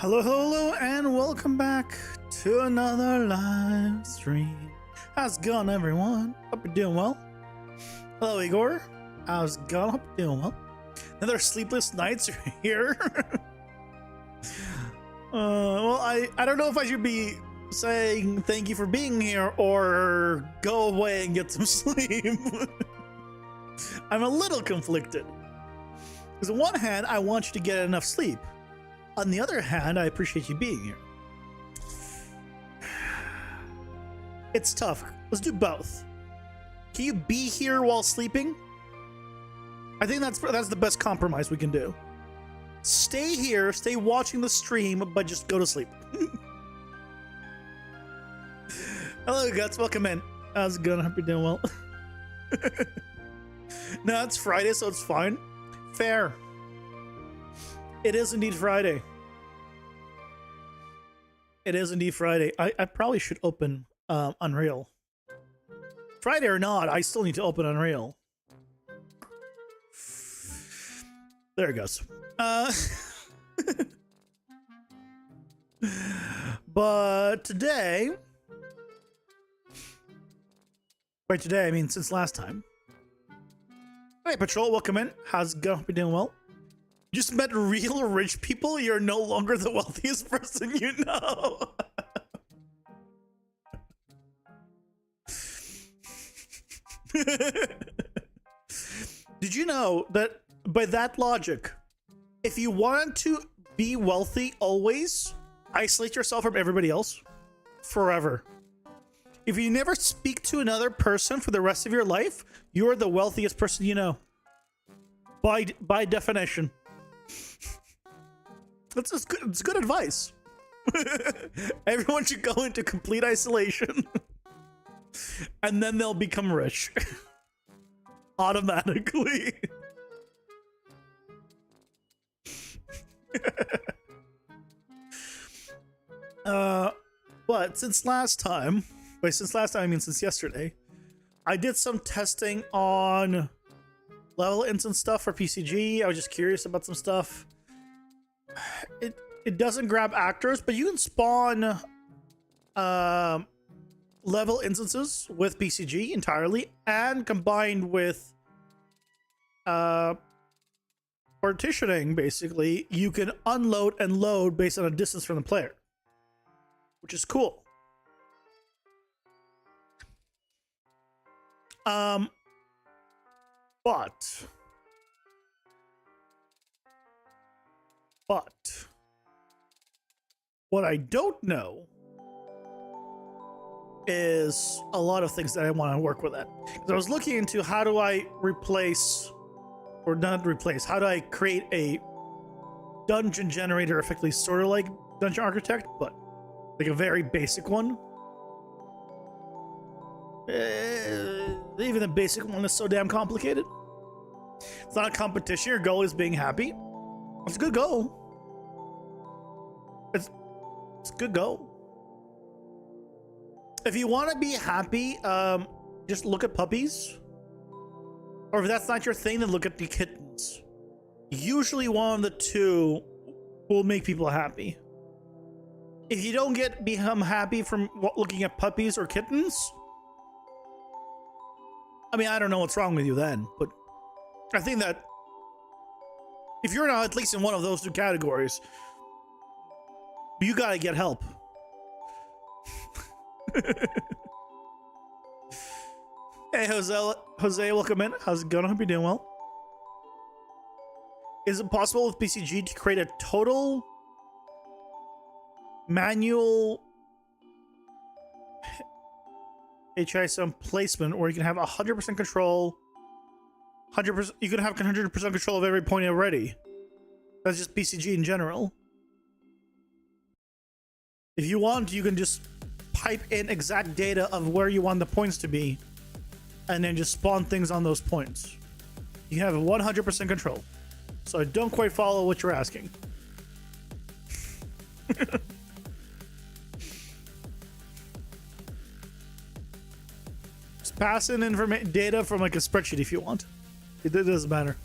Hello, hello, and welcome back to another live stream. How's it going, everyone? Hope you're doing well. Hello, Igor. How's it going? Hope you're doing well. Another sleepless nights are here. Well, I don't know if I should be saying thank you for being here or go away and get some sleep. I'm a little conflicted. Because on one hand, I want you to get enough sleep. On the other hand, I appreciate you being here. It's tough. Let's do both. Can you be here while sleeping? I think that's the best compromise we can do. Stay here, stay watching the stream, but just go to sleep. Hello, Guts. Welcome in. How's it going? I hope you're doing well. No, it's Friday, so it's fine. Fair. It is indeed Friday. It is indeed Friday. I probably should open Unreal. Friday or not, I still need to open Unreal. There it goes. But today... By today, I mean since last time. Hey, Patrol, welcome in. How's it going? Hope you're doing well. You just met real rich people? You're no longer the wealthiest person you know. Did you know that by that logic, if you wanted to be wealthy always, isolate yourself from everybody else forever? If you never speak to another person for the rest of your life, you're the wealthiest person you know. By definition. It's good advice. Everyone should go into complete isolation. And then they'll become rich. Automatically. But since last time, I mean since yesterday, I did some testing on level instance stuff for PCG. I was just curious about some stuff. It doesn't grab actors, but you can spawn level instances with PCG entirely, and combined with partitioning, basically, you can unload and load based on a distance from the player, which is cool. But what I don't know is a lot of things that I want to work with. Because I was looking into how do I replace, or not replace, how do I create a dungeon generator, effectively sort of like Dungeon Architect, but like a very basic one. Even the basic one is so damn complicated. It's not a competition. Your goal is being happy. It's a good goal. It's a good goal. If you want to be happy, just look at puppies. Or if that's not your thing, then look at the kittens. Usually one of the two will make people happy. If you don't become happy from looking at puppies or kittens, I mean, I don't know what's wrong with you then, but I think that if you're not at least in one of those two categories, you gotta get help. Hey, Jose, welcome in. How's it going? I hope you're doing well. Is it possible with PCG to create a total manual HISM placement where you can have 100% control? 100%. You can have 100% control of every point already. That's just PCG in general. If you want, you can just pipe in exact data of where you want the points to be, and then just spawn things on those points. You have 100% control. So I don't quite follow what you're asking. Just pass in data from like a spreadsheet if you want. It doesn't matter.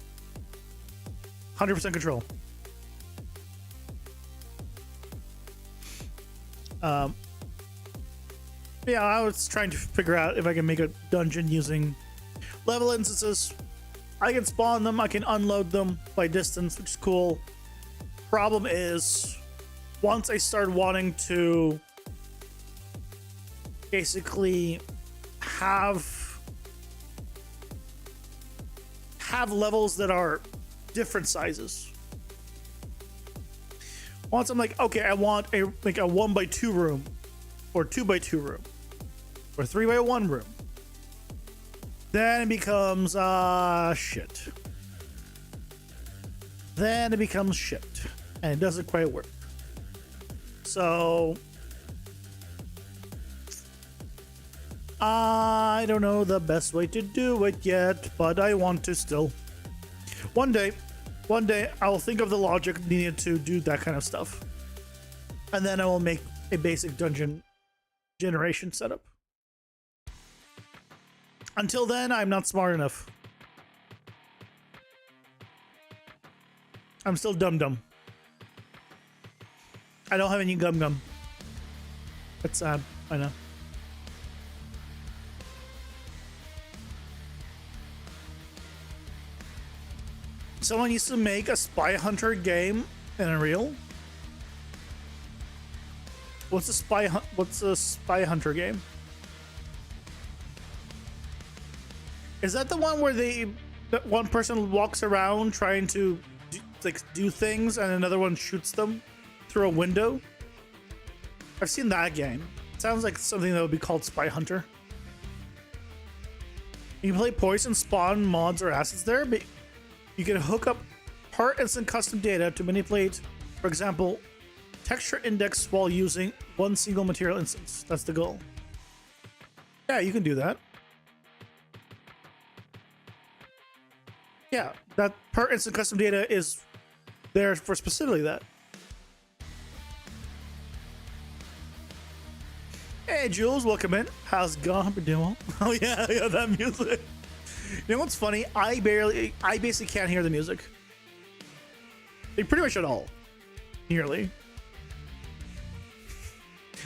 100% control. Yeah, I was trying to figure out if I can make a dungeon using level instances. I can spawn them, I can unload them by distance, which is cool. Problem is, once I start wanting to basically have levels that are different sizes. Once I'm like, okay, I want a 1x2 room, or 2x2 room, or 3x1 room. Then it becomes shit. Then it becomes shit, and it doesn't quite work. So I don't know the best way to do it yet, but I want to still. One day I'll think of the logic needed to do that kind of stuff, and then I will make a basic dungeon generation setup. Until then, I'm not smart enough. I'm still dumb. I don't have any gum. That's sad. I know. Someone used to make a Spy Hunter game in Unreal. What's a Spy Hunter game? Is that the one where that one person walks around trying to do things and another one shoots them through a window? I've seen that game. It sounds like something that would be called Spy Hunter. You can play poison, spawn mods or assets there, but you can hook up part instant custom data to manipulate, for example, texture index while using one single material instance. That's the goal. Yeah, you can do that. Yeah, that per instant custom data is there for specifically that. Hey Jules, welcome in. How's it going? Doing? Oh yeah, that music. You know what's funny? I basically can't hear the music. Like pretty much at all. Nearly.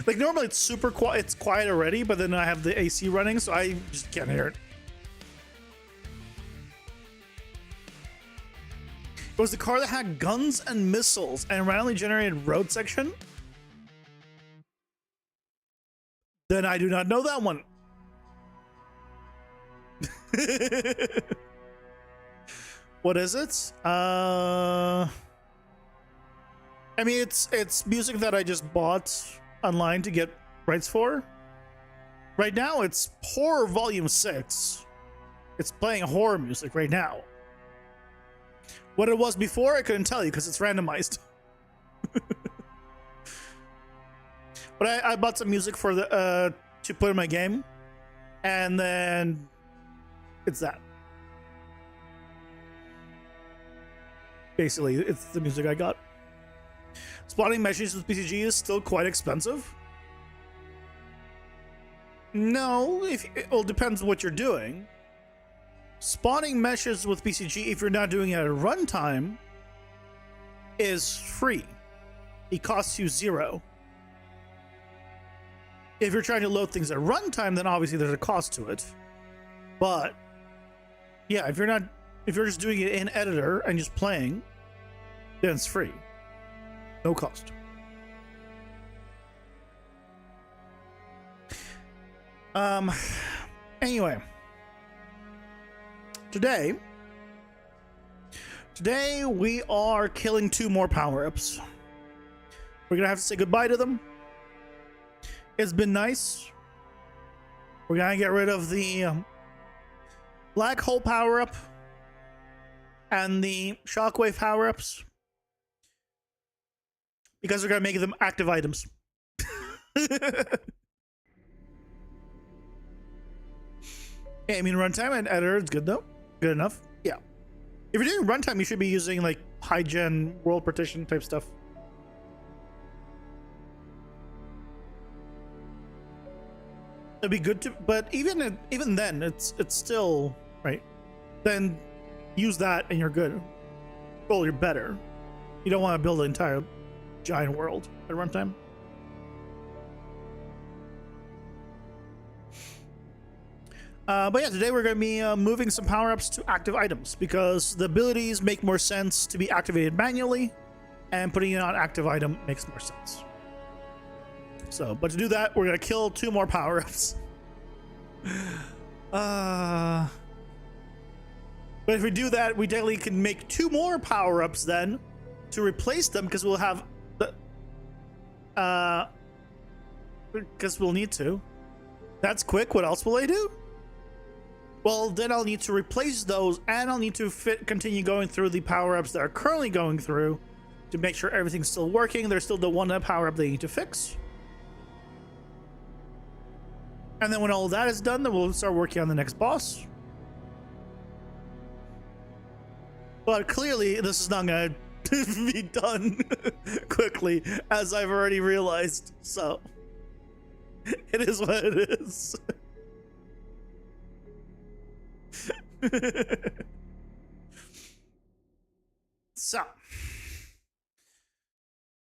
Like normally it's super quiet, it's quiet already, but then I have the AC running, so I just can't hear it. It was the car that had guns and missiles and randomly generated road section? Then I do not know that one. What is it? I mean, it's music that I just bought online to get rights for. Right now, it's Horror Volume 6. It's playing horror music right now. What it was before, I couldn't tell you because it's randomized. But I bought some music for the to put in my game, and then it's that. Basically, it's the music I got. Spawning meshes with PCG is still quite expensive. No, it all depends what you're doing. Spawning meshes with PCG, if you're not doing it at runtime, is free. It costs you 0. If you're trying to load things at runtime, then obviously there's a cost to it. But yeah, if you're just doing it in editor and just playing, then it's free. No cost. Anyway. Today we are killing 2 more power-ups. We're gonna have to say goodbye to them. It's been nice. We're gonna get rid of the black hole power-up and the shockwave power-ups because we're gonna make them active items. Yeah, I mean runtime and editor is good though. Good enough. Yeah. If you're doing runtime, you should be using like high gen world partition type stuff. It'd be good to, but even then, it's still right. Then use that and you're good. Well, you're better. You don't want to build an entire giant world at runtime. But yeah, today we're going to be moving some power-ups to active items because the abilities make more sense to be activated manually, and putting it on active item makes more sense. So, but to do that, we're going to kill 2 more power-ups. But if we do that, we definitely can make 2 more power-ups then to replace them because we'll have the because we'll need to. That's quick. What else will I do? Well, then I'll need to replace those, and I'll need to continue going through the power-ups that are currently going through to make sure everything's still working. There's still the one power-up they need to fix. And then when all that is done, then we'll start working on the next boss. But clearly, this is not going to be done quickly, as I've already realized. So, it is what it is. So,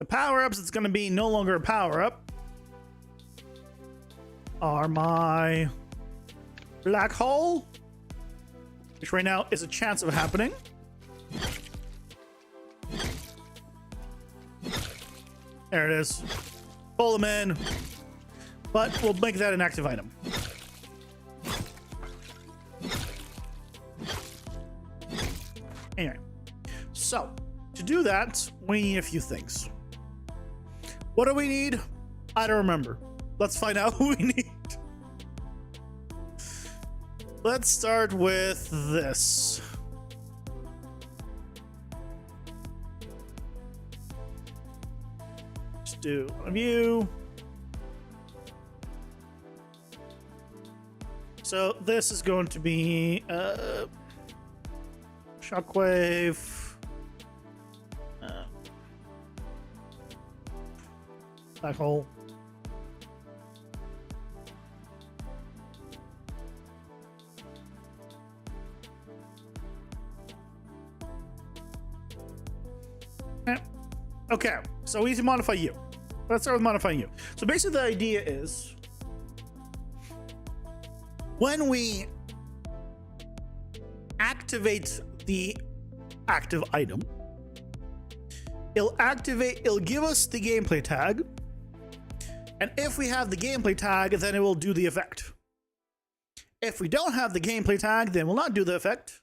the power-ups that's going to be no longer a power-up are my black hole, which right now is a chance of happening. There it is. Pull them in, but we'll make that an active item. Anyway, so to do that, we need a few things. What do we need? I don't remember. Let's find out what we need. Let's start with this. Let's do a view. So this is going to be shockwave. Black hole. Okay, so we need to modify you. Let's start with modifying you. So basically the idea is when we activate the active item, it'll give us the gameplay tag, and if we have the gameplay tag, then it will do the effect. If we don't have the gameplay tag, then we'll not do the effect.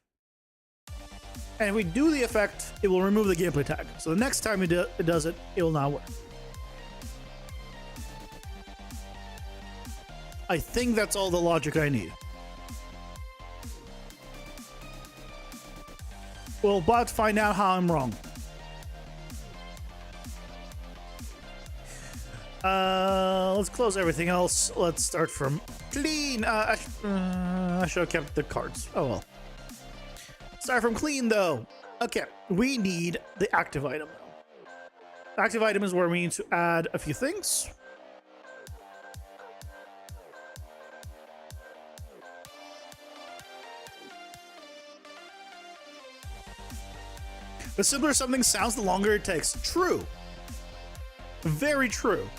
And if we do the effect, it will remove the gameplay tag. So the next time it does it, it will not work. I think that's all the logic I need. We'll about to find out how I'm wrong. Let's close everything else. Let's start from clean. I should have kept the cards. Oh well. Start from clean though. Okay, we need the active item. The active item is where we need to add a few things. The simpler something sounds, the longer it takes. True. Very true.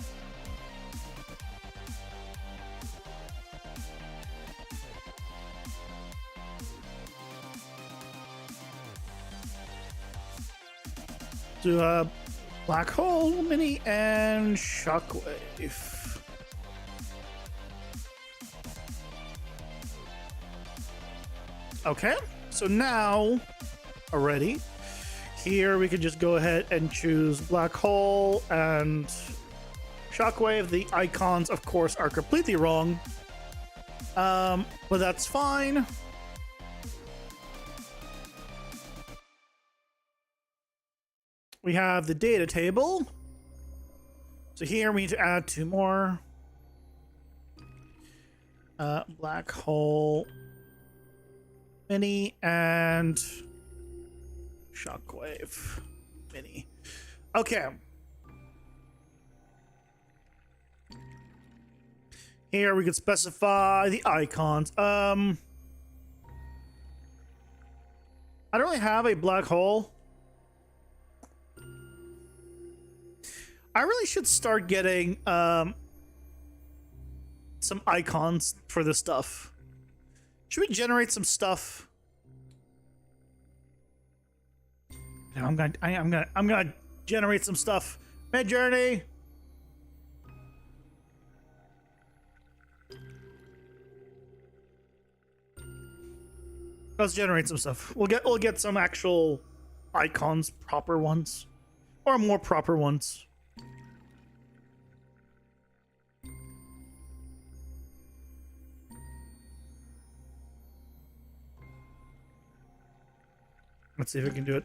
Do a black hole mini and shockwave. Okay, so now already here we could just go ahead and choose black hole and shockwave. The icons, of course, are completely wrong, but that's fine. We have the data table. So here we need to add 2 more. Black hole mini and shockwave mini. Okay. Here we could specify the icons. I don't really have a black hole. I really should start getting some icons for this stuff. Should we generate some stuff? No, I'm gonna generate some stuff. Mid journey. Let's generate some stuff. We'll get some actual icons, proper ones, or more proper ones. Let's see if we can do it.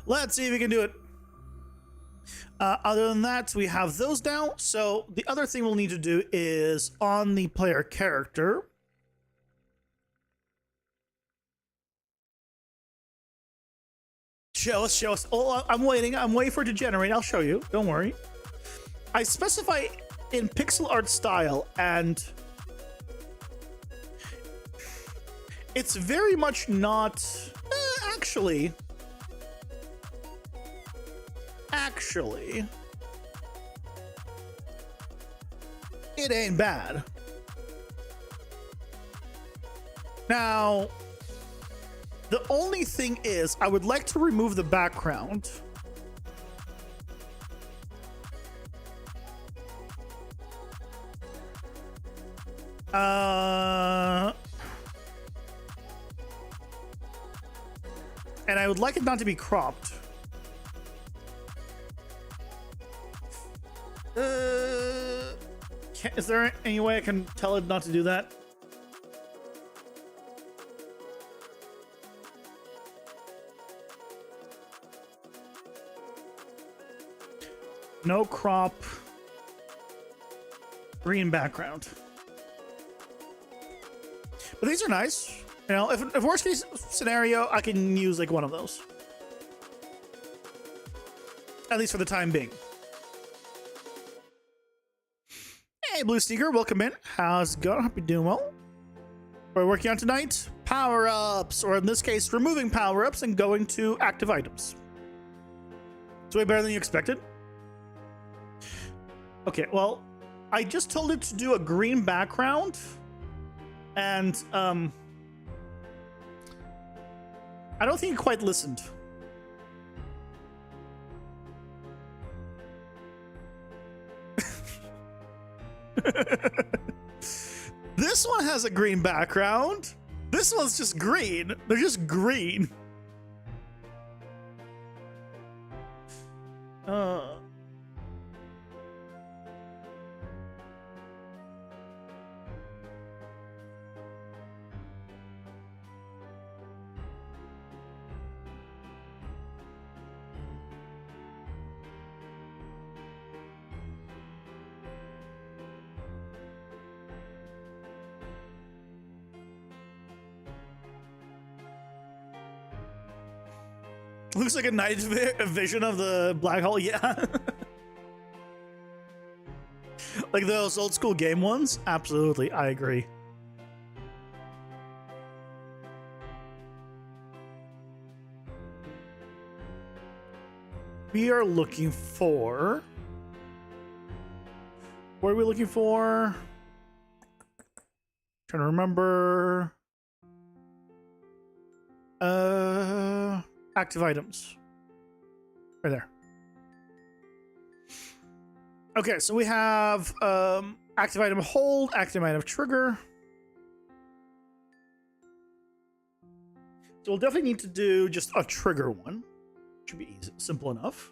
Let's see if we can do it. Other than that, we have those now. So the other thing we'll need to do is on the player character. Show us. Oh, I'm waiting for it to generate. I'll show you. Don't worry. I specify in pixel art style, and it's very much not... Actually, it ain't bad. Now, the only thing is, I would like to remove the background. And I would like it not to be cropped. Is there any way I can tell it not to do that? No crop. Green background. But these are nice. You know, if worst case scenario, I can use like one of those. At least for the time being. Hey, Blue Sneaker, welcome in. How's it going? Hope you're doing well. What are we working on tonight? Power-ups, or in this case, removing power-ups and going to active items. It's way better than you expected. Okay, well, I just told it to do a green background, and I don't think it quite listened. This one has a green background. This one's just green. They're just green. Looks like a night vision of the black hole. Yeah. Like those old school game ones. Absolutely. I agree. We are looking for... What are we looking for? Trying to remember. Active items. Right there. Okay, so we have active item hold, active item trigger. So we'll definitely need to do just a trigger one. Should be easy, simple enough.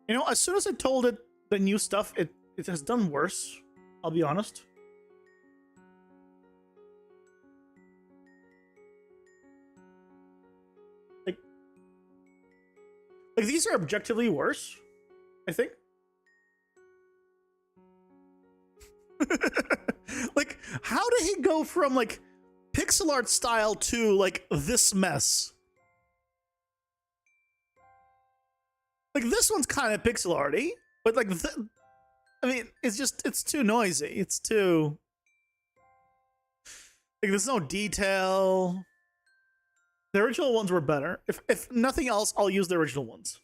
You know, as soon as I told it the new stuff, it has done worse. I'll be honest. Like these are objectively worse, I think. Like, how did he go from like pixel art style to like this mess? Like this one's kind of pixel arty, but like, I mean, it's too noisy. It's too, like, there's no detail. The original ones were better. If nothing else, I'll use the original ones.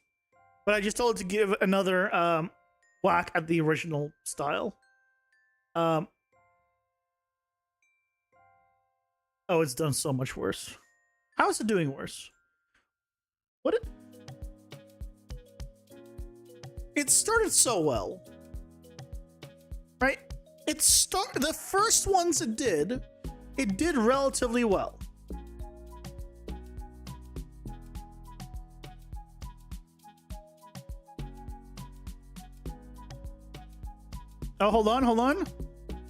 But I just told it to give another whack at the original style. Oh, it's done so much worse. How is it doing worse? What? It started so well, right? The first ones it did relatively well. Oh, hold on.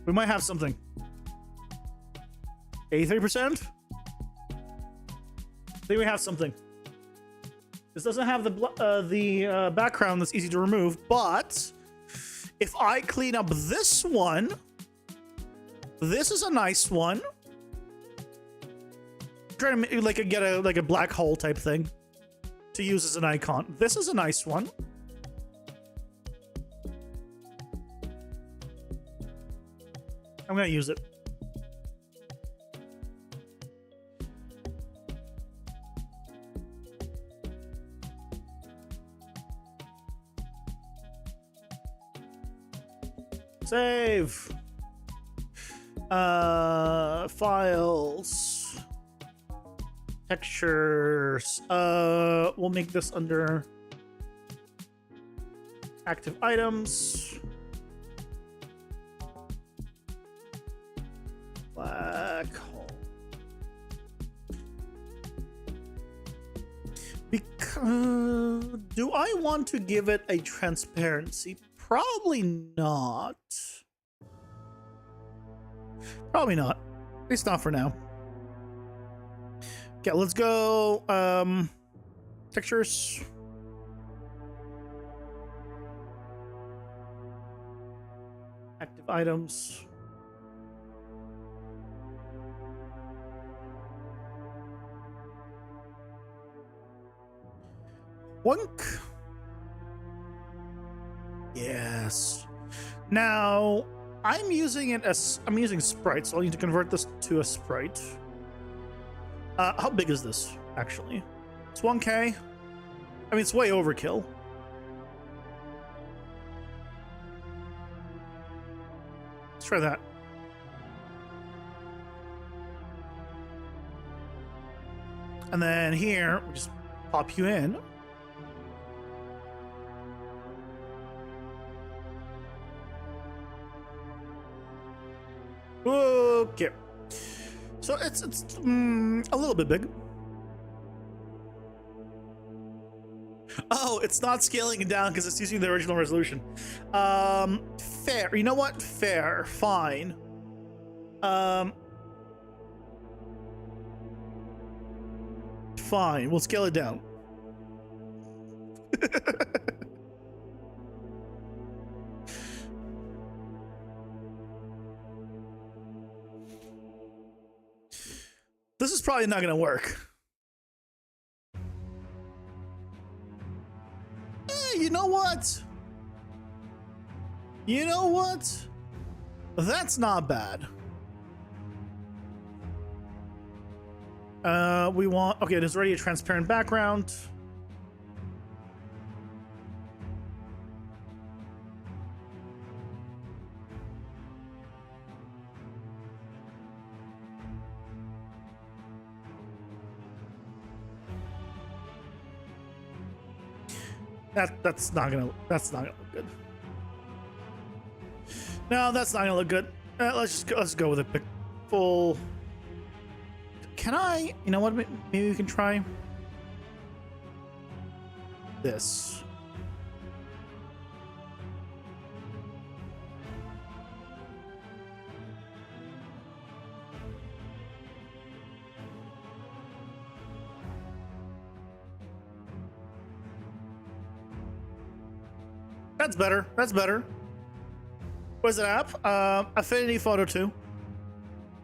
We might have something. 83%? I think we have something. This doesn't have the background that's easy to remove, but if I clean up this one, this is a nice one. Trying to get a black hole type thing to use as an icon. This is a nice one. I'm gonna use it. Save. Files. Textures. We'll make this under active items. Black hole. Because do I want to give it a transparency? Probably not. Probably not. At least not for now. Okay, let's go. Textures. Active items. Wunk. Yes. Now I'm using sprites, so I'll need to convert this to a sprite. How big is this actually? It's 1K. I mean, it's way overkill. Let's try that. And then here, we just pop you in. Okay, so it's a little bit big. Oh, it's not scaling it down because it's using the original resolution. Fair. You know what? Fair. Fine. Fine. We'll scale it down. This is probably not going to work. You know what? You know what? That's not bad. We want... Okay, there's already a transparent background. That's not gonna look good. No, that's not gonna look good. Let's go with a full. Can I? You know what? Maybe we can try this. That's better. That's better. What's the app? Affinity Photo 2.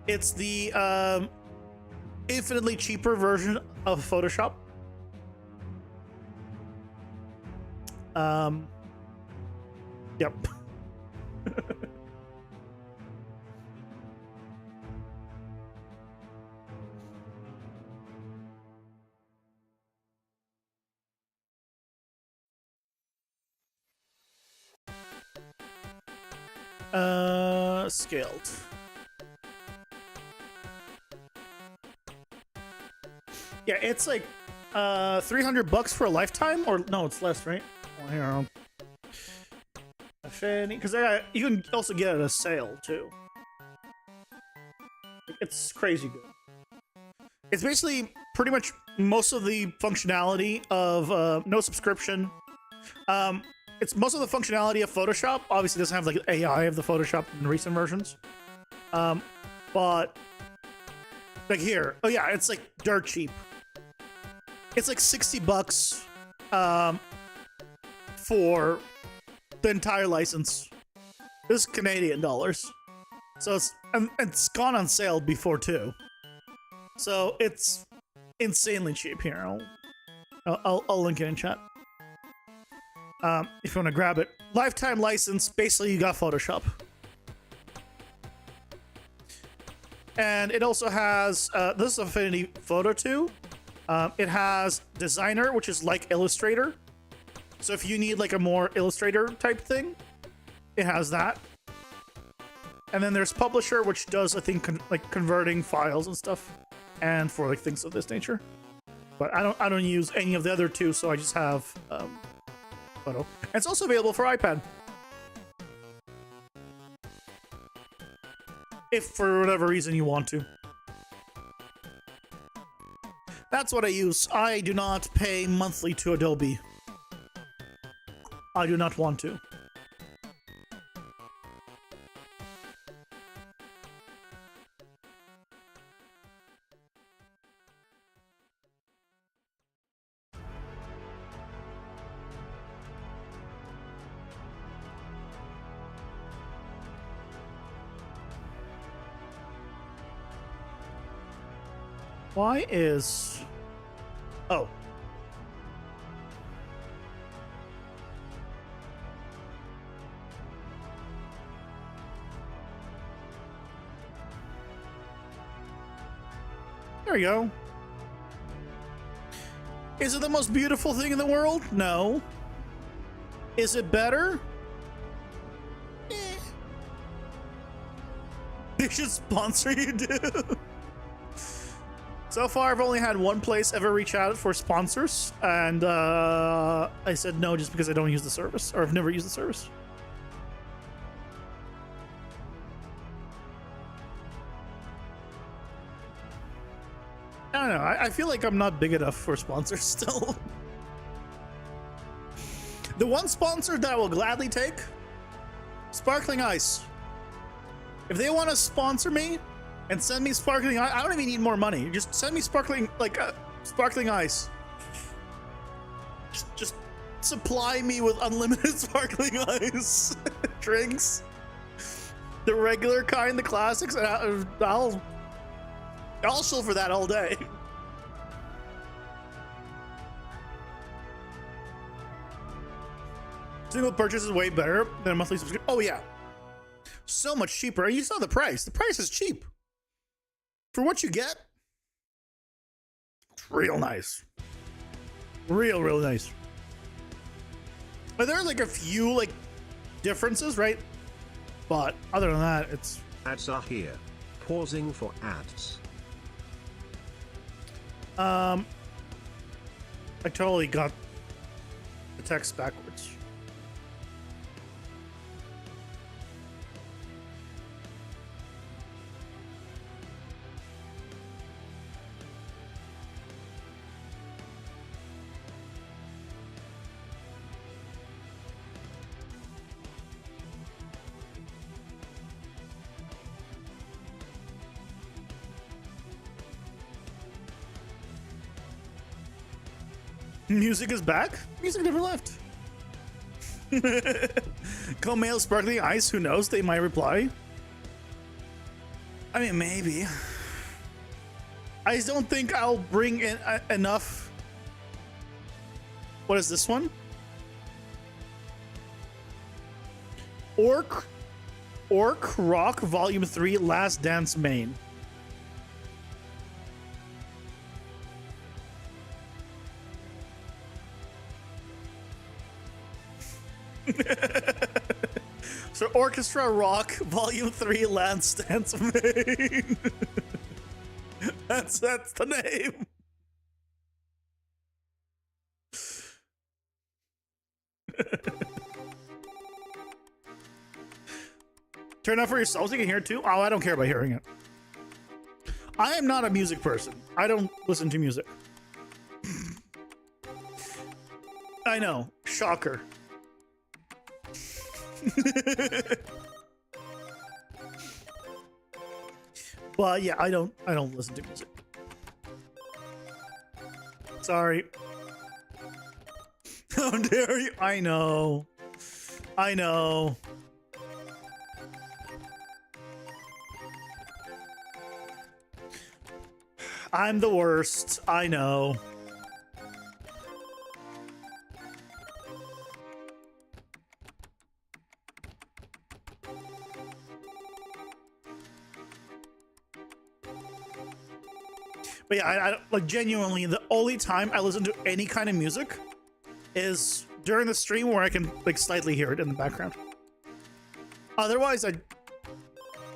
It's the infinitely cheaper version of Photoshop. Yep. Scaled. Yeah, it's like 300 bucks for a lifetime, or no, it's less, right? Well, here, because you can also get it at a sale too. It's crazy good. It's basically pretty much most of the functionality of no subscription. It's most of the functionality of Photoshop. Obviously, it doesn't have like AI of the Photoshop in recent versions. But like here, oh yeah, it's like dirt cheap. It's like 60 bucks for the entire license. This is Canadian dollars. So it's gone on sale before too. So it's insanely cheap here. I'll link it in chat. If you want to grab it. Lifetime license, basically you got Photoshop. And it also has, this is Affinity Photo 2. It has Designer, which is like Illustrator. So if you need like a more Illustrator type thing, it has that. And then there's Publisher, which does, I think, like converting files and stuff, and for like things of this nature. But I don't use any of the other two, so I just have Photo. And it's also available for iPad. If for whatever reason you want to. That's what I use. I do not pay monthly to Adobe. I do not want to. Why is... Oh. There we go. Is it the most beautiful thing in the world? No. Is it better? Eh. They should sponsor you, dude. So far, I've only had one place ever reach out for sponsors, and I said no just because I don't use the service, or I've never used the service. I don't know. I feel like I'm not big enough for sponsors still. The one sponsor that I will gladly take, Sparkling Ice. If they want to sponsor me and send me sparkling ice, I don't even need more money. Just send me sparkling, like sparkling ice. Just supply me with unlimited sparkling ice drinks. The regular kind, the classics, and I'll chill for that all day. Single purchase is way better than a monthly subscription. Oh yeah, so much cheaper. You saw the price. The price is cheap. For what you get, it's real nice. Real nice. But there are like a few like differences, right? But other than that, it's... Ads are here. Pausing for ads. I totally got the text backwards. Music is back? Music never left. Call mail sparkling ice, who knows? They might reply. I mean, maybe. I just don't think I'll bring in enough. What is this one? Orc Rock Volume 3 Last Dance Main. So Orchestra Rock Volume 3 Lance Dance Main. That's the name. Turn out for yourself so you can hear it too? Oh, I don't care about hearing it. I am not a music person. I don't listen to music. I know. Shocker. But yeah, I don't listen to music. Sorry. How dare you? I know. I know. I'm the worst. I know. But yeah, I like genuinely the only time I listen to any kind of music is during the stream where I can like slightly hear it in the background. Otherwise, I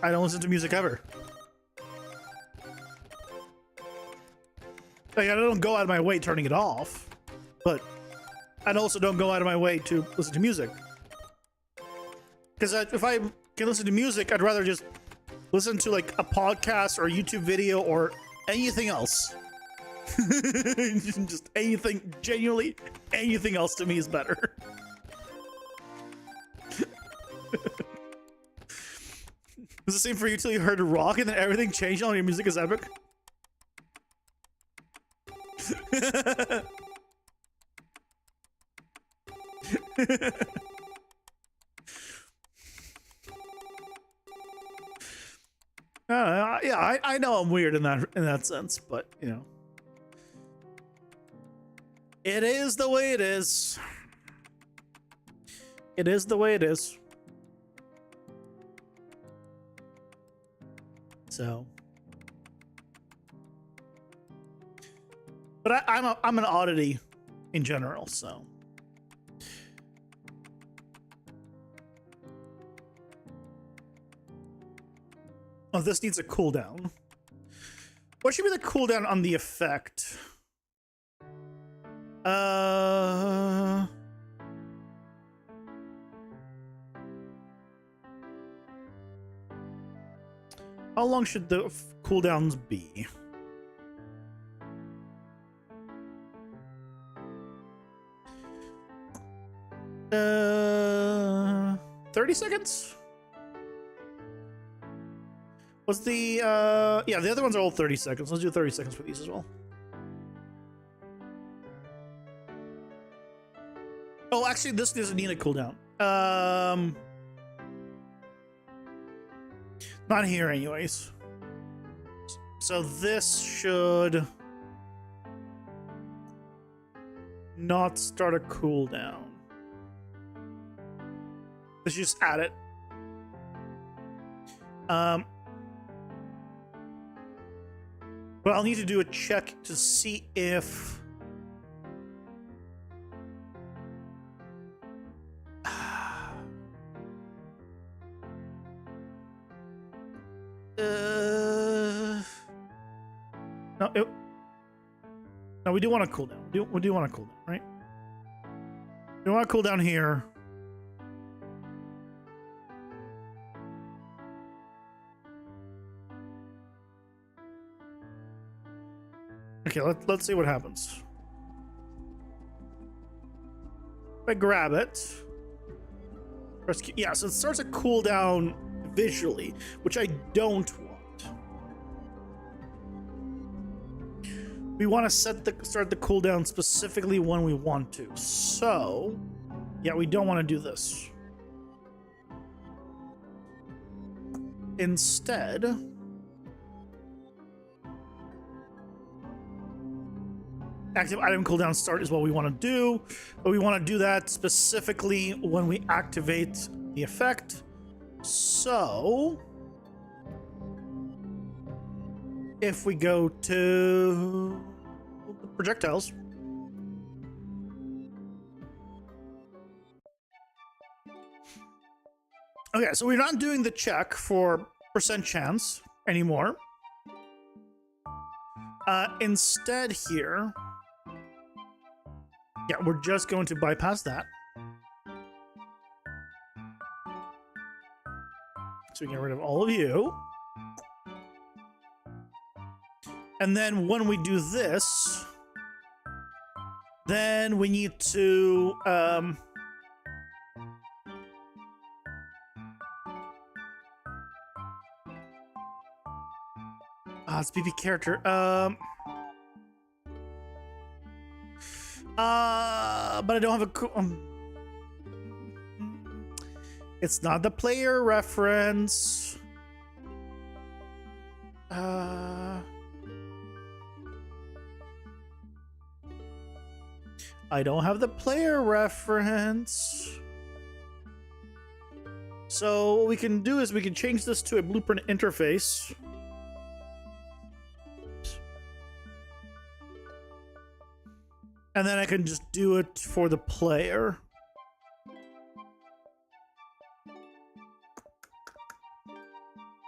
don't listen to music ever. Like, I don't go out of my way turning it off, but I also don't go out of my way to listen to music. Because if I can listen to music, I'd rather just listen to like a podcast or a YouTube video or anything else. Just anything, genuinely anything else to me is better. It's the same for you till you heard rock and then everything changed, all your music is epic. Yeah, I know I'm weird in that sense, but you know, it is the way it is. It is the way it is. So, but I'm an oddity in general, so. Oh, this needs a cooldown. What should be the cooldown on the effect? How long should the cooldowns be? 30 seconds? What's the, yeah, the other ones are all 30 seconds. Let's do 30 seconds for these as well. Oh, actually, this doesn't need a cooldown. Not here, anyways. So this should not start a cooldown. Let's just add it. But I'll need to do a check to see if no, we do want to cool down. We do want to cool down, right? We want to cool down here. Okay, let's see what happens. If I grab it, press Q. Yeah, so it starts a cooldown visually, which I don't want. We want to start the cooldown specifically when we want to. So, yeah, we don't want to do this. Instead, active item cooldown start is what we want to do, but we want to do that specifically when we activate the effect. So, if we go to projectiles, okay, so we're not doing the check for percent chance anymore. Instead here, yeah, we're just going to bypass that. So we get rid of all of you. And then when we do this, then we need to it's BP character. But I don't have a it's not the player reference. I don't have the player reference. So what we can do is we can change this to a blueprint interface. And then I can just do it for the player.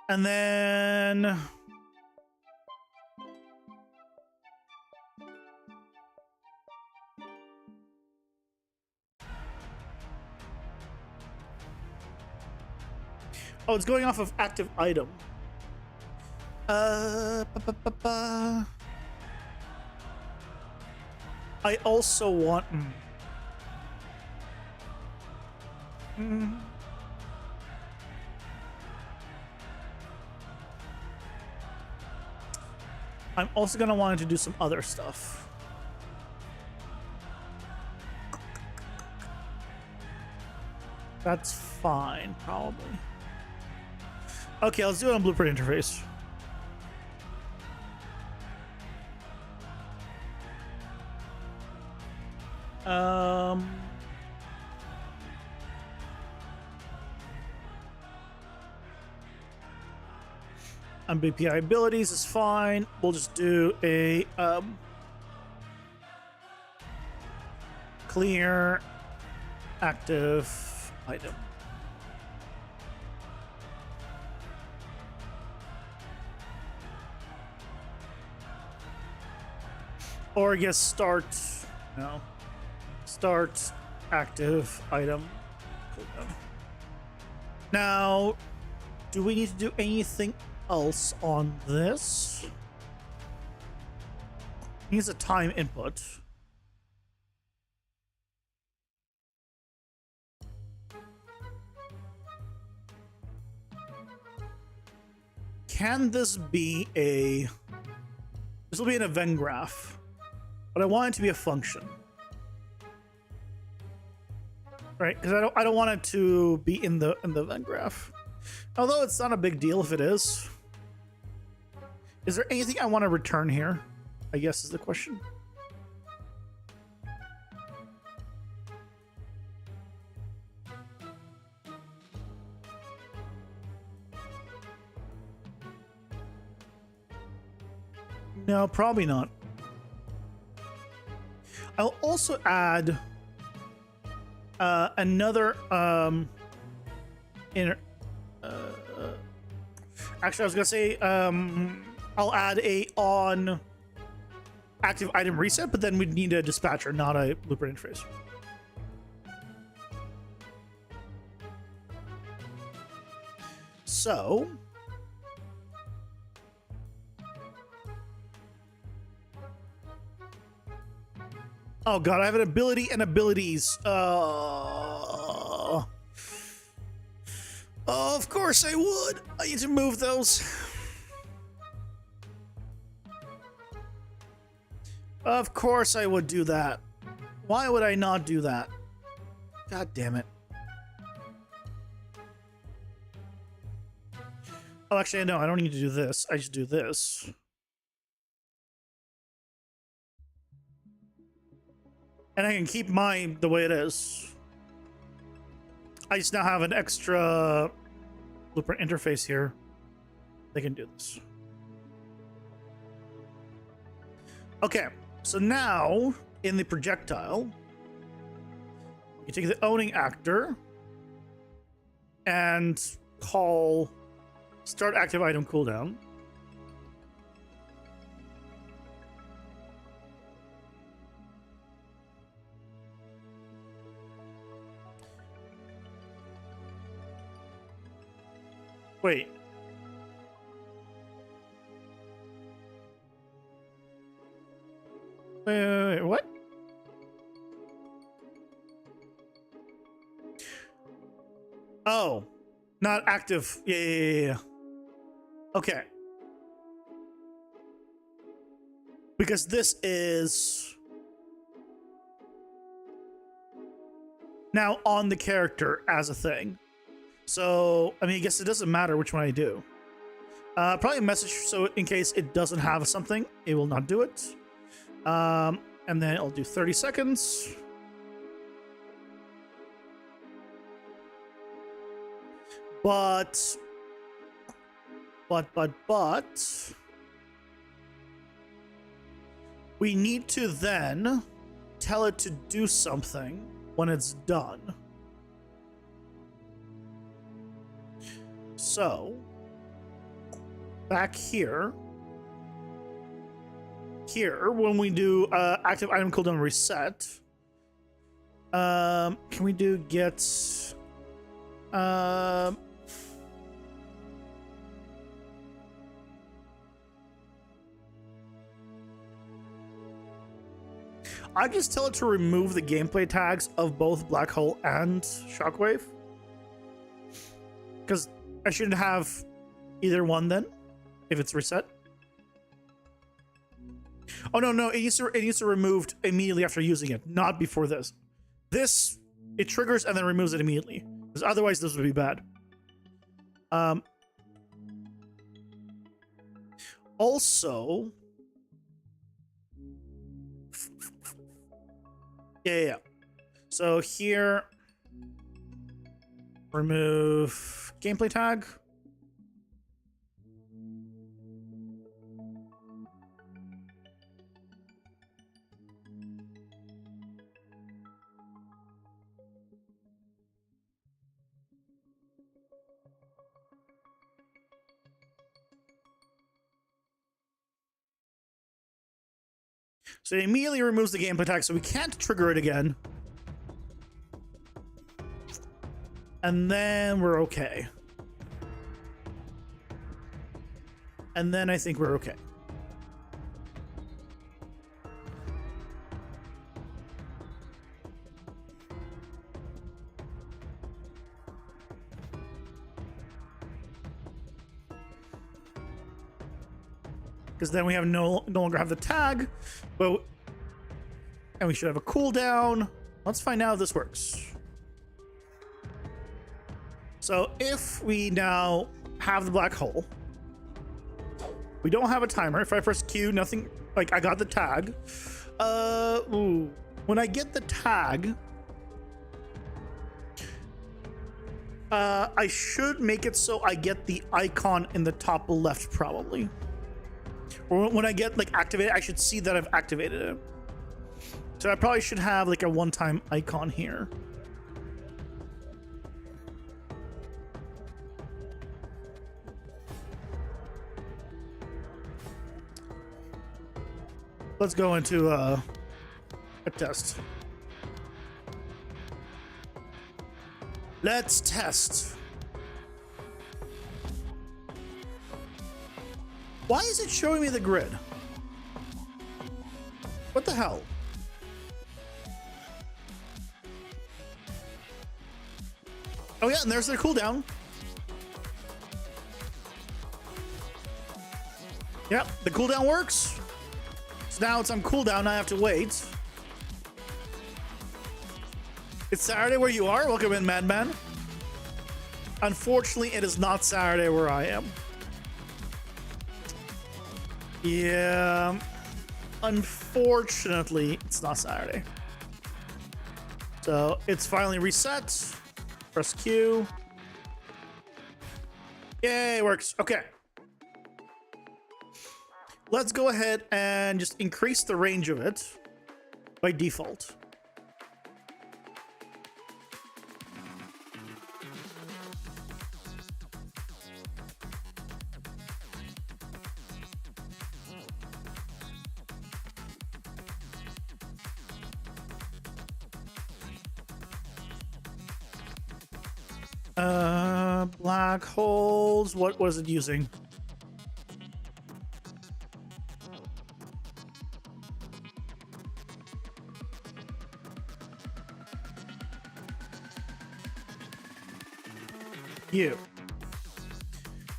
And then oh, it's going off of active item. I also want I'm also gonna want to do some other stuff. That's fine, probably. Okay, let's do it on blueprint interface. On BPI abilities is fine. We'll just do a clear active item. Or I guess start, no, start active item. Now, do we need to do anything else on this? Needs a time input. Can this be a... This will be an event graph, but I want it to be a function. Right? Because I don't want it to be in the event graph. Although it's not a big deal if it is. Is there anything I want to return here? I guess is the question. No, probably not. I'll also add another actually I was gonna say I'll add a on active item reset, but then we'd need a dispatcher, not a blueprint interface. So oh god, I have an ability and abilities. Of course I would. I need to move those. Of course I would do that. Why would I not do that? God damn it. Oh, actually, no, I don't need to do this. I just do this. And I can keep mine the way it is. I just now have an extra blueprint interface here. They can do this. Okay, so now in the projectile, you take the owning actor and call start active item cooldown. Wait. Wait, what? Oh, not active. Yeah. Okay. Because this is now on the character as a thing. So, I mean, I guess it doesn't matter which one I do. Probably a message, so in case it doesn't have something, it will not do it. And then it'll do 30 seconds. But we need to then tell it to do something when it's done. So back here, when we do active item cooldown reset, can we do get I just tell it to remove the gameplay tags of both Black Hole and Shockwave, because I shouldn't have either one then if it's reset. Oh no, it needs to removed immediately after using it, not before this. This it triggers and then removes it immediately, because otherwise this would be bad. Also, yeah. So here, remove gameplay tag. So it immediately removes the gameplay tag, so we can't trigger it again. And then we're okay. And then I think we're okay. Because then we have no longer have the tag, and we should have a cooldown. Let's find out if this works. So if we now have the black hole, we don't have a timer. If I press Q, nothing, like I got the tag. When I get the tag, I should make it so I get the icon in the top left probably. Or when I get like activated, I should see that I've activated it. So I probably should have like a one-time icon here. Let's go into a test. Let's test. Why is it showing me the grid? What the hell? Oh yeah, and there's their cooldown. Yep, the cooldown works. So now it's on cooldown, I have to wait. It's Saturday where you are? Welcome in, Madman. Unfortunately, it is not Saturday where I am. Yeah, unfortunately, it's not Saturday. So it's finally reset. Press Q. Yay, it works. Okay. Let's go ahead and just increase the range of it by default. Black holes. What was it using? You.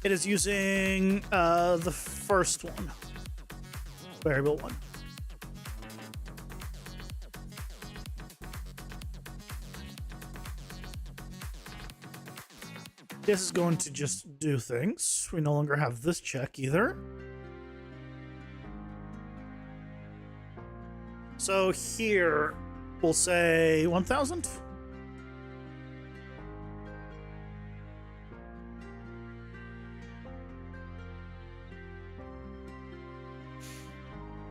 It is using the first one, variable one. This is going to just do things. We no longer have this check either. So here we'll say 1,000.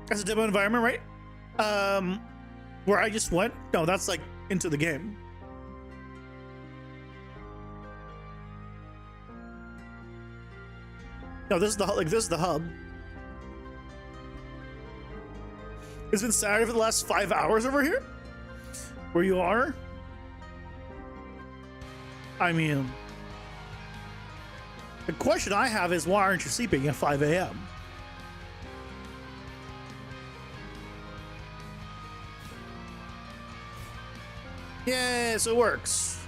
That's a demo environment, right? Where I just went? No, that's like into the game. No, this is the hub. It's been Saturday for the last 5 hours over here? Where you are? I mean, the question I have is, why aren't you sleeping at 5 a.m.? Yes, it works.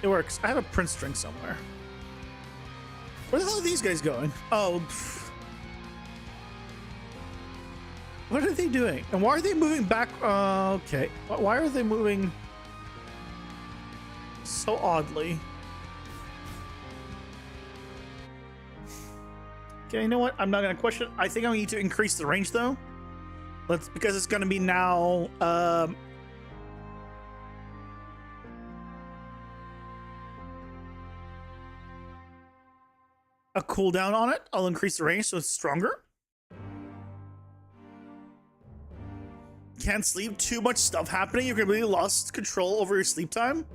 It works. I have a print string somewhere. Where the hell are these guys going? Oh. Pff. What are they doing? And why are they moving back? Okay. Why are they moving so oddly? Okay, you know what? I'm not gonna question it. I think I need to increase the range though. Because it's gonna be now a cooldown on it. I'll increase the range so it's stronger. Can't sleep, too much stuff happening. You're gonna really lost control over your sleep time.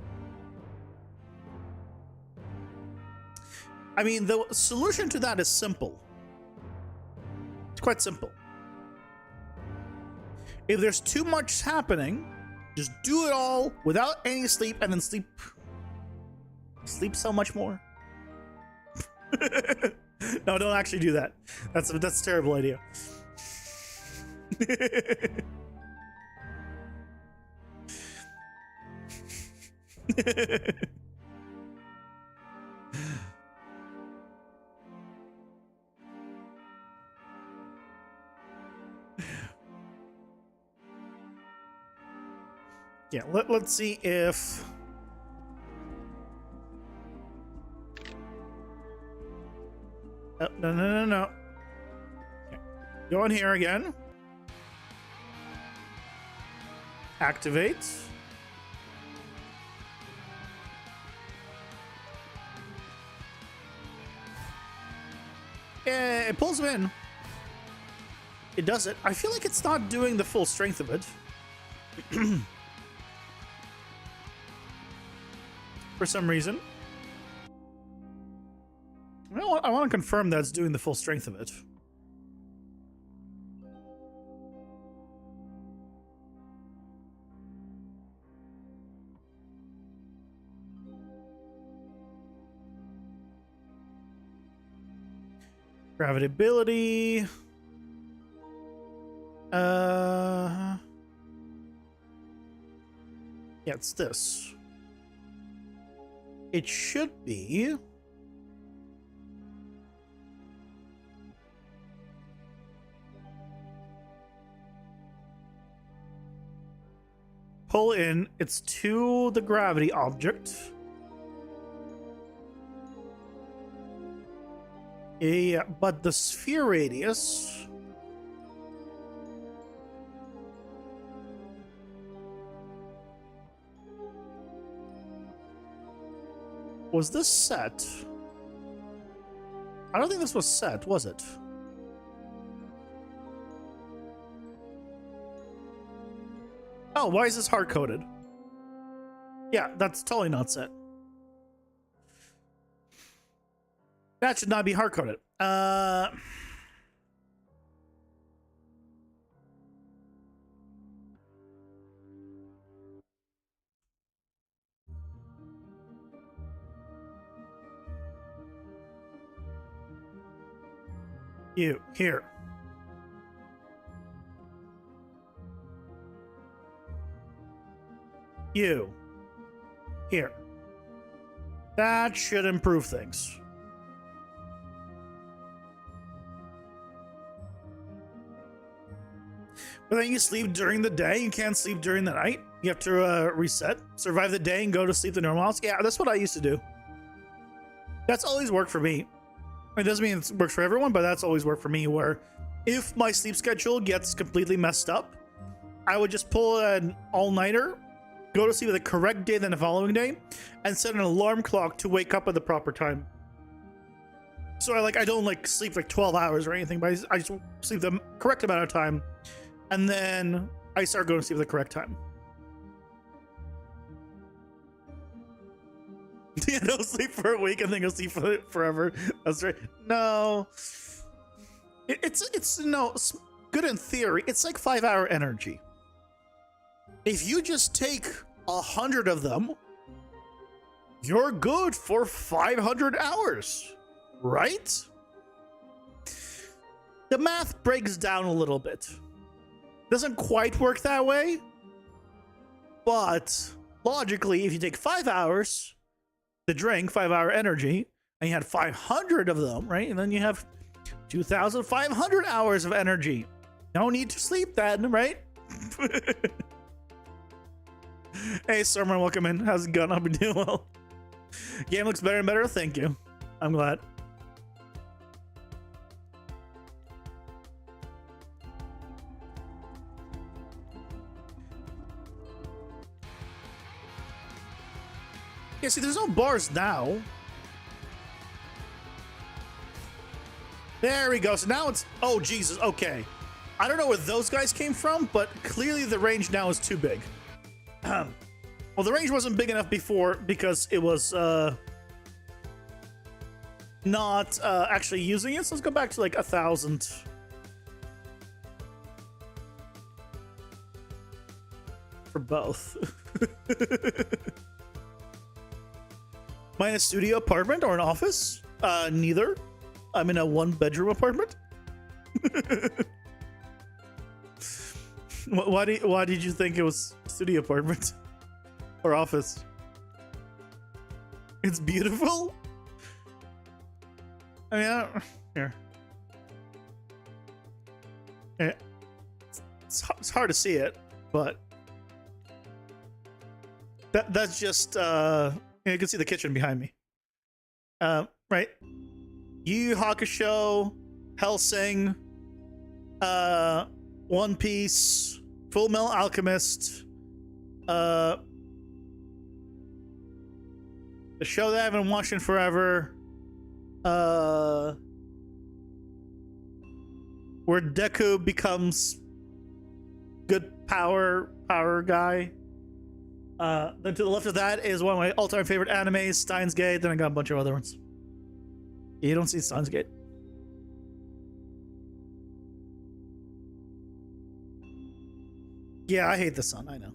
I mean, the solution to that is simple. It's quite simple. If there's too much happening, just do it all without any sleep and then sleep so much more. No, don't actually do that. That's a terrible idea. Yeah, let's see if oh, no. Okay. Go in here again. Activate. Yeah, it pulls him in. It does it. I feel like it's not doing the full strength of it. For some reason. I want to confirm that it's doing the full strength of it. Gravitability. Yeah, it's this. It should be pull in, it's to the gravity object. Yeah, but the sphere radius was this set? I don't think this was set, was it? Oh, why is this hard-coded? Yeah, that's totally not set. That should not be hard-coded. You, here. You, here. That should improve things. But then you sleep during the day, you can't sleep during the night. You have to reset, survive the day, and go to sleep the normal hours. Yeah, that's what I used to do. That's always worked for me. It doesn't mean it works for everyone, but that's always worked for me, where if my sleep schedule gets completely messed up, I would just pull an all-nighter, go to sleep the correct day then the following day, and set an alarm clock to wake up at the proper time. So I don't like sleep like 12 hours or anything, but I just sleep the correct amount of time, and then I start going to sleep at the correct time. Yeah, don't sleep for a week and then go sleep for forever. That's right. No, it's no, it's good in theory. It's like 5-hour energy. If you just take 100 of them, you're good for 500 hours, right? The math breaks down a little bit. Doesn't quite work that way, but logically, if you take 5 hours to drink 5-hour energy, and you had 500 of them, right? And then you have 2,500 hours of energy. No need to sleep then, right? Hey, Summer, welcome in. How's it going? I'll be doing well. Game looks better and better. Thank you. I'm glad. Yeah, see, there's no bars now. There we go. So now it's... Oh, Jesus. Okay. I don't know where those guys came from, but clearly the range now is too big. Well, the range wasn't big enough before because it was not actually using it. So let's go back to like 1,000. For both. Mine a studio apartment or an office? Neither. I'm in a 1-bedroom apartment. Why did you think it was a studio apartment or office? It's beautiful. I mean, here. Yeah. It's hard to see it, but that's just you can see the kitchen behind me. Right. Yu Hakusho, Hellsing, One Piece, Full Metal Alchemist, the show that I haven't watched in forever, where Deku becomes good power guy. Then to the left of that is one of my all-time favorite animes, Steins Gate. Then I got a bunch of other ones. You don't see Steins Gate. Yeah, I hate the sun. I know.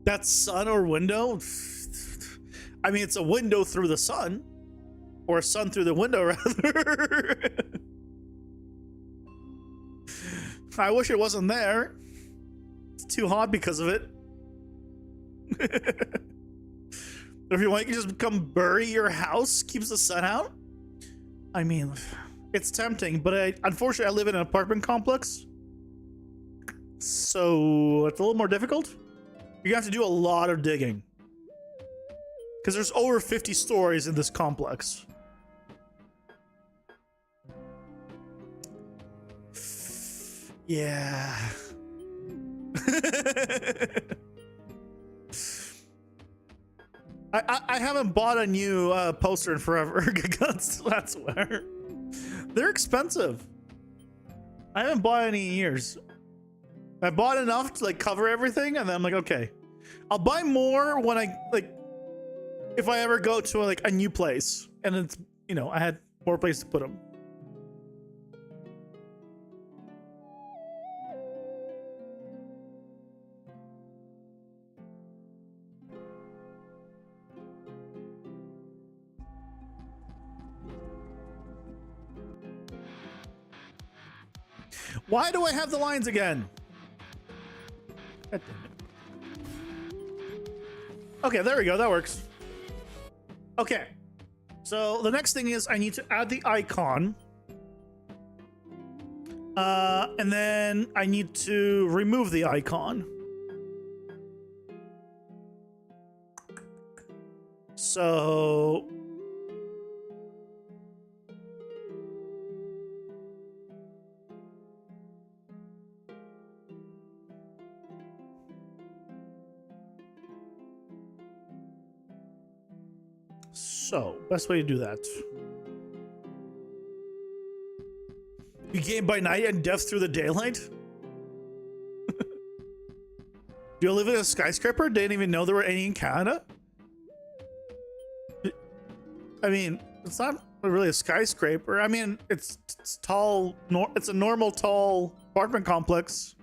That sun or window? I mean, it's a window through the sun. Or a sun through the window, rather. I wish it wasn't there. It's too hot because of it. If you want, you can just come bury your house, keeps the sun out. I mean, it's tempting, but unfortunately I live in an apartment complex, so it's a little more difficult. You have to do a lot of digging because there's over 50 stories in this complex. Yeah. I haven't bought a new poster in forever. That's where they're expensive. I haven't bought any in years. I bought enough to like cover everything, and then I'm like, okay, I'll buy more when I like if I ever go to like a new place, and it's, you know, I had more place to put them. Why do I have the lines again? God damn it. Okay, there we go. That works. Okay. So the next thing is I need to add the icon. And then I need to remove the icon. So best way to do that. You game by night and death through the daylight? Do you live in a skyscraper? Didn't even know there were any in Canada? I mean, it's not really a skyscraper. I mean, it's tall. It's a normal tall apartment complex.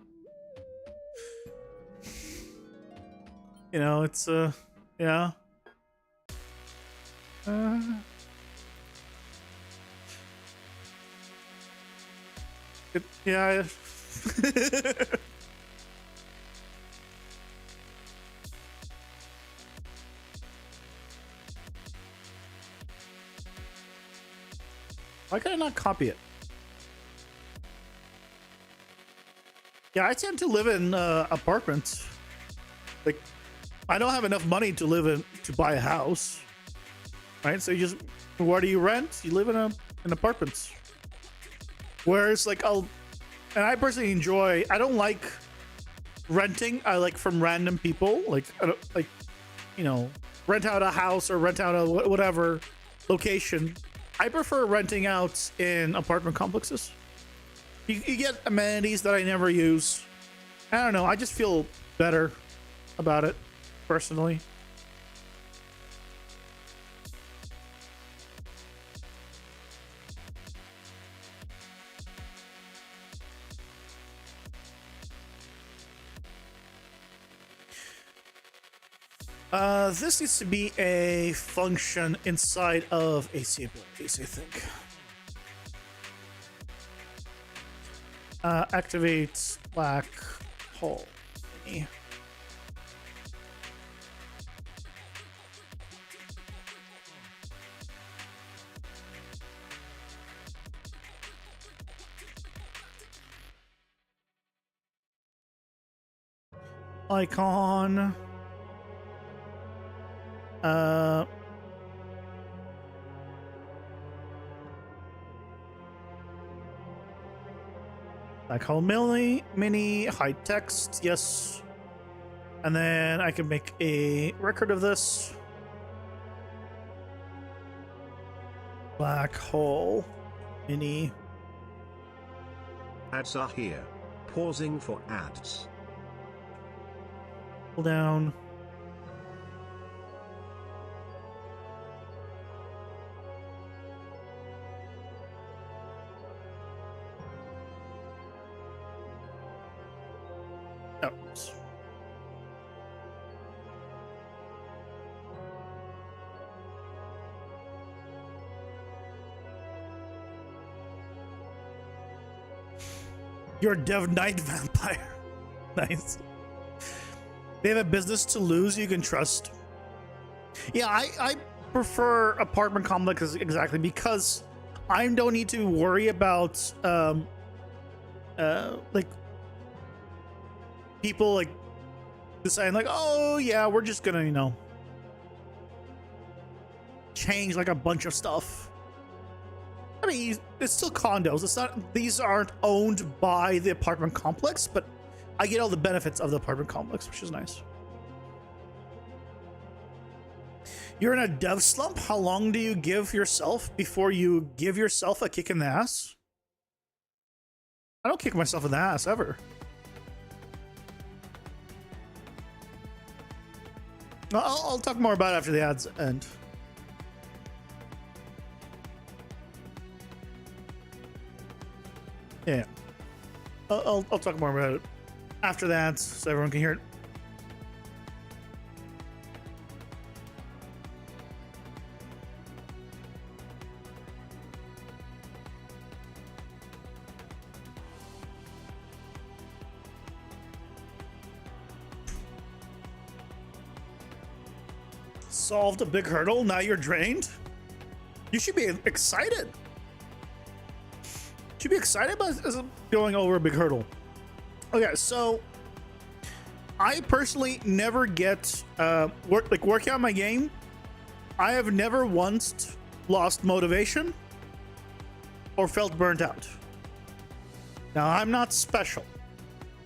You know, it's yeah. Yeah. Why can I not copy it? Yeah, I tend to live in apartments. Like, I don't have enough money to buy a house, right? So you just, what do you rent? You live in apartments. Whereas, like, and I personally enjoy. I don't like renting. I like from random people. Like, I don't, like, you know, rent out a house or rent out a whatever location. I prefer renting out in apartment complexes. You get amenities that I never use. I don't know. I just feel better about it, personally. This needs to be a function inside of AC abilities, I think. Activate black hole. Icon. Black hole mini hide text, yes. And then I can make a record of this. Black hole mini. Ads are here. Pausing for ads. Pull down. Oops. You're a Dev Knight vampire. Nice. They have a business to lose you can trust. Yeah, I prefer apartment complexes exactly because I don't need to worry about like people like deciding like, oh yeah, we're just gonna, you know, change like a bunch of stuff. I mean, it's still condos. It's not, these aren't owned by the apartment complex, but I get all the benefits of the apartment complex, which is nice. You're in a dev slump. How long do you give yourself before you give yourself a kick in the ass? I don't kick myself in the ass ever. I'll talk more about it after the ads end. Yeah. I'll talk more about it after the ads so everyone can hear it. solved a big hurdle. Now you're drained. You should be excited. Should be excited about going over a big hurdle. Okay, so I personally never get working on my game. I have never once lost motivation or felt burnt out. Now, I'm not special.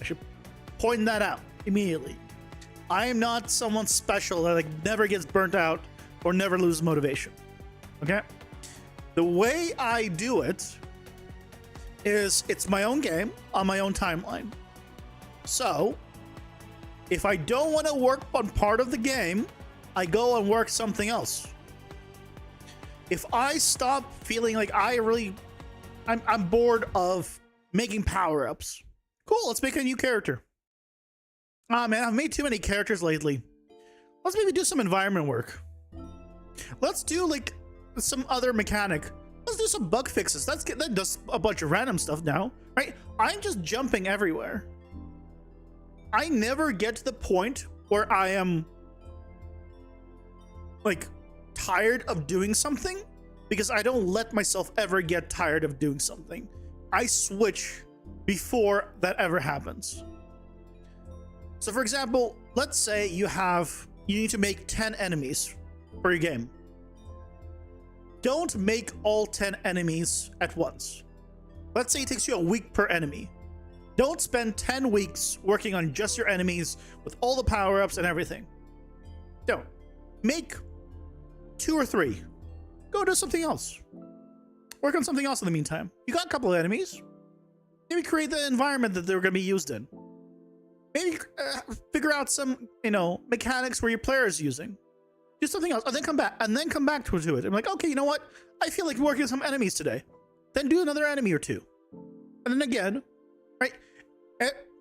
I should point that out immediately. I am not someone special that like never gets burnt out or never loses motivation. Okay? The way I do it is it's my own game on my own timeline. So, if I don't want to work on part of the game, I go and work something else. If I stop feeling like I'm bored of making power-ups. Cool, let's make a new character. Ah, man, I've made too many characters lately. Let's maybe do some environment work. Let's do like some other mechanic. Let's do some bug fixes. That does a bunch of random stuff now, right? I'm just jumping everywhere. I never get to the point where I am like tired of doing something because I don't let myself ever get tired of doing something. I switch before that ever happens. So for example, let's say you need to make 10 enemies for your game. Don't make all 10 enemies at once. Let's say it takes you a week per enemy. Don't spend 10 weeks working on just your enemies with all the power-ups and everything. Don't. Make 2 or 3. Go do something else. Work on something else in the meantime. You got a couple of enemies. Maybe create the environment that they're going to be used in. Maybe figure out some, mechanics where your player is using. Do something else, and then come back to it. I'm like, okay, you know what? I feel like working on some enemies today. Then do another enemy or two. And then again, right?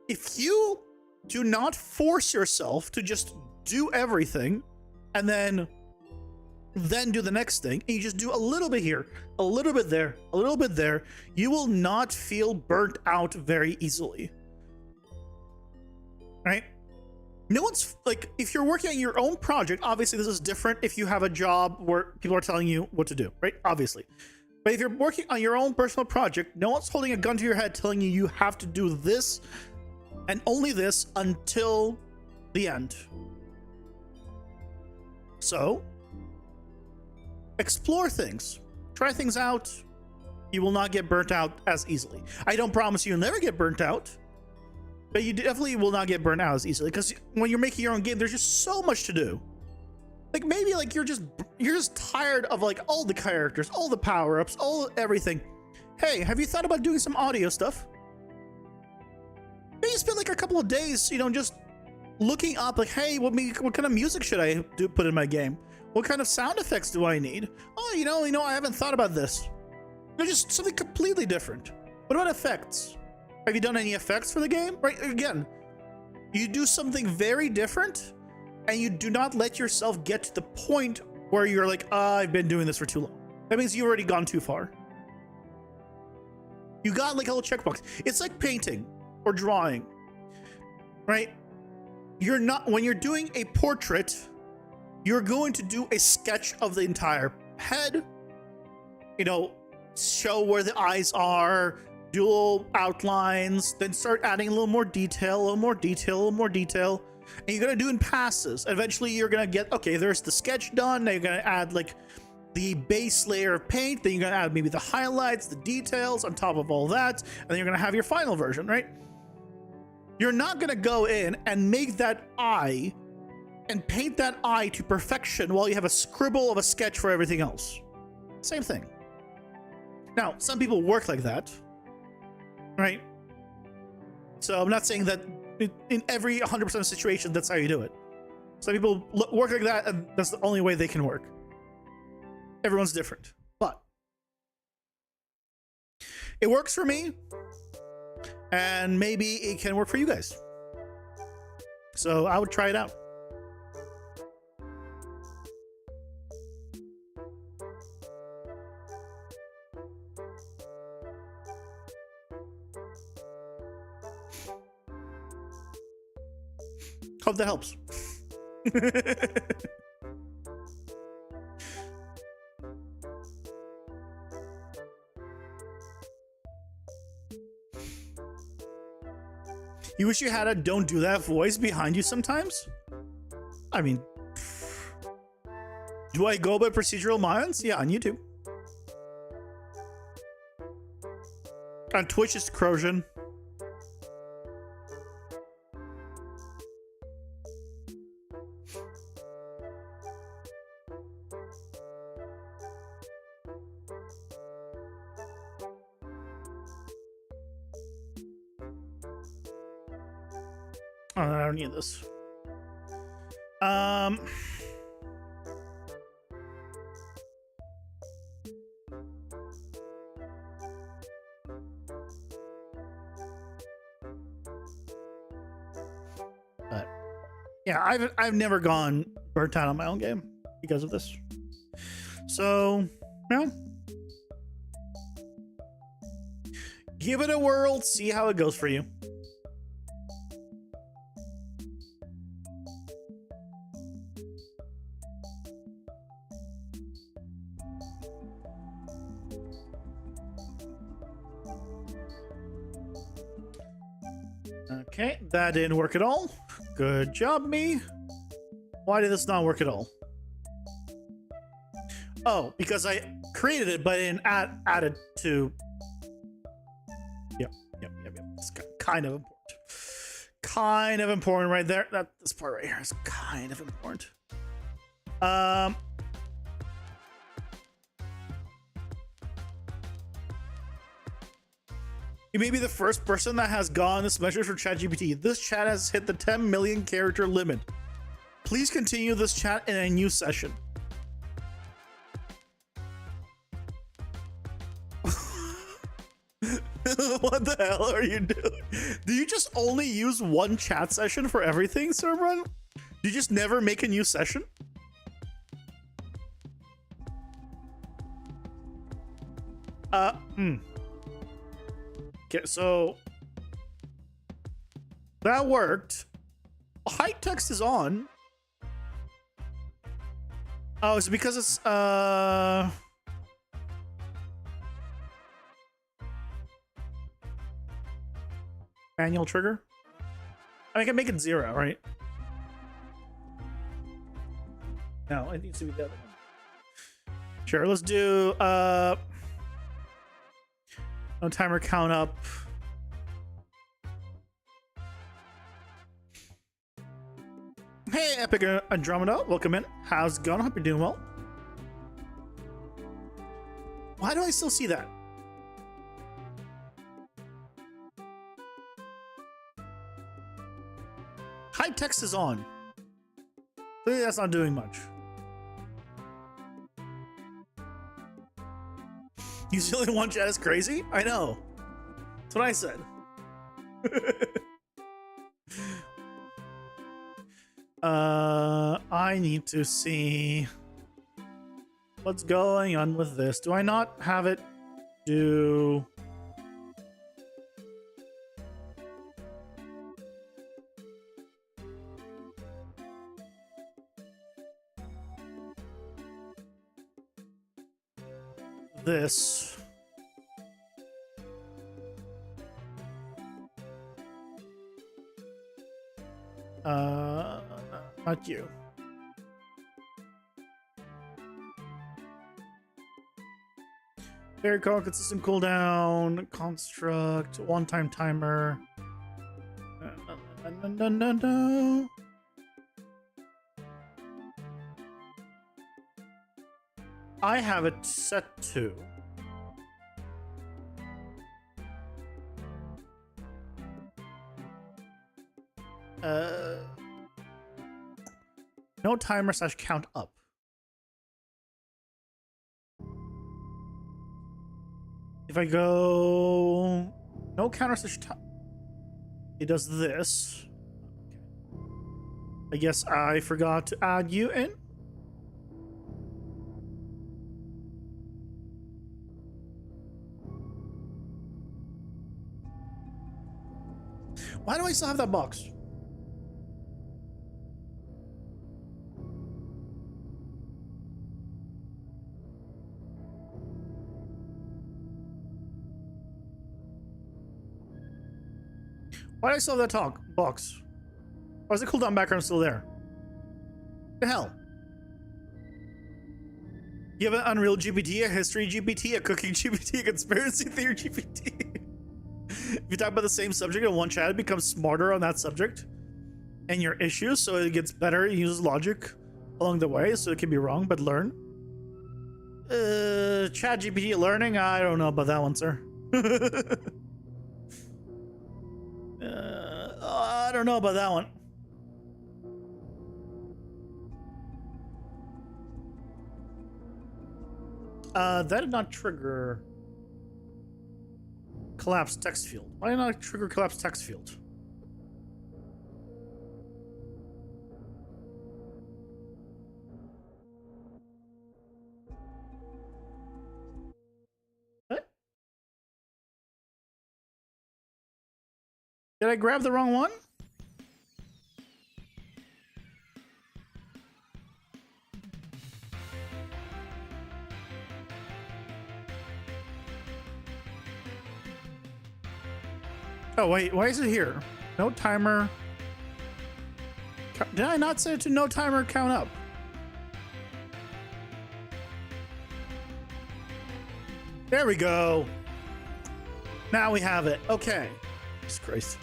If you do not force yourself to just do everything and then do the next thing, and you just do a little bit here, a little bit there, a little bit there, you will not feel burnt out very easily. Right? No one's like, if you're working on your own project, obviously this is different if you have a job where people are telling you what to do, right? Obviously. But if you're working on your own personal project, no one's holding a gun to your head telling you you have to do this and only this until the end. So, explore things. Try things out. You will not get burnt out as easily. I don't promise you'll never get burnt out, but you definitely will not get burnt out as easily because when you're making your own game, there's just so much to do. Like maybe like you're just tired of like all the characters, all the power-ups, everything. Hey, have you thought about doing some audio stuff? Maybe spend like a couple of days, just looking up like, hey, what kind of music should I put in my game? What kind of sound effects do I need? Oh, I haven't thought about this. Just something completely different. What about effects? Have you done any effects for the game? Right, again, you do something very different and you do not let yourself get to the point where you're like, I've been doing this for too long. That means you've already gone too far. You got like a little checkbox. It's like painting or drawing, right? When you're doing a portrait, you're going to do a sketch of the entire head, show where the eyes are, do little outlines, then start adding a little more detail, a little more detail, a little more detail. And you're going to do in passes. Eventually you're going to get, okay, there's the sketch done. Now you're going to add like the base layer of paint. Then you're going to add maybe the highlights, the details on top of all that. And then you're going to have your final version, right? You're not going to go in and make that eye and paint that eye to perfection while you have a scribble of a sketch for everything else. Same thing. Now, some people work like that, right? So I'm not saying that in every 100% of situations, that's how you do it. Some people work like that, and that's the only way they can work. Everyone's different, but it works for me, and maybe it can work for you guys. So I would try it out. Hope that helps. You wish you had a don't do that voice behind you sometimes? I mean, do I go by procedural Mayans? Yeah, on YouTube. On Twitch, it's Crozian. Oh, I don't need this. But yeah, I've never gone burnt out on my own game because of this. So, yeah. Give it a whirl, see how it goes for you. Okay, that didn't work at all. Good job, me. Why did this not work at all? Oh, because I created it, but didn't add it to. Yep. It's kind of important. Kind of important right there. This part right here is kind of important. You may be the first person that has gotten this measure for ChatGPT. This chat has hit the 10 million character limit. Please continue this chat in a new session. What the hell are you doing? Do you just only use one chat session for everything, Cerebron? Do you just never make a new session? Okay, so that worked. Height text is on. Oh, is it because it's manual trigger? I mean, I can make it 0, right? No, it needs to be the other one. Sure, let's do no timer count up. Hey, Epic Andromeda, welcome in. How's it going? Hope you're doing well. Why do I still see that? High text is on. Clearly that's not doing much. You still want chat is crazy? I know. That's what I said. I need to see what's going on with this. Do I not have it do... this? Not you. Very cool, consistent cooldown, construct, one-time timer. No. I have it set to. No timer / count up. If I go no counter / it does this. I guess I forgot to add you in. Why do I still have that box? Why do I still have that talk box? Why is the cooldown background still there? The hell? You have an Unreal GPT, a History GPT, a Cooking GPT, a Conspiracy Theory GPT. If you talk about the same subject in one chat, it becomes smarter on that subject and your issues, so it gets better. It uses logic along the way, so it can be wrong, but learn. Chat GPT learning? I don't know about that one, sir. I don't know about that one. That did not trigger collapse text field. Why did not trigger collapse text field? What? Did I grab the wrong one? Oh wait, why is it here? No timer. Did I not say to no timer count up? There we go. Now we have it. Okay. Jesus Christ.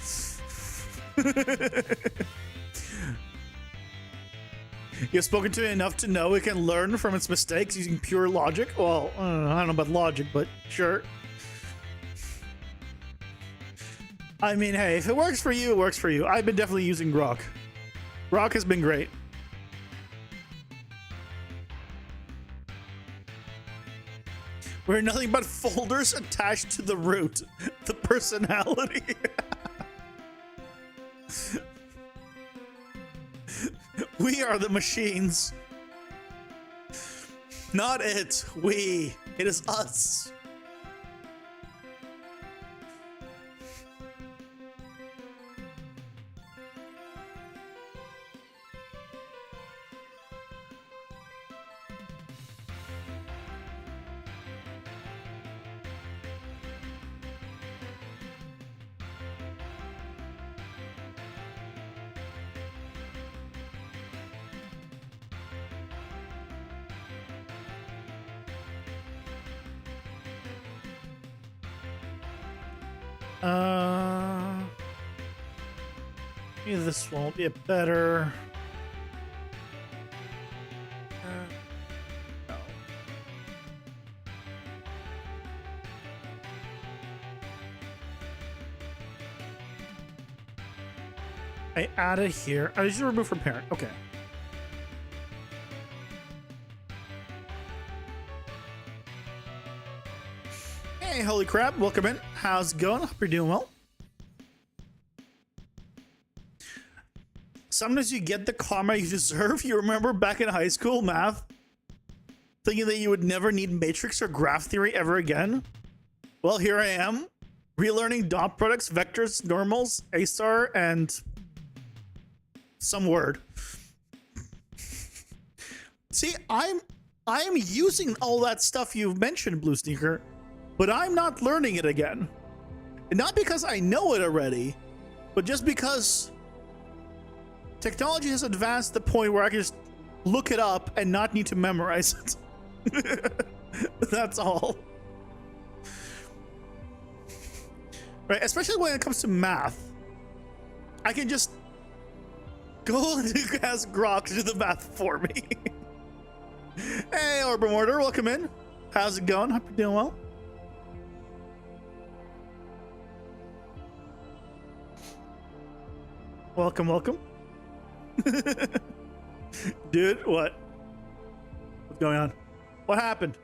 You've spoken to it enough to know it can learn from its mistakes using pure logic? Well, I don't know about logic, but sure. I mean, hey, if it works for you, it works for you. I've been definitely using Grok. Grok has been great. We're nothing but folders attached to the root. The personality. We are the machines. Not it. We. It is us. Maybe this won't be a better. No. I added here. I just remove from parent. Okay. Hey, holy crap! Welcome in. How's it going? Hope you're doing well. Sometimes you get the karma you deserve. You remember back in high school math, thinking that you would never need matrix or graph theory ever again? Well, here I am, relearning dot products, vectors, normals, A star, and some word. See, I am using all that stuff you've mentioned, Blue Sneaker, but I'm not learning it again. And not because I know it already, but just because technology has advanced to the point where I can just look it up and not need to memorize it. That's all. Right, especially when it comes to math. I can just go and ask Grok to do the math for me. Hey, Orb Mortar, welcome in. How's it going? Hope you're doing well. Welcome, welcome. Dude, what? What's going on? What happened?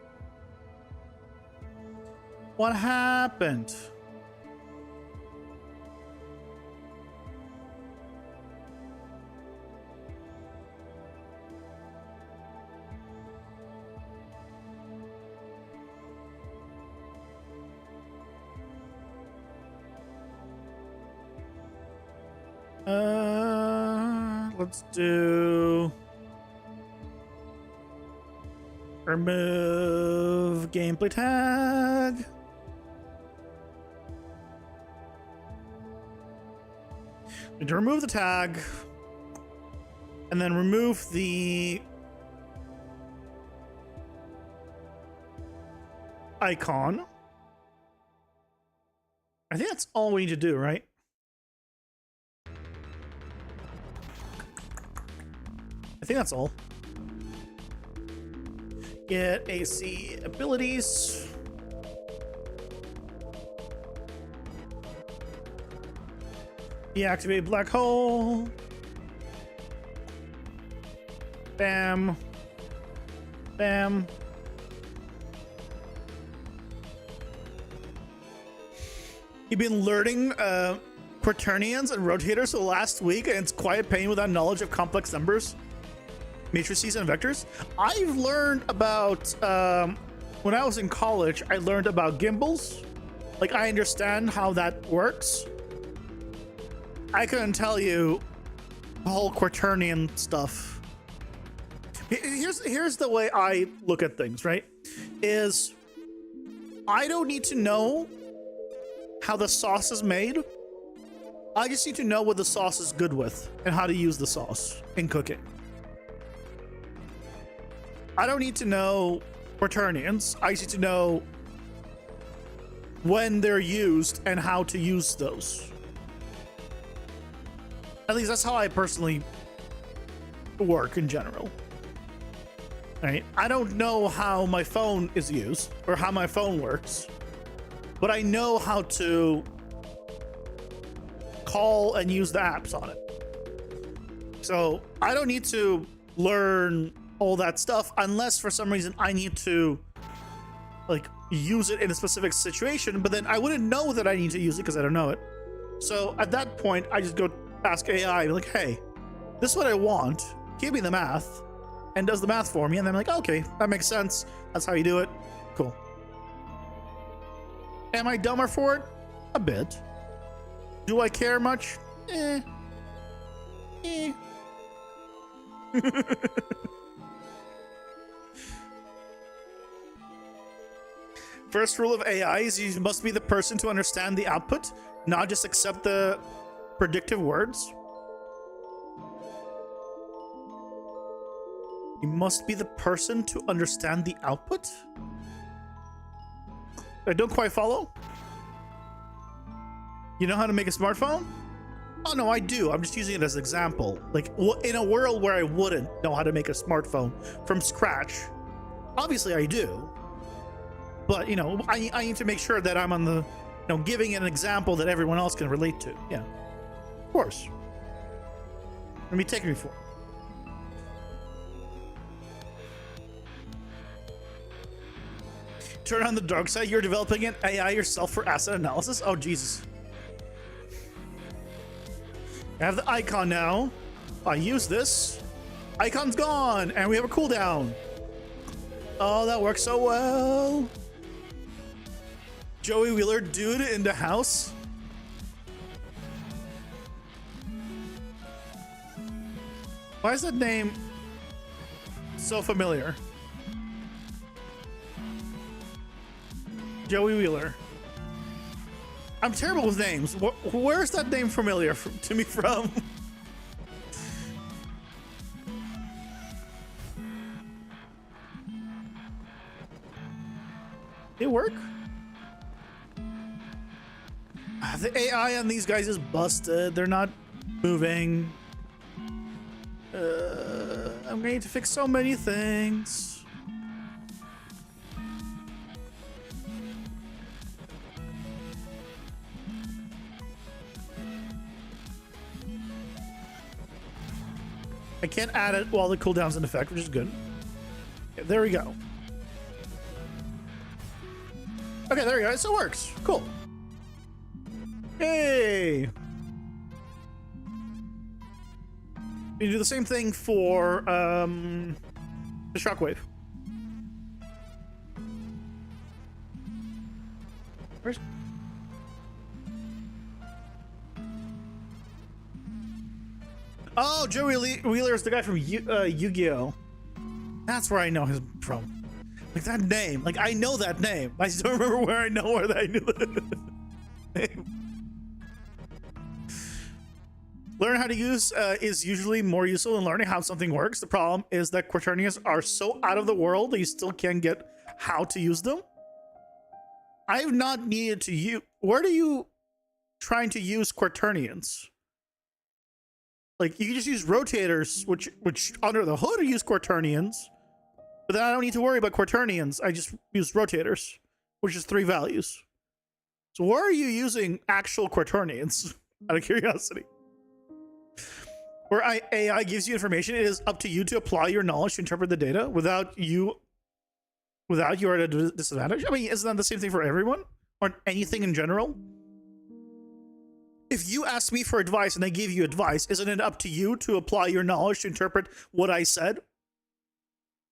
What happened? Let's do remove gameplay tag. Need to remove the tag, and then remove the icon. I think that's all we need to do, right? I think that's all. Get AC abilities. Deactivate black hole. Bam. Bam. You've been learning quaternions and rotators for the last week, and it's quiet pain without knowledge of complex numbers, matrices, and vectors. I've learned about, when I was in college, I learned about gimbals. Like, I understand how that works. I couldn't tell you the whole quaternion stuff. Here's the way I look at things, right? Is I don't need to know how the sauce is made. I just need to know what the sauce is good with and how to use the sauce in cooking. I don't need to know quaternions. I just need to know when they're used and how to use those. At least that's how I personally work in general. Right? I don't know how my phone is used or how my phone works, but I know how to call and use the apps on it. So I don't need to learn all that stuff unless for some reason I need to like use it in a specific situation, but then I wouldn't know that I need to use it because I don't know it. So at that point, I just go ask AI, like, hey, this is what I want. Give me the math, and does the math for me. And then I'm like, okay, that makes sense. That's how you do it. Cool. Am I dumber for it? A bit. Do I care much? Eh. First rule of AI is you must be the person to understand the output, not just accept the predictive words. You must be the person to understand the output? I don't quite follow. You know how to make a smartphone? Oh no, I do. I'm just using it as an example. Like, in a world where I wouldn't know how to make a smartphone from scratch, obviously I do. But, you know, I need to make sure that I'm on the, you know, giving an example that everyone else can relate to. Yeah, of course. Let me take me for it. Turn on the dark side. You're developing an AI yourself for asset analysis? Oh, Jesus. I have the icon now. I use this. Icon's gone, and we have a cooldown. Oh, that works so well. Joey Wheeler, dude in the house. Why is that name so familiar? Joey Wheeler. I'm terrible with names. Where's that name familiar to me from? Did it work? The AI on these guys is busted. They're not moving. I'm going to fix so many things. I can't add it while the cooldown's in effect, which is good. Okay, there we go. Okay, there we go. So it works. Cool. Hey! You do the same thing for the shockwave. Where's... Oh, Joey Wheeler is the guy from Yu-Gi-Oh! That's where I know him from. Like, that name. Like, I know that name. I just don't remember where I knew that name. Learning how to use is usually more useful than learning how something works. The problem is that quaternions are so out of the world that you still can't get how to use them. I've not needed to use. Where are you trying to use quaternions? Like, you can just use rotators, which under the hood use quaternions, but then I don't need to worry about quaternions. I just use rotators, which is 3 values. So where are you using actual quaternions? Out of curiosity. Where AI gives you information, it is up to you to apply your knowledge to interpret the data. Without you are at a disadvantage. I mean, isn't that the same thing for everyone? Or anything in general? If you ask me for advice and I give you advice, isn't it up to you to apply your knowledge to interpret what I said?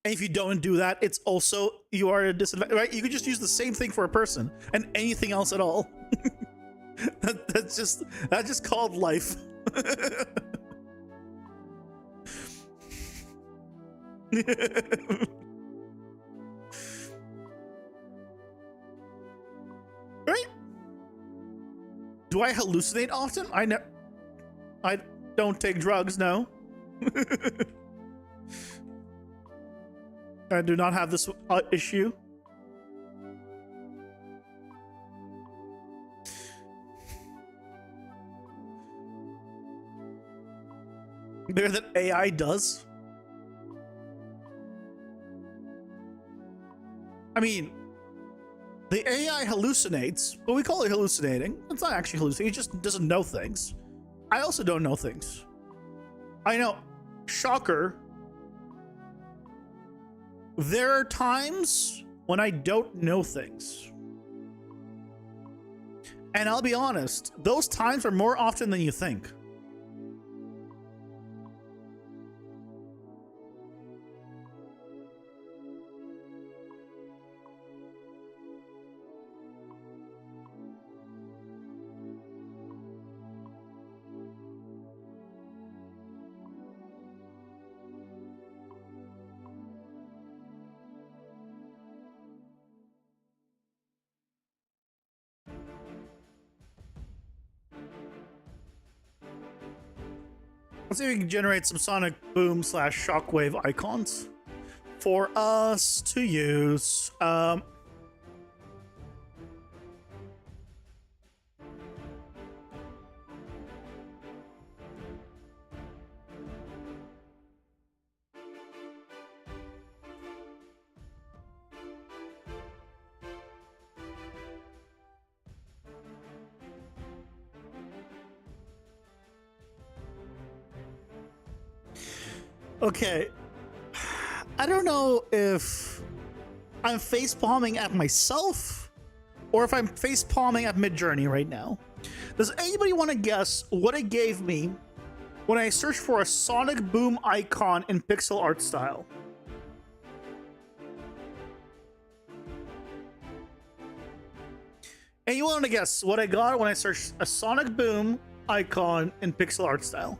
And if you don't do that, it's also, you are at a disadvantage, right? You could just use the same thing for a person and anything else at all. That's just called life. Right? Do I hallucinate often? I don't take drugs, no. I do not have this issue. Better than AI does. I mean, the AI hallucinates, but we call it hallucinating. It's not actually hallucinating, it just doesn't know things. I also don't know things. I know, shocker. There are times when I don't know things. And I'll be honest, those times are more often than you think. Let's see if we can generate some sonic boom / shockwave icons for us to use. Okay, I don't know if I'm face palming at myself or if I'm face palming at Midjourney right now. Does anybody want to guess what it gave me when I searched for a sonic boom icon in pixel art style? And you want to guess what I got when I searched a sonic boom icon in pixel art style?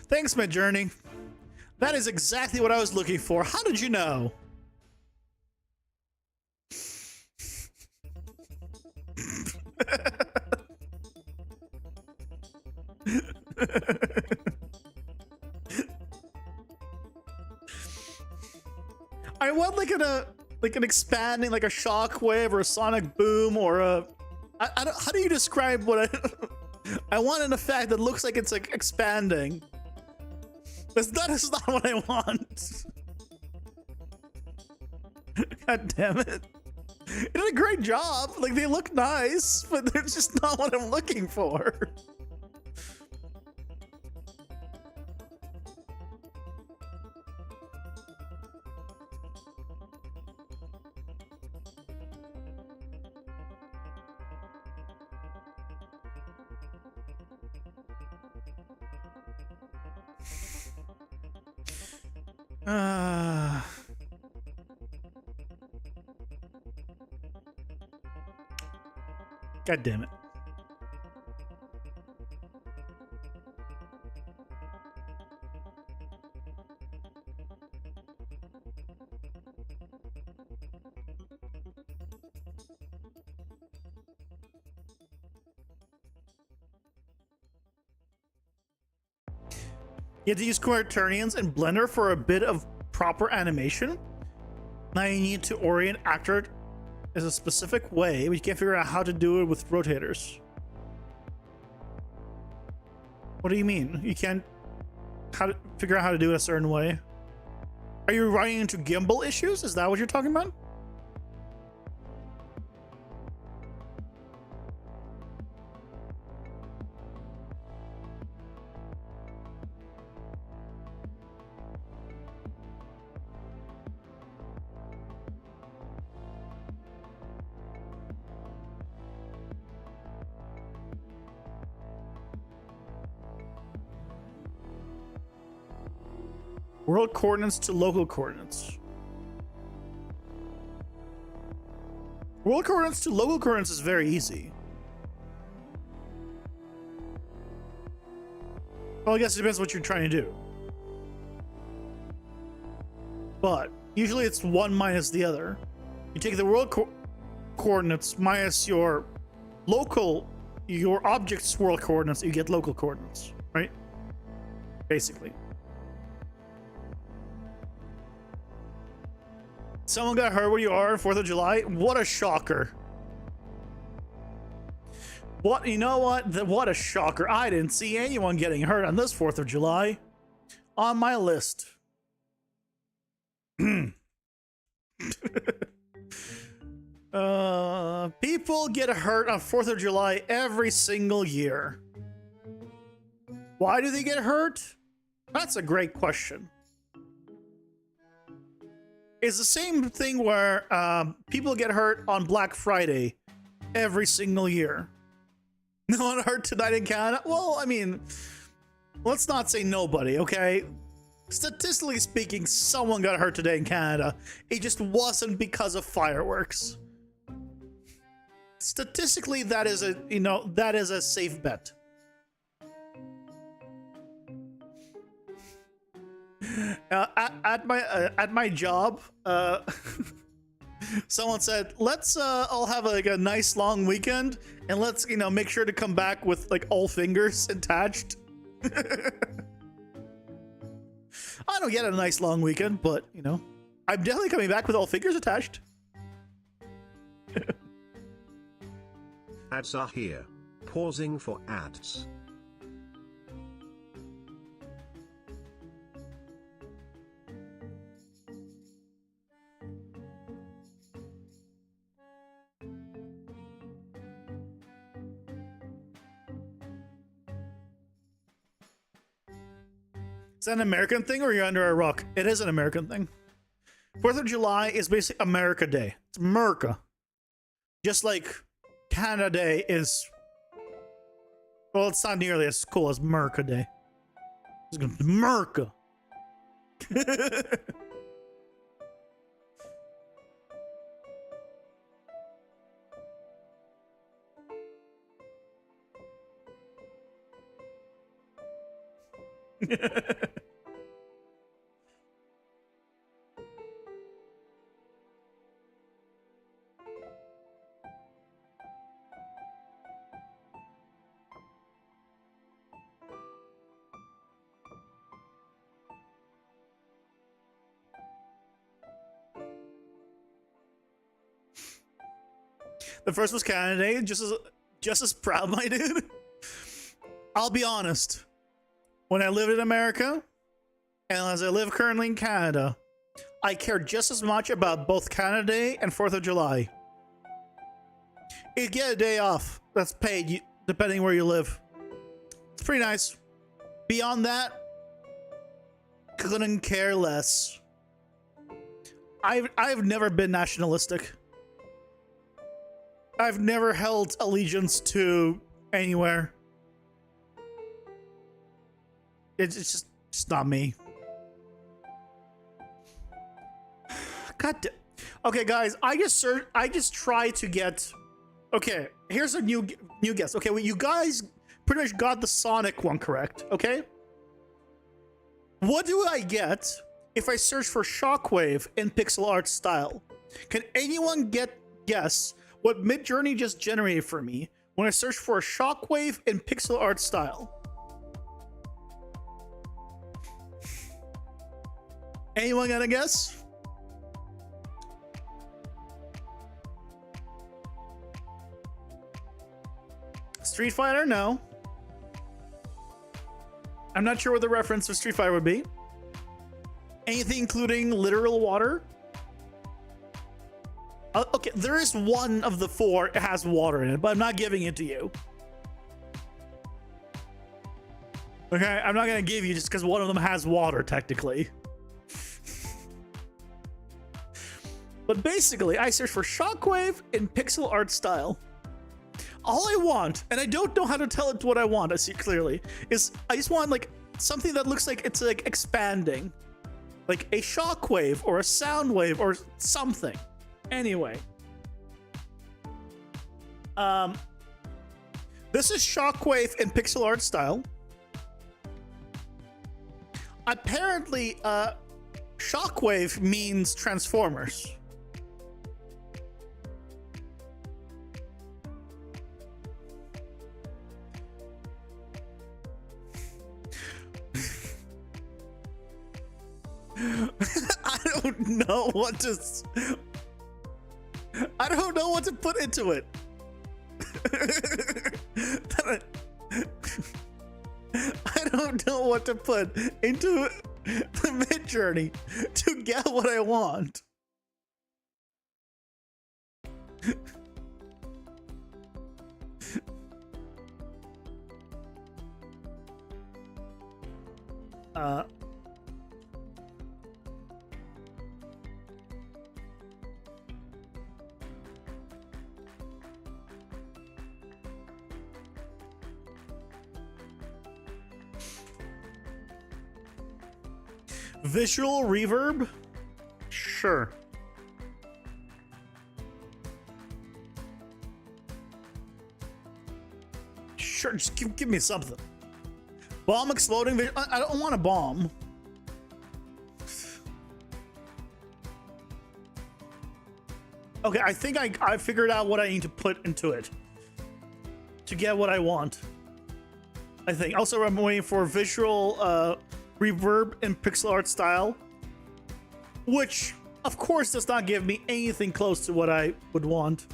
Thanks, Midjourney. That is exactly what I was looking for. How did you know? I want like an expanding, like a shockwave or a sonic boom or a how do you describe what I want an effect that looks like it's like expanding. That is not what I want. God damn it. It did a great job. Like, they look nice, but they're just not what I'm looking for. God damn it. You have to use quaternions and Blender for a bit of proper animation. Now you need to orient actor in a specific way, but you can't figure out how to do it with rotators. What do you mean? You can't figure out how to do it a certain way? Are you running into gimbal issues? Is that what you're talking about? World coordinates to local coordinates. World coordinates to local coordinates is very easy. Well, I guess it depends what you're trying to do. But usually it's one minus the other. You take the world coordinates minus your object's world coordinates, you get local coordinates, right? Basically. Someone got hurt where you are on 4th of July? What a shocker. What, you know what? What a shocker. I didn't see anyone getting hurt on this 4th of July. On my list. People get hurt on 4th of July every single year. Why do they get hurt? That's a great question. It's the same thing where people get hurt on Black Friday every single year. No one hurt tonight in Canada? Well, I mean, let's not say nobody, okay? Statistically speaking, someone got hurt today in Canada. It just wasn't because of fireworks. Statistically, that is a safe bet. At my job, someone said, let's all have like a nice long weekend and let's make sure to come back with like all fingers attached. I don't get a nice long weekend, but I'm definitely coming back with all fingers attached. Ads are here. Pausing for ads. Is that an American thing or are you under a rock? It is an American thing. 4th of July is basically America Day. It's America. Just like Canada Day is... Well, it's not nearly as cool as America Day. It's gonna be America. The first was Canada Day, just as proud, my dude. I'll be honest. When I lived in America, and as I live currently in Canada, I care just as much about both Canada Day and 4th of July. You get a day off that's paid, depending where you live. It's pretty nice. Beyond that, couldn't care less. I've never been nationalistic. I've never held allegiance to anywhere. It's just not me. God damn. Okay, guys, I just try to get Okay, here's a new guess. Okay, well, you guys pretty much got the Sonic one correct. Okay. What do I get if I search for Shockwave in pixel art style? Can anyone guess what Midjourney just generated for me when I search for a Shockwave in pixel art style? Anyone gonna guess? Street Fighter? No. I'm not sure what the reference for Street Fighter would be. Anything including literal water? Okay, there is one of the four that has water in it, but I'm not giving it to you. Okay, I'm not gonna give you just because one of them has water, technically. But basically, I search for Shockwave in pixel art style. All I want, and I don't know how to tell it what I want, I see clearly, is I just want like something that looks like it's like expanding. Like a shockwave or a sound wave or something. Anyway. This is Shockwave in pixel art style. Apparently, Shockwave means Transformers. I don't know what to put into it. I don't know what to put into the Midjourney to get what I want. Visual reverb? Sure. Sure, just give me something. Bomb exploding? I don't want a bomb. Okay, I think I figured out what I need to put into it to get what I want. I think. Also, I'm waiting for visual reverb in pixel art style, which of course does not give me anything close to what I would want.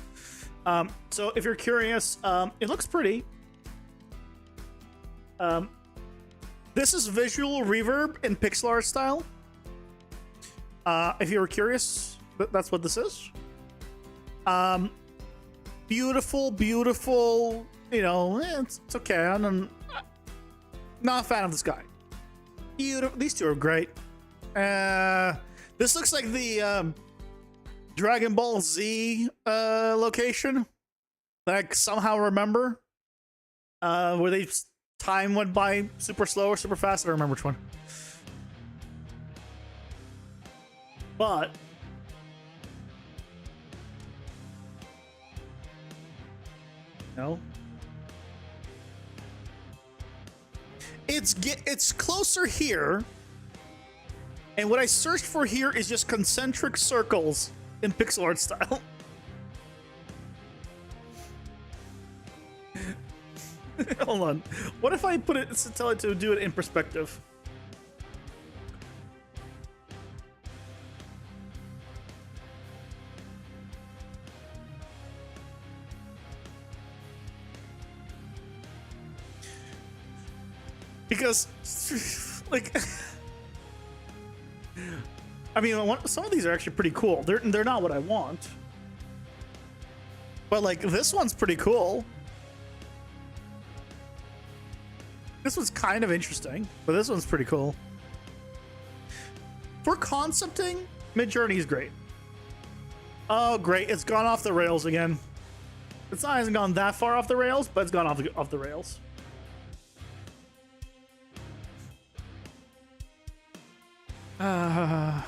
So if you're curious, it looks pretty. This is visual reverb in pixel art style. If you were curious, that's what this is. Beautiful. You know, it's okay. I'm not a fan of this guy. These two are great. This looks like the Dragon Ball Z location that I somehow remember, where time went by super slow or super fast. I don't remember which one. But no. It's closer here, and what I searched for here is just concentric circles in pixel art style. Hold on. What if I tell it to do it in perspective? Because, like, I mean, some of these are actually pretty cool. They're not what I want, but like this one's pretty cool. This one's kind of interesting, but this one's pretty cool. For concepting, Midjourney is great. Oh, great! It's gone off the rails again. It hasn't gone that far off the rails, but it's gone off the rails. I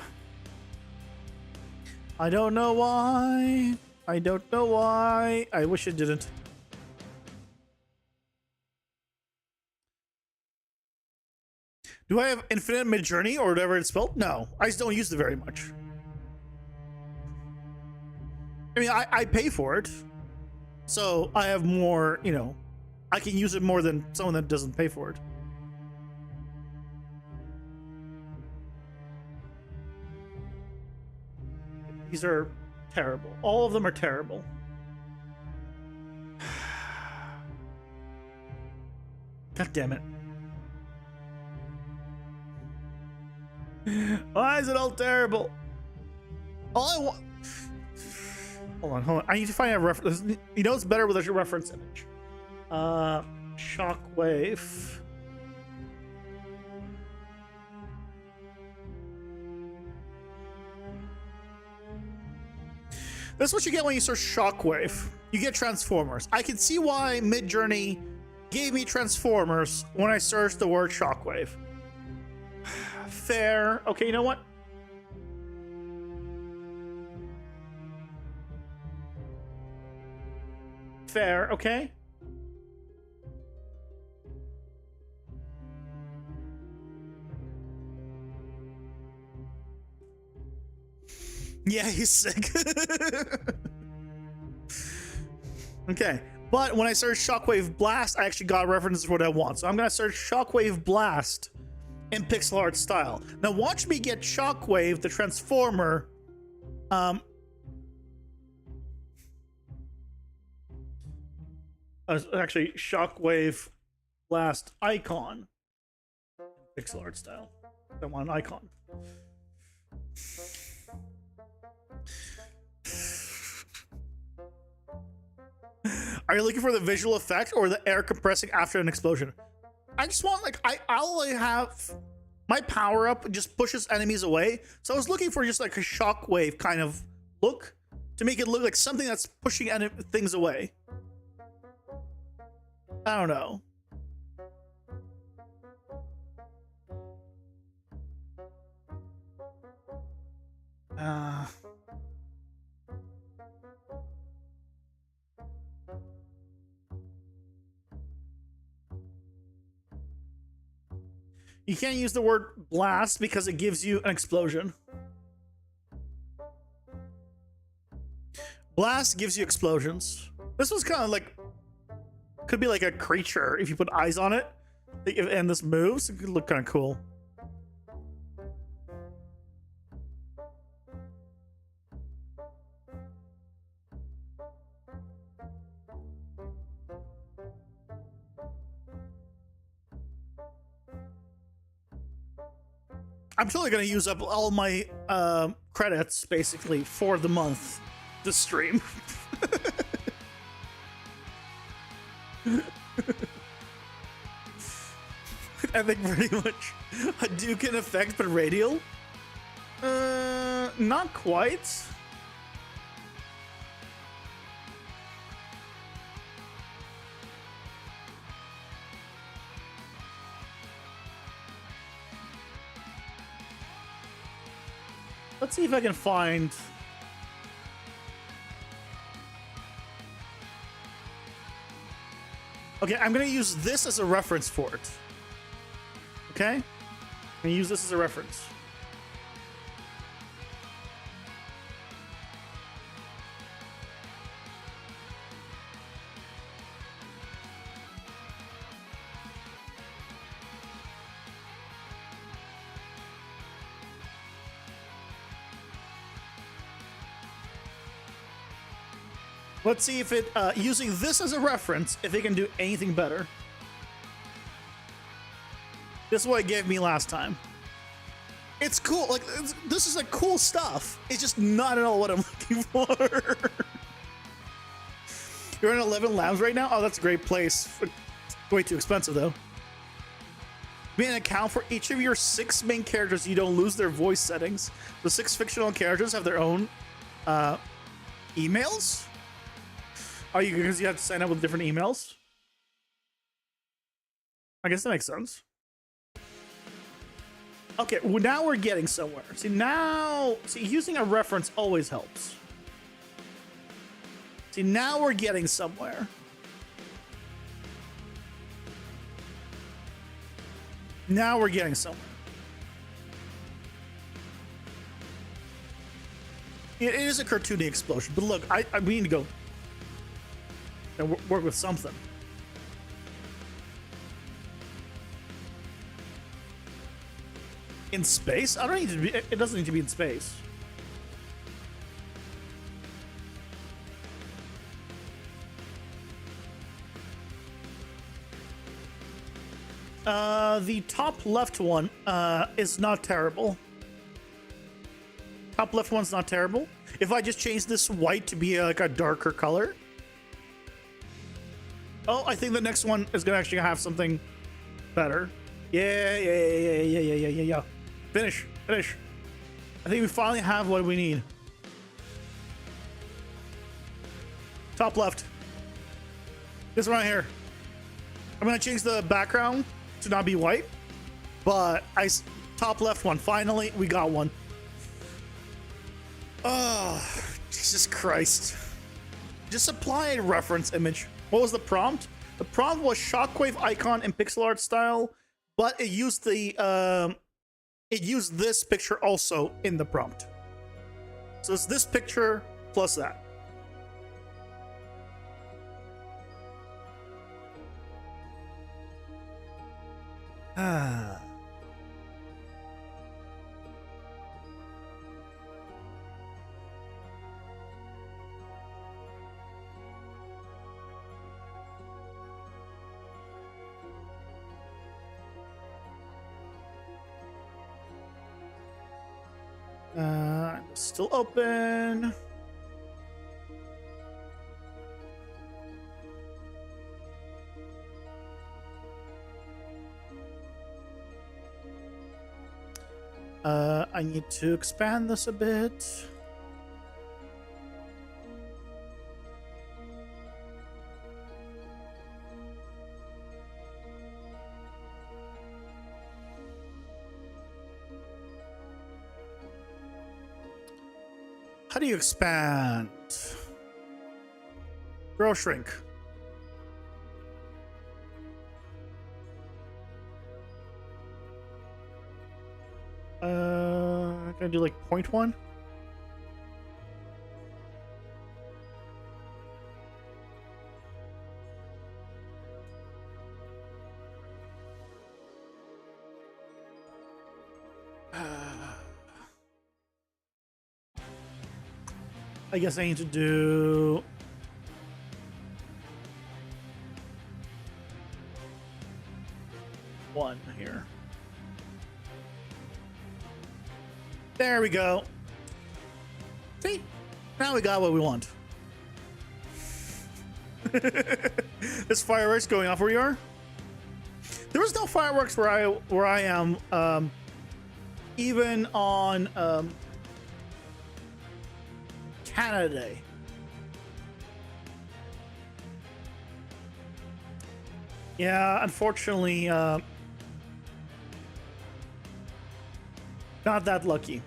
don't know why I don't know why. I wish it didn't. Do I have infinite mid-journey or whatever it's spelled? No, I just don't use it very much. I mean, I pay for it, so I have more, you know, I can use it more than someone that doesn't pay for it. These are terrible. All of them are terrible. God damn it. Why is it all terrible? All I want... Hold on. I need to find a reference. You know it's better with a reference image. Shockwave. That's what you get when you search Shockwave. You get Transformers. I can see why Midjourney gave me Transformers when I searched the word Shockwave. Fair. Okay, you know what? Fair, okay? Yeah, he's sick. Okay, but when I search Shockwave Blast, I actually got references for what I want. So I'm gonna search Shockwave Blast in pixel art style. Now watch me get Shockwave, the Transformer, actually Shockwave Blast icon, pixel art style. I want an icon. Are you looking for the visual effect or the air compressing after an explosion? I just want, like, I'll have my power up just pushes enemies away. So I was looking for just like a shockwave kind of look to make it look like something that's pushing things away. I don't know. You can't use the word blast because it gives you an explosion. Blast gives you explosions. This was kind of like, could be like a creature if you put eyes on it and this moves. It could look kind of cool. I'm totally gonna use up all my credits basically for the month to stream. I think pretty much Hadouken effect, but radial. Not quite. Let's see if I can find. Okay, I'm gonna use this as a reference for it. Okay? I'm gonna use this as a reference. Let's see if it, using this as a reference, if it can do anything better. This is what it gave me last time. It's cool. Like, this is like cool stuff. It's just not at all what I'm looking for. You're in 11 Labs right now? Oh, that's a great place. Way too expensive, though. Be an account for each of your 6 main characters. You don't lose their voice settings. The 6 fictional characters have their own emails. Oh, because you have to sign up with different emails? I guess that makes sense. Okay, well, now we're getting somewhere. See, using a reference always helps. See, now we're getting somewhere. Now we're getting somewhere. It is a cartoony explosion, but look, we need to go and work with something. In space? I don't need to be. It doesn't need to be in space. The top left one is not terrible. Top left one's not terrible. If I just change this white to be like a darker color. Oh, I think the next one is gonna actually have something better. Yeah. Finish. I think we finally have what we need. Top left. This one right here. I'm gonna change the background to not be white, but top left one. Finally, we got one. Oh, Jesus Christ. Just apply a reference image. What was the prompt? The prompt was shockwave icon in pixel art style, but it used this picture also in the prompt. So it's this picture plus that. Still open. I need to expand this a bit. How do you expand? Grow, shrink. Can I do like 0.1? I guess I need to do one here. There we go. See? Now we got what we want. There's fireworks going off where you are? There was no fireworks where I am, even on Canada Day. Yeah, unfortunately, not that lucky.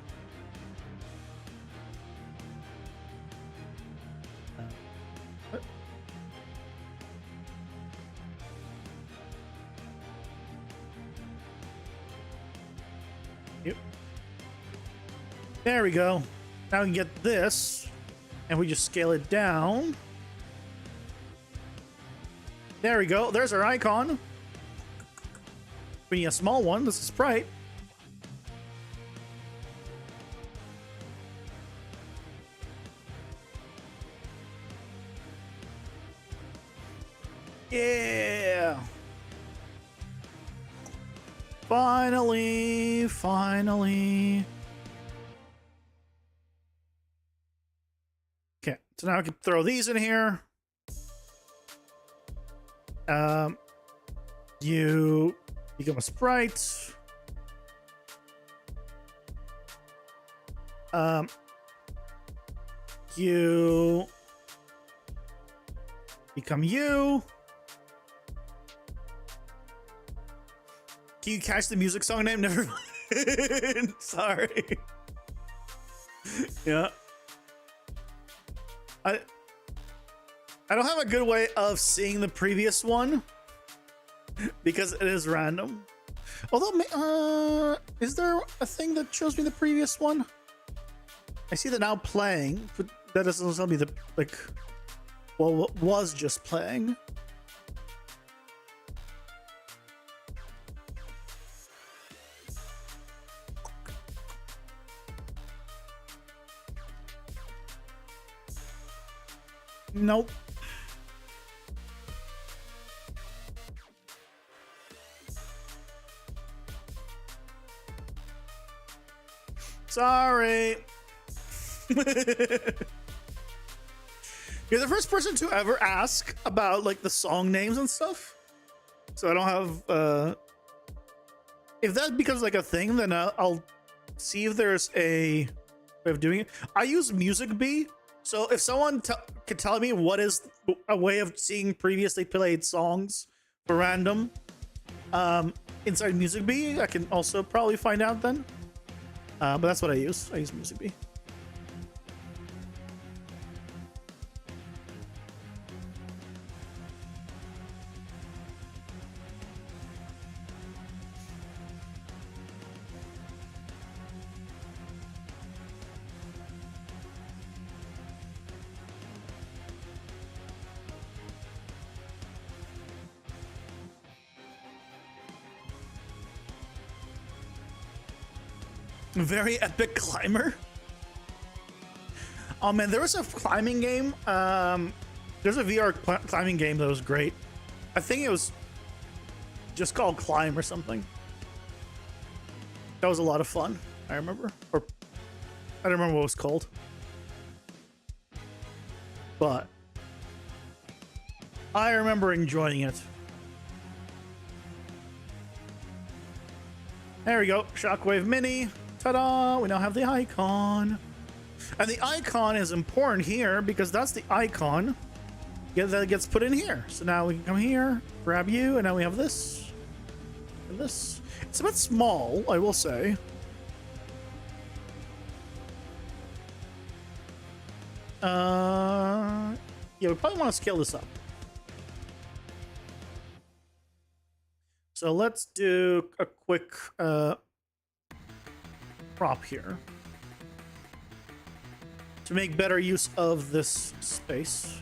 Yep. There we go. Now we can get this, and we just scale it down. There we go. There's our icon. We need a small one. This is Sprite. Yeah. Finally. Okay, so now I can throw these in here. You become a sprite. You become you. Can you catch the music song name? Never mind. Sorry. Yeah. I don't have a good way of seeing the previous one because it is random. Although, is there a thing that shows me the previous one? I see that now playing, but that doesn't tell me the, like, well, what was just playing. Nope. Sorry. You're the first person to ever ask about like the song names and stuff. So I don't have if that becomes like a thing, then I'll see if there's a way of doing it. I use Music Bee. So if someone could tell me what is a way of seeing previously played songs for random inside Music Bee, I can also probably find out then. But that's what I use. I use Music Bee. Very epic climber. Oh man, there was a climbing game. There's a VR climbing game that was great. I think it was just called Climb or something. That was a lot of fun. I remember, or I don't remember what it was called, but I remember enjoying it. There we go, Shockwave Mini. Ta-da! We now have the icon. And the icon is important here because that's the icon that gets put in here. So now we can come here, grab you, and now we have this. And this. It's a bit small, I will say. Yeah, we probably want to scale this up. So let's do a quick prop here to make better use of this space.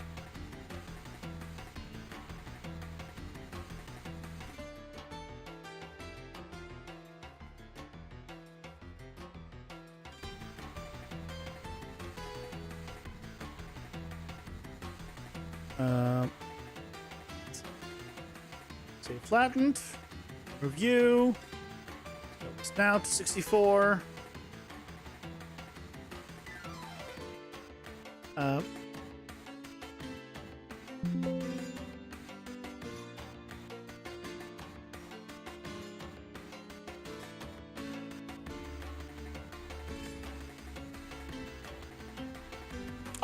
Say flattened, review, it's now to 64. Oh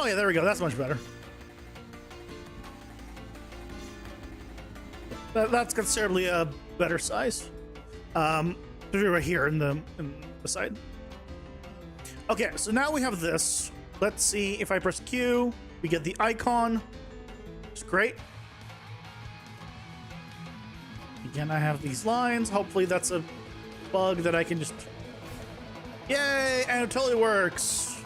yeah, there we go. That's much better. That's considerably a better size. Right here in the side. Okay, so now we have this. Let's see if I press Q, we get the icon. It's great. Again, I have these lines. Hopefully that's a bug that I can just... Yay! And it totally works.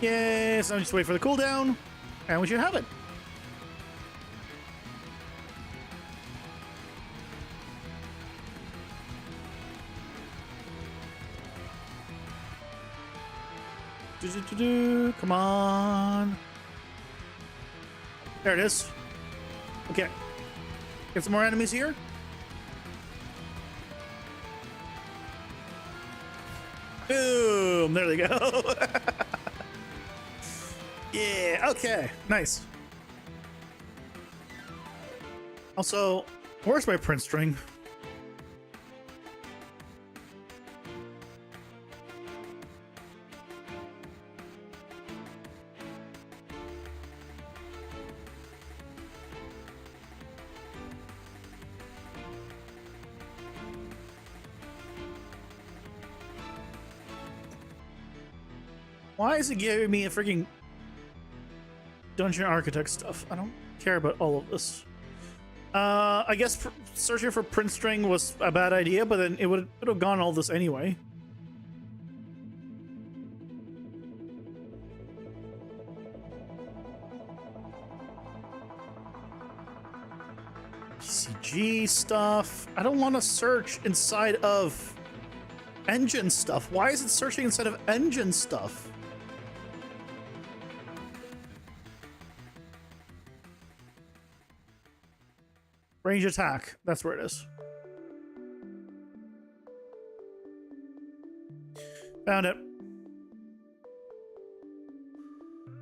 Yay! So just wait for the cooldown, and we should have it. Come on. There it is. Okay. Get some more enemies here. Boom. There they go. Yeah. Okay. Nice. Also, where's my print string? Why is it giving me a freaking dungeon architect stuff? I don't care about all of this. I guess searching for print string was a bad idea, but then it would have gone all this anyway. PCG stuff. I don't want to search inside of engine stuff. Why is it searching inside of engine stuff? Range attack. That's where it is. Found it.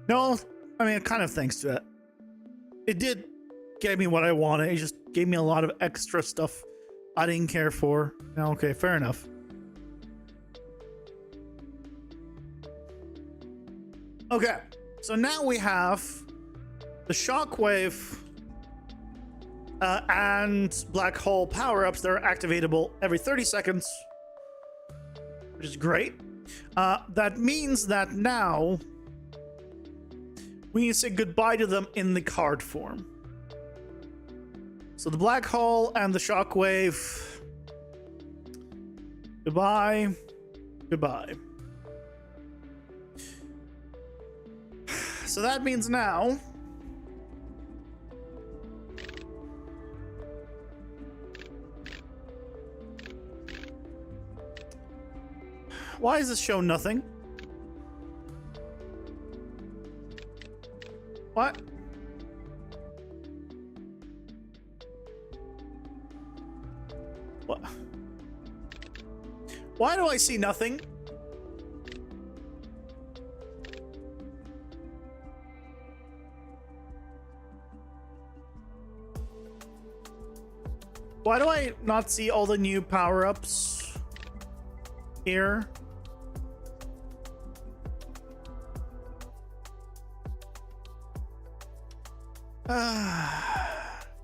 No, I mean, kind of thanks to it. It did get me what I wanted. It just gave me a lot of extra stuff I didn't care for. Okay, fair enough. Okay, so now we have the shockwave and black hole power-ups that are activatable every 30 seconds, which is great. That means that now we need to say goodbye to them in the card form. So the black hole and the shockwave, goodbye, goodbye. So that means now why does this show nothing? What? What? Why do I see nothing? Why do I not see all the new power-ups here?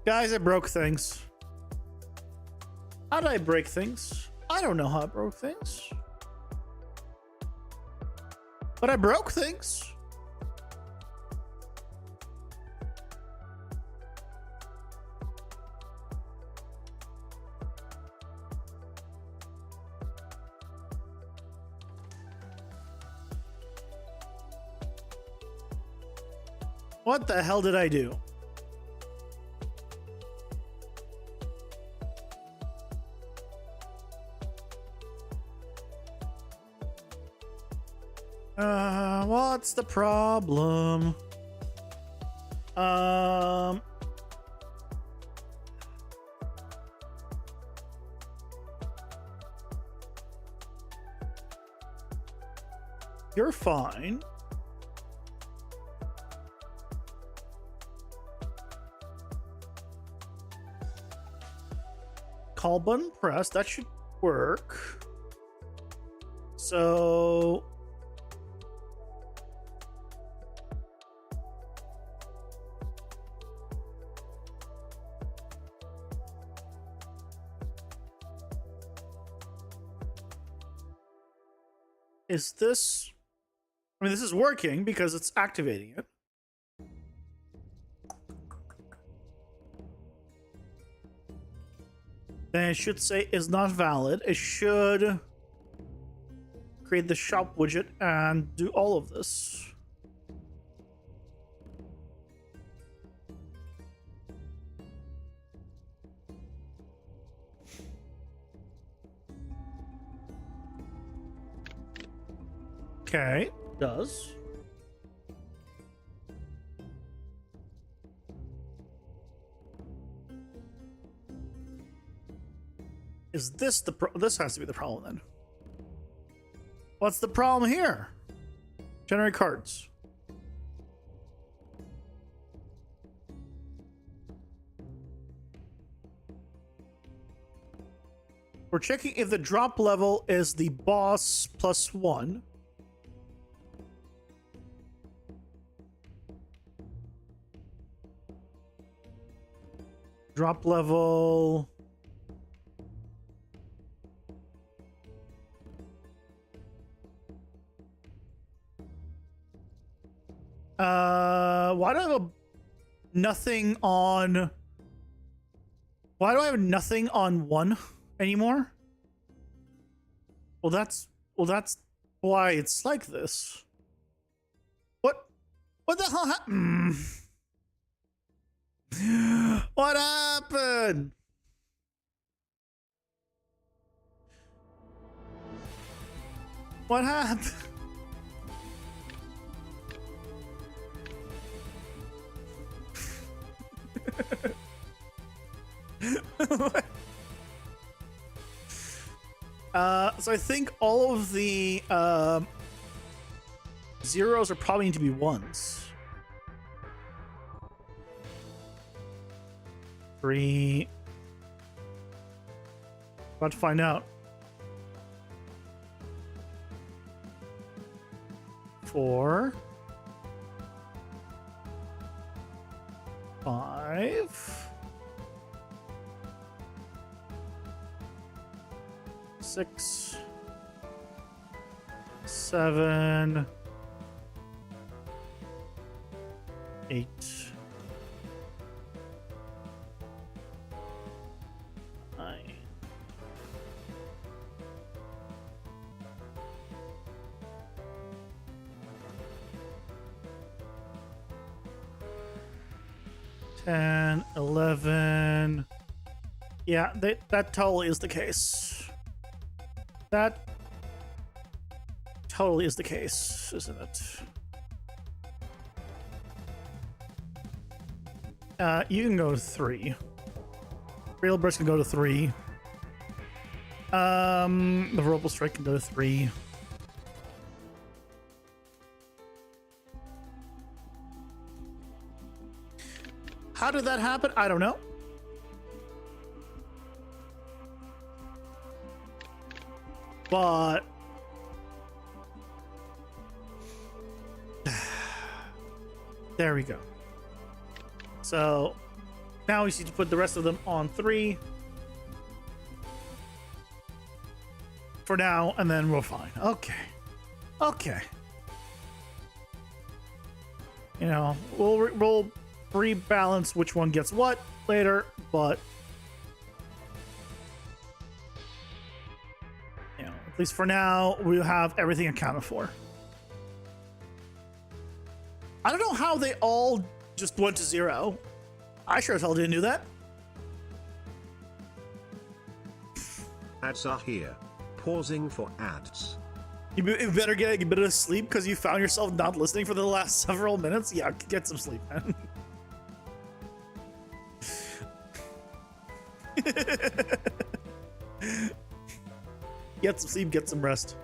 Guys, I broke things. How did I break things? I don't know how I broke things. But I broke things. What the hell did I do? What's the problem? You're fine. Call button press, that should work. So is this, I mean, this is working because it's activating it. Then it should say is not valid. It should create the shop widget and do all of this. Okay, does. Is this the this has to be the problem then. What's the problem here? Generate cards. We're checking if the drop level is the boss +1. Drop level. Why do I have nothing on? Why do I have nothing on 1 anymore? Well, that's why it's like this. What the hell happened? What happened? What happened? So I think all of the zeros are probably need to be 1s. 3. About to find out. 4. 5. 6. 7. 8. 9. 10, 11. Yeah, that totally is the case. That totally is the case, isn't it? You can go to 3. Real burst can go to 3. The verbal strike can go to 3. How did that happen? I don't know. But there we go. So now we need to put the rest of them on 3 for now, and then we're fine. Okay. You know, we'll rebalance which one gets what later, but you know, at least for now, we'll have everything accounted for. I don't know how they all just went to 0. I sure as hell didn't do that. Ads are here. Pausing for ads. You better get a bit of sleep because you found yourself not listening for the last several minutes. Yeah, get some sleep, man. Get some sleep, get some rest.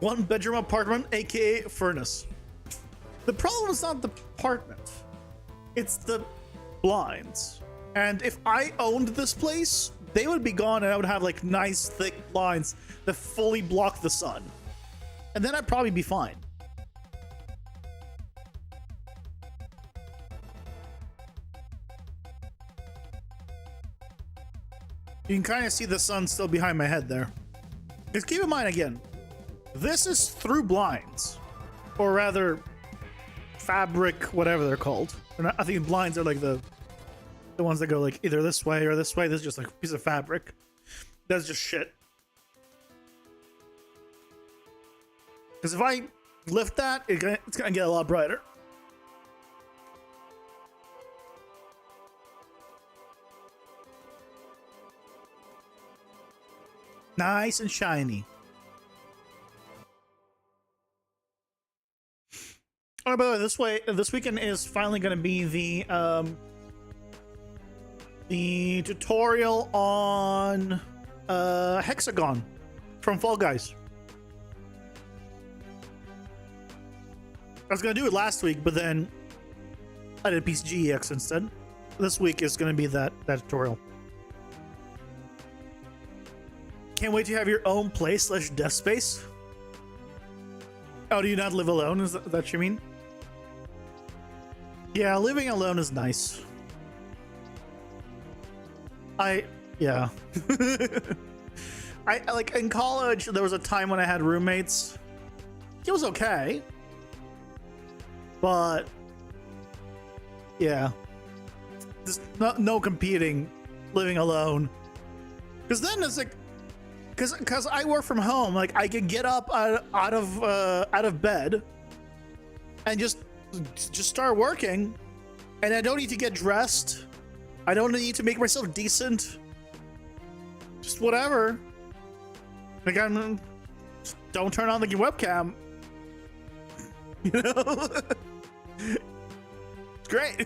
1-bedroom apartment, aka furnace. The problem is not the apartment, it's the blinds. And if I owned this place, they would be gone and I would have like nice thick blinds that fully block the sun. And then I'd probably be fine. You can kind of see the sun still behind my head there. Just keep in mind again, this is through blinds, or rather fabric, whatever they're called. I think blinds are like the ones that go like either this way or this way. This is just like a piece of fabric. That's just shit. Because if I lift that, it's gonna get a lot brighter. Nice and shiny. Oh, by the way, this weekend is finally going to be the tutorial on Hexagon from Fall Guys. I was going to do it last week, but then I did PCG EX instead. This week is going to be that tutorial. Can't wait to have your own place / death space. Oh, do you not live alone? Is that what you mean? Yeah, living alone is nice. Yeah. I like in college, there was a time when I had roommates it was okay. But yeah, there's no competing living alone. Because then it's like, because I work from home, like I can get up out of bed and just start working, and I don't need to get dressed. I don't need to make myself decent. Just whatever. Like don't turn on the webcam. You know, it's great.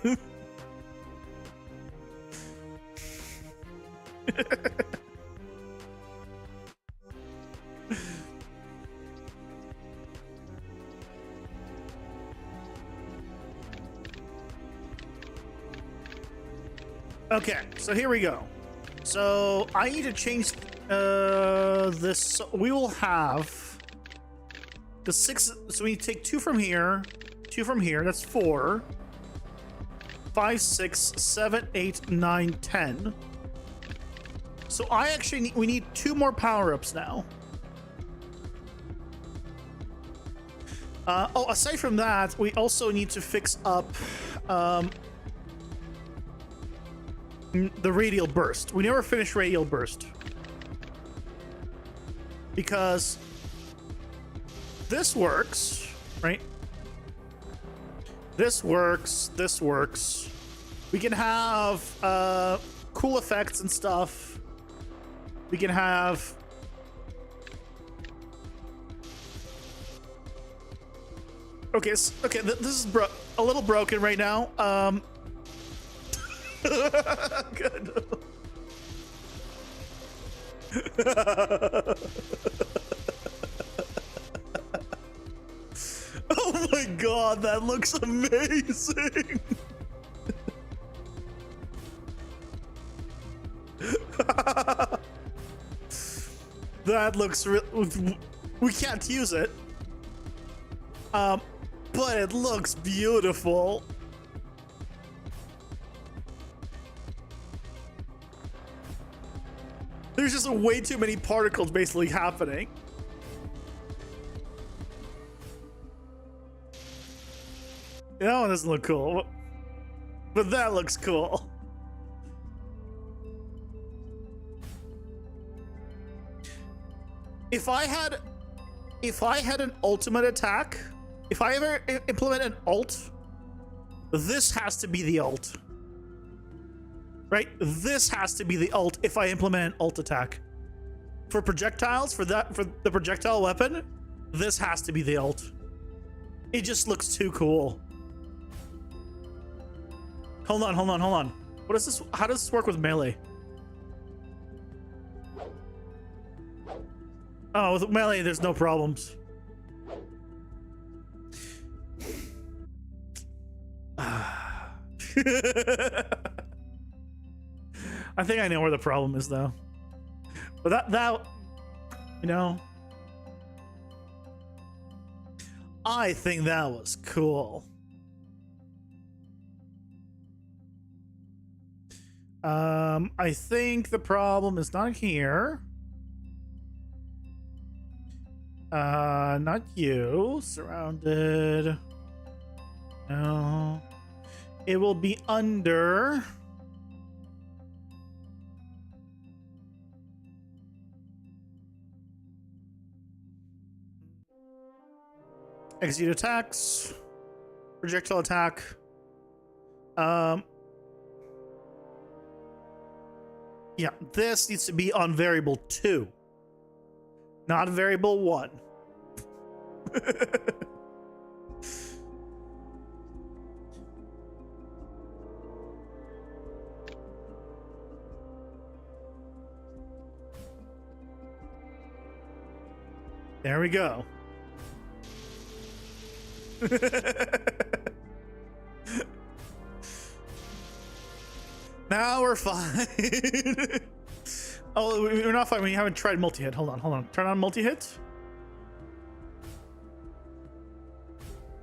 Okay, so here we go. So I need to change this. So we will have the 6. So we need to take 2 from here, 2 from here. That's 4, 5, 6, 7, 8, 9, 10. So I actually we need 2 more power-ups now. Oh, aside from that, we also need to fix up the radial burst. We never finished radial burst because this works, right? This works. This works. We can have cool effects and stuff. We can have okay. This is a little broken right now. Good. Oh my god, that looks amazing. That looks we can't use it. But it looks beautiful. There's just way too many particles basically happening. That one doesn't look cool, but that looks cool. If I had an ultimate attack, if I ever implement an ult, this has to be the ult. Right? This has to be the ult if I implement an ult attack. For projectiles, for the projectile weapon, this has to be the ult. It just looks too cool. Hold on. What is this? How does this work with melee? Oh, with melee, there's no problems. I think I know where the problem is, though. But that, you know, I think that was cool. I think the problem is not here. Not you. Surrounded. No. It will be under. Execute attacks. Projectile attack. Yeah, this needs to be on variable 2. Not variable 1. There we go. Now we're fine. Oh, we're not fine. We haven't tried multi-hit. Hold on. Turn on multi-hit.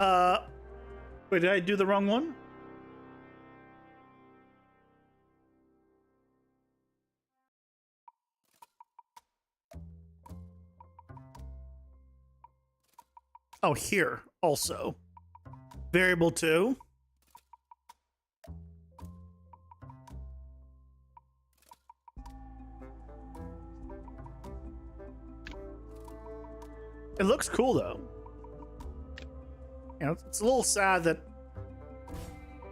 Wait, did I do the wrong one? Oh, here also. Variable 2. It looks cool though. You know, it's a little sad that.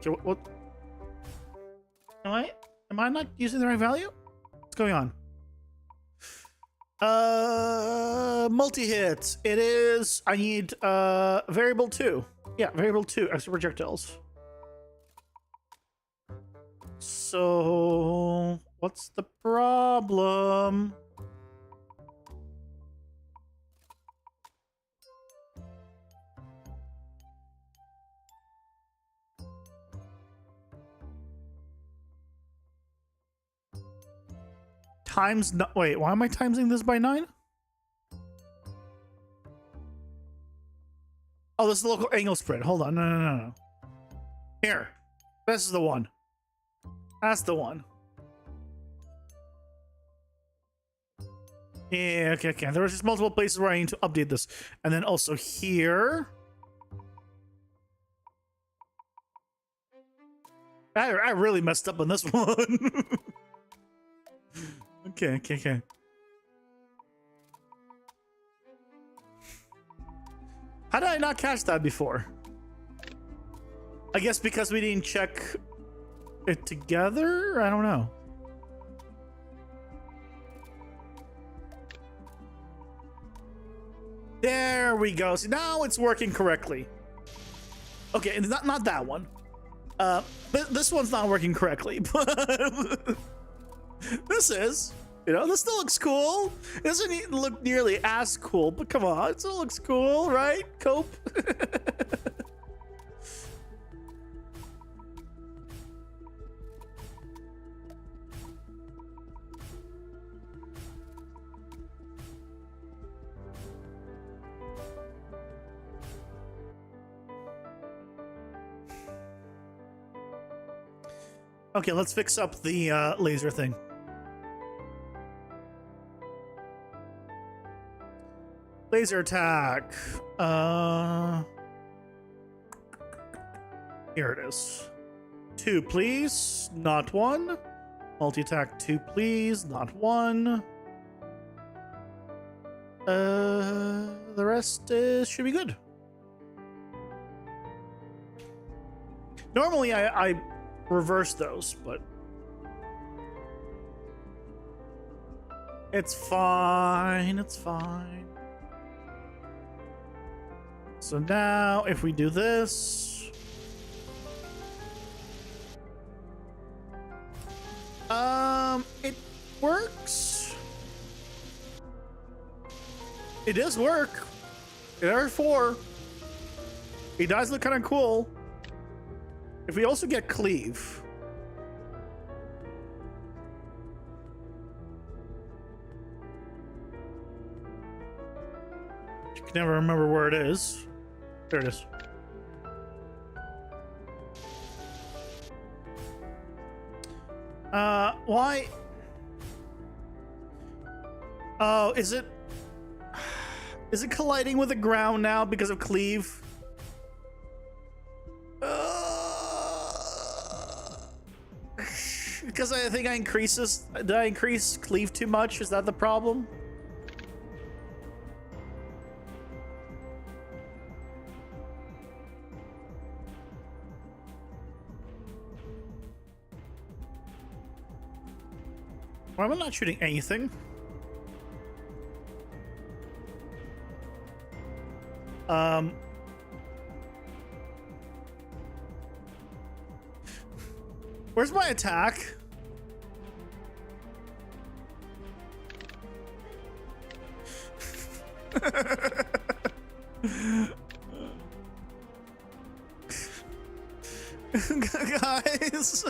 Okay, what? Am I not using the right value? What's going on? Multi-hit. It is. I need variable 2. Yeah, variable 2 extra projectiles. So what's the problem? Times no, wait, why am I timesing this by 9? Oh, this is the local angle spread. Hold on. No. Here. This is the one. That's the one. Yeah, okay. There was just multiple places where I need to update this. And then also here. I really messed up on this one. Okay. How did I not catch that before? I guess because we didn't check it together? I don't know. There we go. See, now it's working correctly. Okay, not that one. This one's not working correctly, but this is. You know, this still looks cool. It doesn't look nearly as cool, but come on, it still looks cool, right? Cope. Okay, let's fix up the laser thing. Laser attack. Here it is. 2, please. Not 1. Multi-attack 2, please. Not 1. The rest should be good. Normally I reverse those, but it's fine. It's fine. So now if we do this, it works. It does work. It R4. It does look kind of cool. If we also get cleave, you can never remember where it is. There it is. Why? Oh, is it colliding with the ground now because of cleave? Because I think did I increase cleave too much? Is that the problem? Well, I'm not shooting anything. Where's my attack? Guys,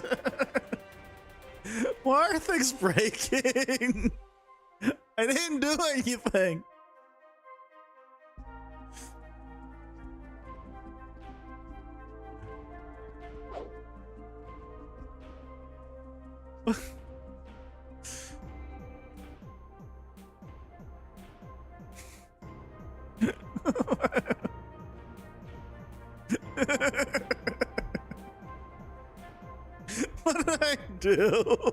why are things breaking? I didn't do anything. I do.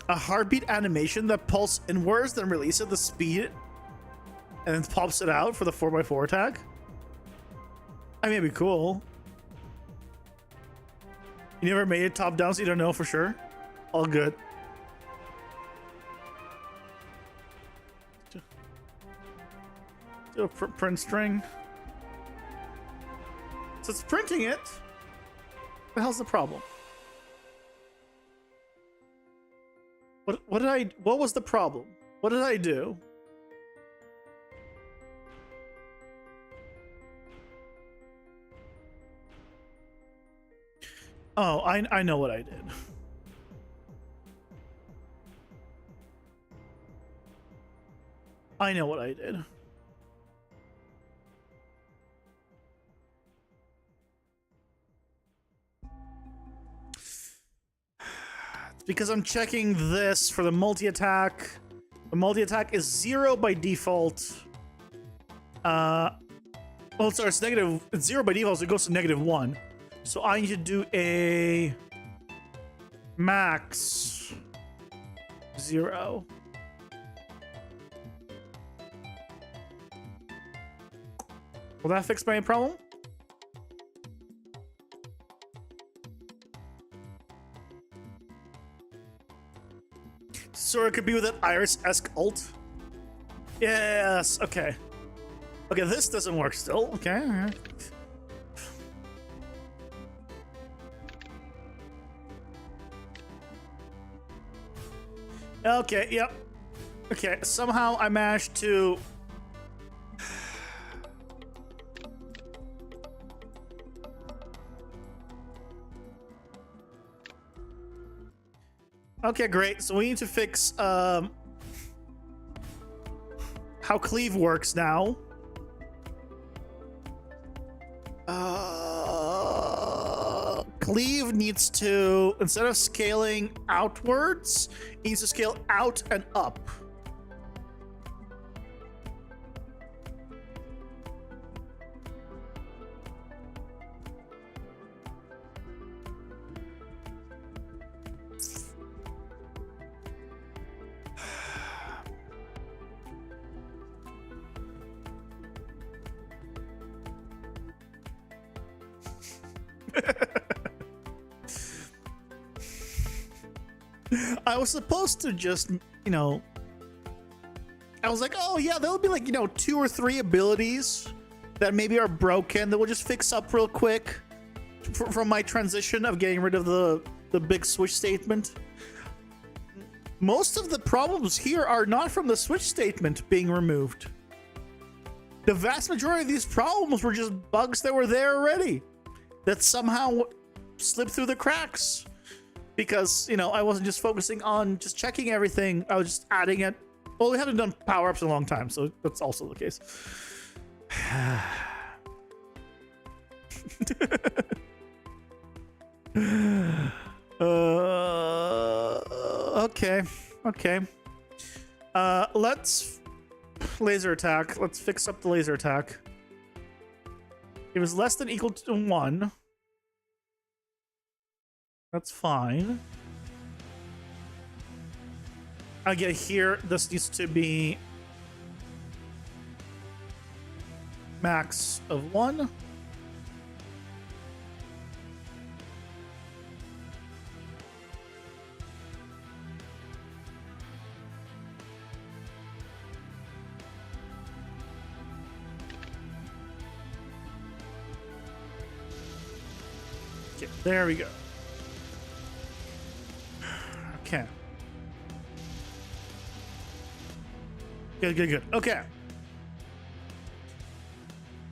A heartbeat animation that pulses inwards, then releases at the speed, and then pops it out for the 4x4 attack. I mean, it'd be cool. You never made it top down, so you don't know for sure. All good. Do a print string. So it's printing it. What the hell's the problem? What was the problem? What did I do? Oh, I know what I did. I know what I did. Because I'm checking this for the multi-attack. The multi-attack is 0 by default. Oh, sorry, it's negative. It's 0 by default, so it goes to -1. So I need to do a max 0. Will that fix my problem? So it could be with an Iris-esque ult. Yes, okay. Okay, this doesn't work still. Okay. Okay, yep. Okay, somehow I managed to... Okay, great. So we need to fix how cleave works now. Cleave needs to, instead of scaling outwards, it needs to scale out and up. I was supposed to just, you know, I was like, oh yeah, there'll be like, you know, 2 or 3 abilities that maybe are broken that we'll just fix up real quick from my transition of getting rid of the big switch statement. Most of the problems here are not from the switch statement being removed. The vast majority of these problems were just bugs that were there already that somehow slipped through the cracks. Because, you know, I wasn't just focusing on just checking everything. I was just adding it. Well, we haven't done power-ups in a long time, so that's also the case. Okay. Okay. Let's laser attack. Let's fix up the laser attack. It was less than equal to 1. That's fine. I get here. This needs to be max of 1. Okay, there we go. Okay. Good, good, good. Okay.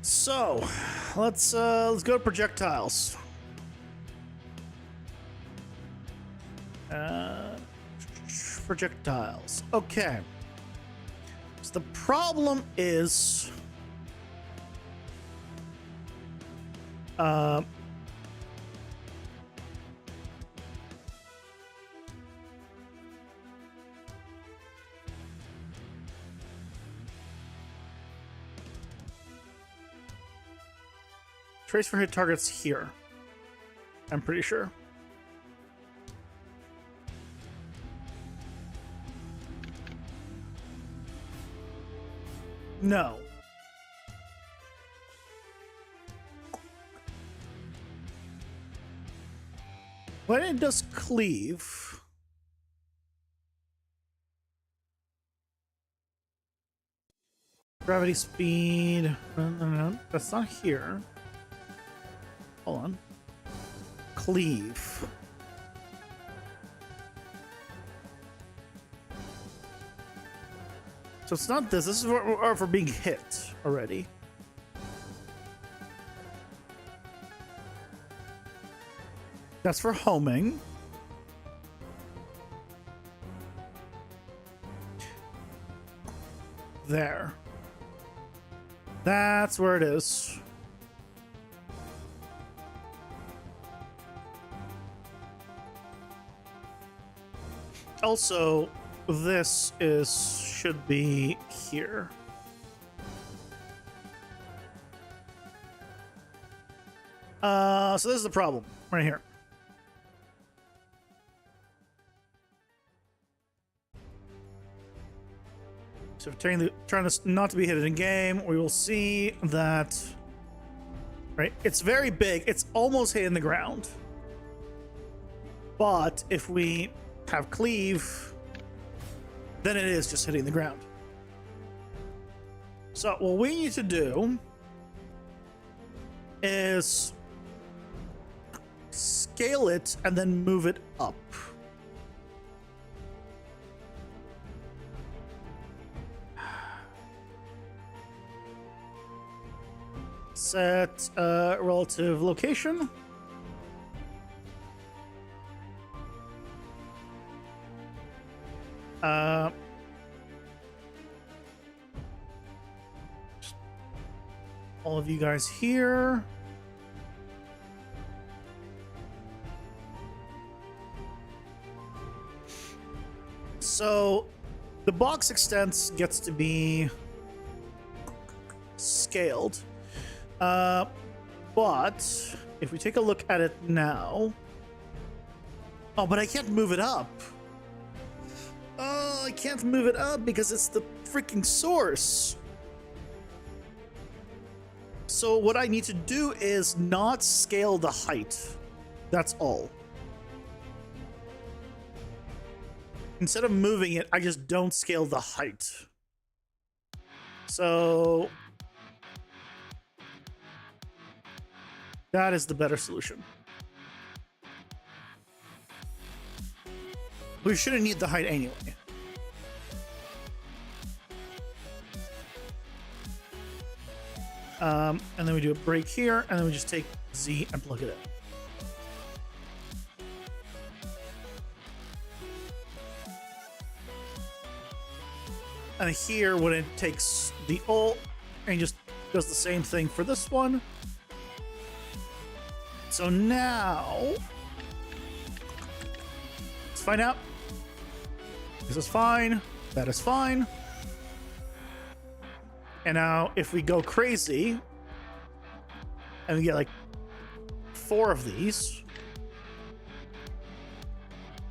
So, let's go to projectiles. Projectiles. Okay. So the problem is Trace for hit targets here. I'm pretty sure. No. When it does cleave, gravity speed, no, that's not here. Hold on. Cleave. So it's not this. This is for being hit already. That's for homing. There. That's where it is. Also, this should be here. So this is the problem right here. So if trying this not to be hit in game, we will see that, right? It's very big. It's almost hitting the ground. But if we have cleave, then it is just hitting the ground. So what we need to do is scale it and then move it up. Set relative location. All of you guys here. So the box extents gets to be scaled. But if we take a look at it now. Oh, but I can't move it up. Oh, I can't move it up because it's the freaking source. So what I need to do is not scale the height. That's all. Instead of moving it, I just don't scale the height. So that is the better solution. We shouldn't need the height anyway. And then we do a break here, and then we just take Z and plug it in. And here, when it takes the alt and just does the same thing for this one. So now, let's find out. This is fine. That is fine. And now, if we go crazy, and we get like 4 of these,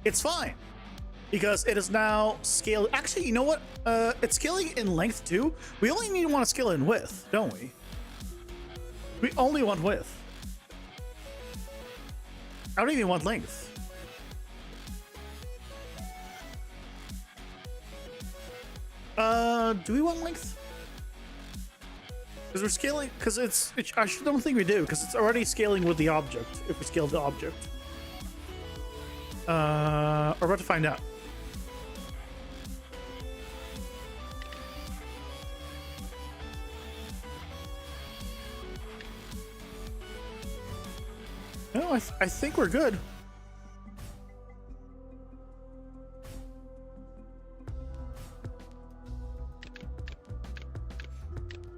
it's fine. Because it is now scaled. Actually, you know what? It's scaling in length too. We only need to want to scale in width, don't we? We only want width. I don't even want length. Do we want length? Because we're scaling. Because I don't think we do. Because it's already scaling with the object. If we scale the object. We're about to find out. No, I think we're good.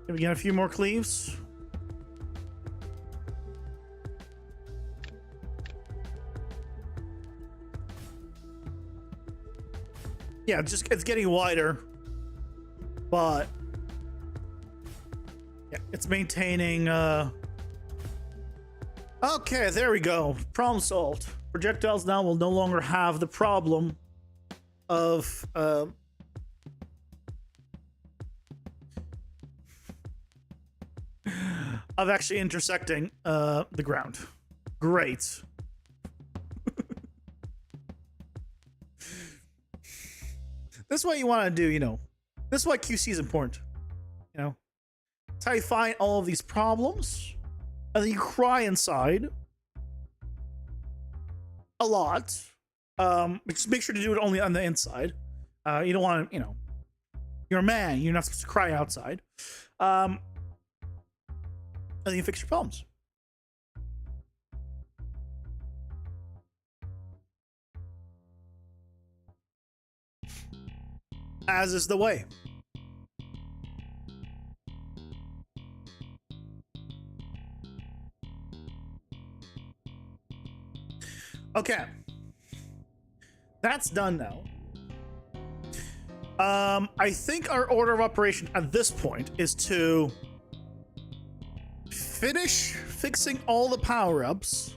Can we get a few more cleaves? Yeah, it's getting wider, but yeah, it's maintaining Okay, there we go. Problem solved. Projectiles now will no longer have the problem of actually intersecting the ground. Great. This is what you want to do, you know. This is why QC is important. You know, it's how you find all of these problems, and then you cry inside a lot. But just make sure to do it only on the inside. You don't want to, you know, you're a man. You're not supposed to cry outside. And then you fix your problems. As is the way. Okay. That's done now. I think our order of operation at this point is to finish fixing all the power-ups,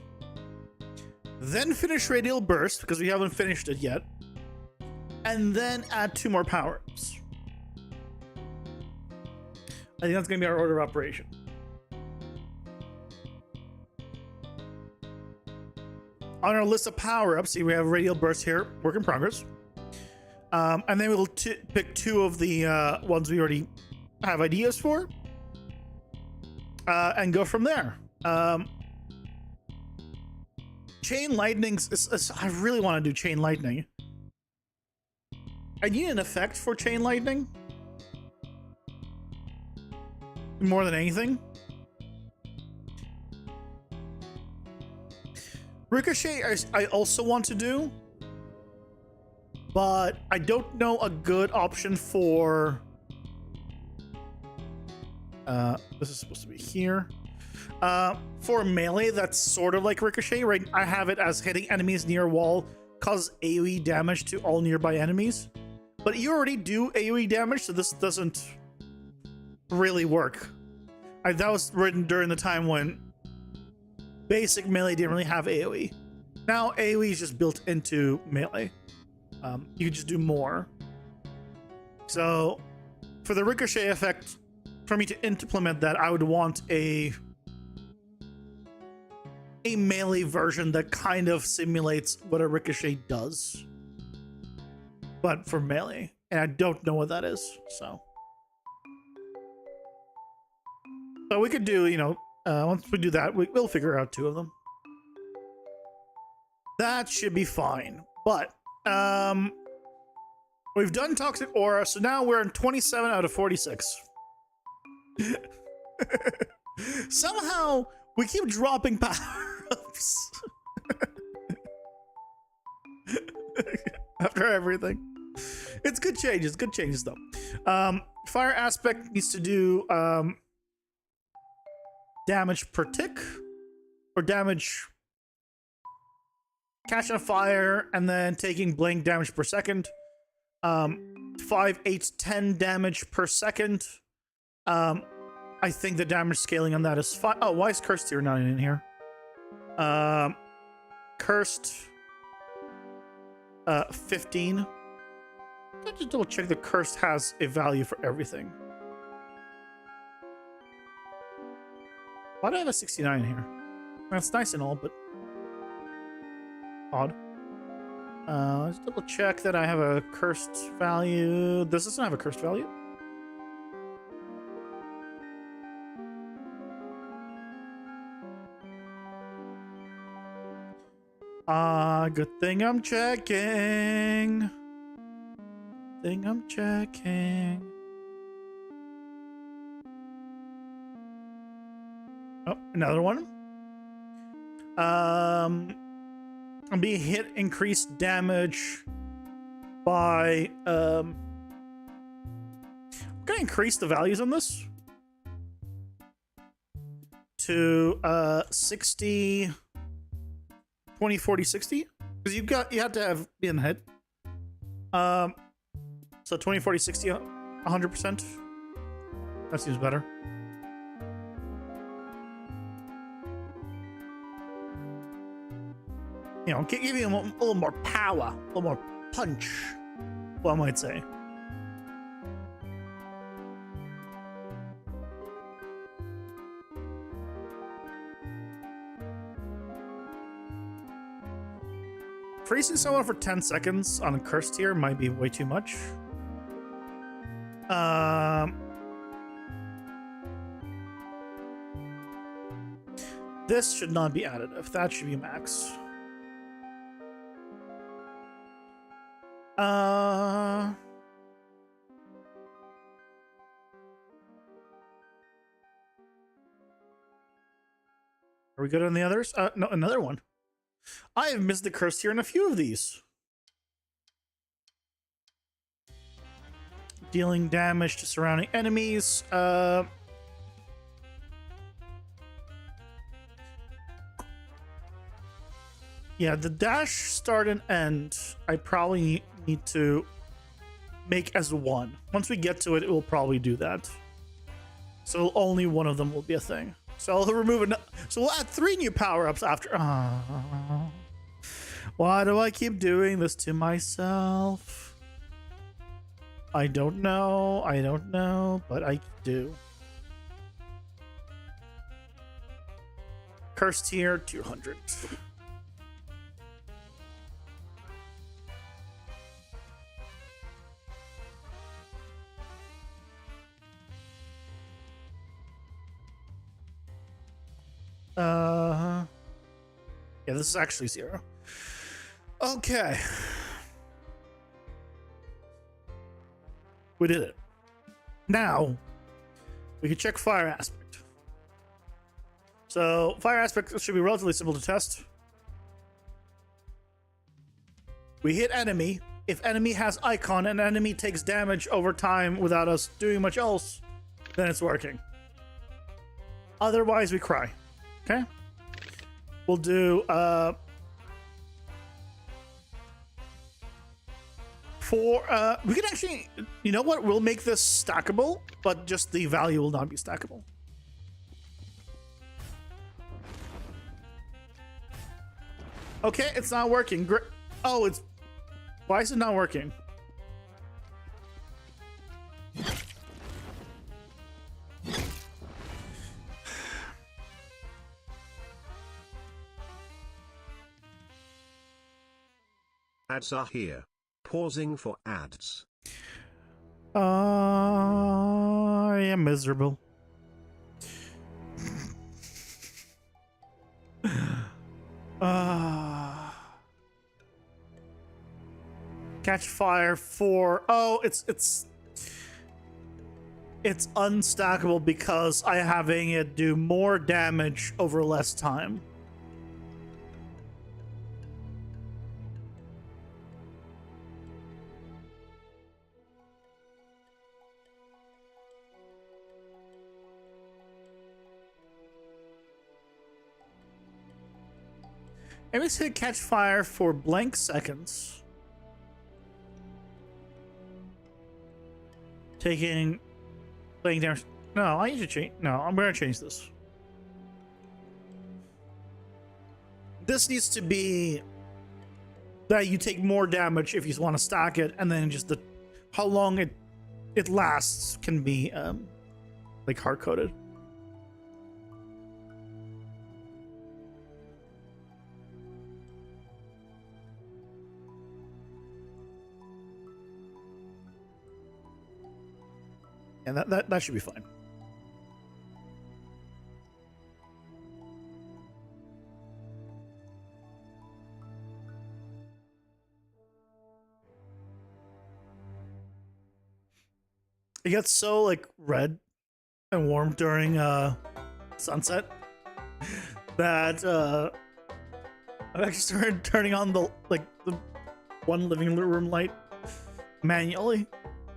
then finish Radial Burst, because we haven't finished it yet, and then add 2 more power-ups. I think that's going to be our order of operation. On our list of power-ups, see, we have Radial Burst here, work in progress. And then we'll pick 2 of the ones we already have ideas for. And go from there. Chain Lightning, I really want to do Chain Lightning. I need an effect for Chain Lightning. More than anything. Ricochet, I also want to do. But I don't know a good option for... this is supposed to be here. For melee, that's sort of like Ricochet, right? I have it as hitting enemies near a wall causes AoE damage to all nearby enemies. But you already do AoE damage, so this doesn't really work. That was written during the time when basic melee didn't really have AoE. Now AoE is just built into melee. You can just do more. So for the Ricochet effect, for me to implement that, I would want a melee version that kind of simulates what a Ricochet does, but for melee. And I don't know what that is, so. But we could do, you know, once we do that, we'll figure out 2 of them. That should be fine. But, we've done Toxic Aura, so now we're in 27 out of 46. Somehow, we keep dropping power-ups. After everything. It's good changes though. Fire Aspect needs to do damage per tick, or damage catching a fire and then taking blank damage per second. 5, 8, 10 damage per second. I think the damage scaling on that is 5. Oh, why is Cursed Tear not in here? Cursed 15. Let's just double check the Cursed has a value for everything. Why do I have a 69 here? That's nice and all, but odd. Let's double check that I have a Cursed value. This doesn't have a Cursed value. Good thing I'm checking. Oh, another one. I'm being hit increased damage by I'm gonna increase the values on this to 60 20 40 60, because you have to have been hit. So 20 40 60 100%. That seems better. You know, give you a little more power, a little more punch, one might say. Freezing someone for 10 seconds on a curse tier might be way too much. This should not be additive. That should be max. Are we good on the others? No, another one. I have missed the curse here in a few of these. Dealing damage to surrounding enemies. Yeah, the dash start and end, I probably need to make as one. Once we get to it, it will probably do that. So only one of them will be a thing. So I'll remove it. So we'll add 3 new power-ups after. Why do I keep doing this to myself? I don't know, but I do. Curse tier 200. Yeah, this is actually 0. Okay. We did it. Now, we can check fire aspect. So, fire aspect should be relatively simple to test. We hit enemy. If enemy has icon and enemy takes damage over time without us doing much else, then it's working. Otherwise, we cry. Okay? We'll do we can actually, you know what? We'll make this stackable, but just the value will not be stackable. Okay, it's not working. Oh, it's... Why is it not working? Ads are here. Pausing for ads. I am miserable. Catch fire for... Oh, it's unstackable because I having it do more damage over less time. Enemies hit catch fire for blank seconds. Taking damage. No, I need to change. No, I'm gonna change this. This needs to be that you take more damage if you want to stack it, and then just how long it lasts can be like hard coded. And that should be fine. It gets so like red and warm during sunset that I've actually started turning on the one living room light manually.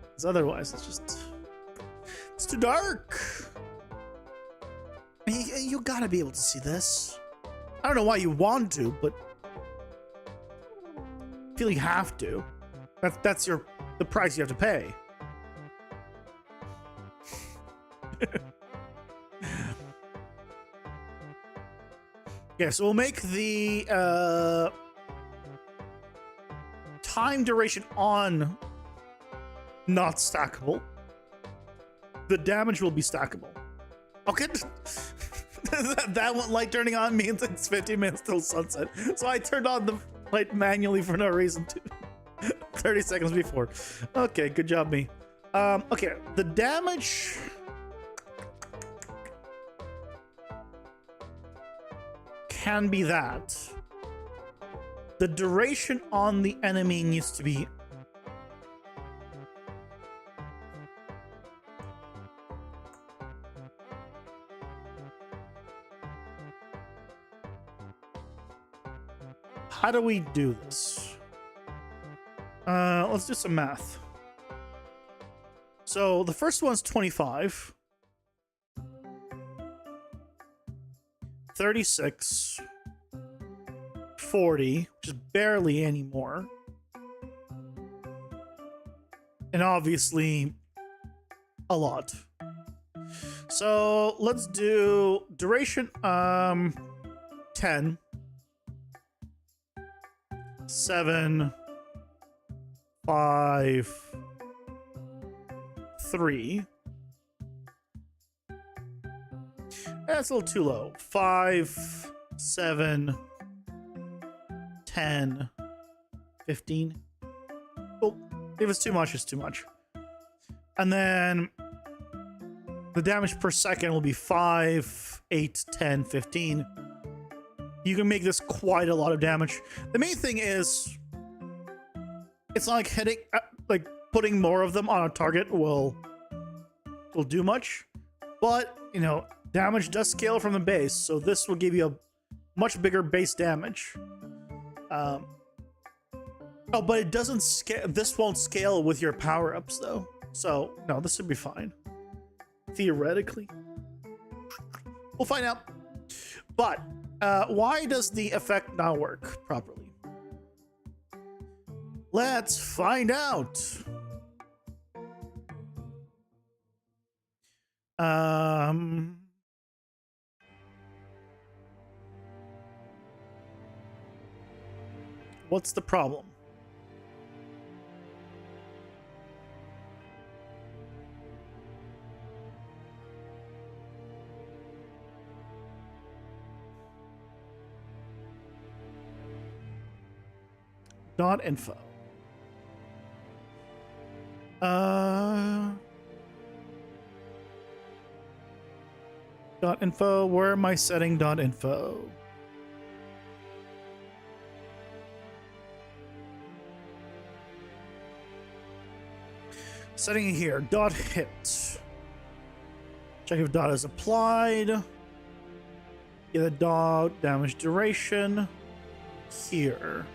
Because otherwise it's too dark. You gotta be able to see this. I don't know why you want to, but I feel you have to. That's the price you have to pay. Yeah, so we'll make the time duration on not stackable, the damage will be stackable. Okay. That one light turning on means it's 15 minutes till sunset. So I turned on the light manually for no reason too. 30 seconds before. Okay, good job, me. Okay, the damage can be that. The duration on the enemy needs to be how do we do this? Let's do some math. So the first one's 25. 36. 40, which is barely any more. And obviously a lot. So let's do duration 10. 7, 5, 3. That's a little too low. 5, 7, 10, 15. Oh, if it's too much, it's too much. And then the damage per second will be 5, 8, 10, 15. You can make this quite a lot of damage. The main thing is, it's not like hitting, like putting more of them on a target will do much, but you know, damage does scale from the base, so this will give you a much bigger base damage. Oh, but it doesn't scale. This won't scale with your power-ups though, so no, this should be fine. Theoretically, we'll find out. But why does the effect not work properly? Let's find out. What's the problem? Dot info. Dot info. Where am I setting dot info? Setting it here. Dot hit. Check if dot is applied. Get a dot damage duration here.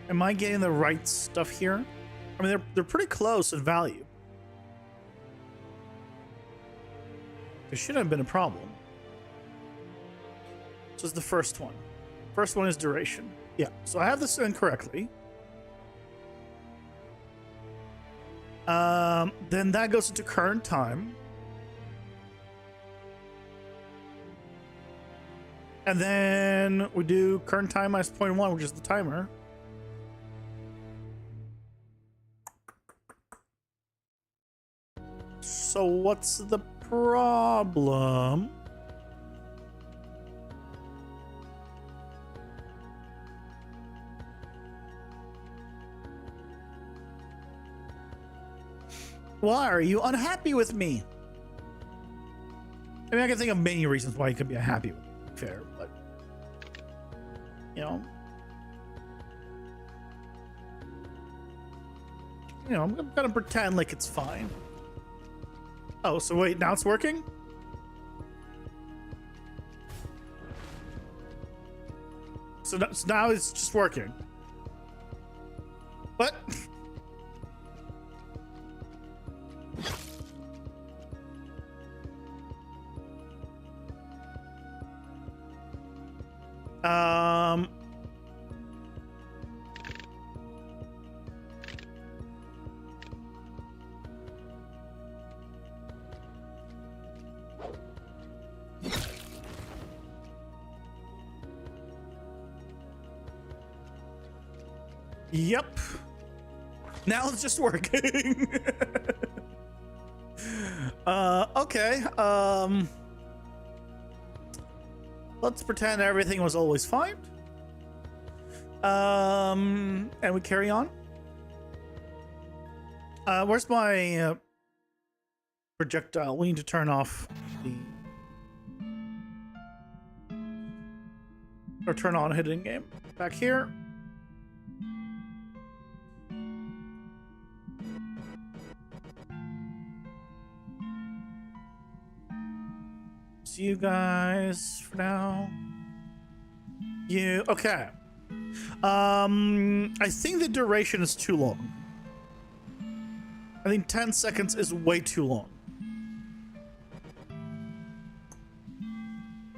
Am I getting the right stuff here? I mean, they're pretty close in value. There shouldn't have been a problem. So it's the first one. First one is duration. Yeah, so I have this incorrectly. Then that goes into current time. And then we do current time minus 0.1, which is the timer. So what's the problem? Why are you unhappy with me? I mean, I can think of many reasons why you could be unhappy with me. Fair, but you know, I'm gonna pretend like it's fine. Oh, so wait, now it's working? So now it's just working. What? Yep. Now it's just working. Okay. Let's pretend everything was always fine. And we carry on. Where's my projectile? We need to turn off the... Or turn on hidden game. Back here. See you guys for now. Okay. I think the duration is too long. I think 10 seconds is way too long.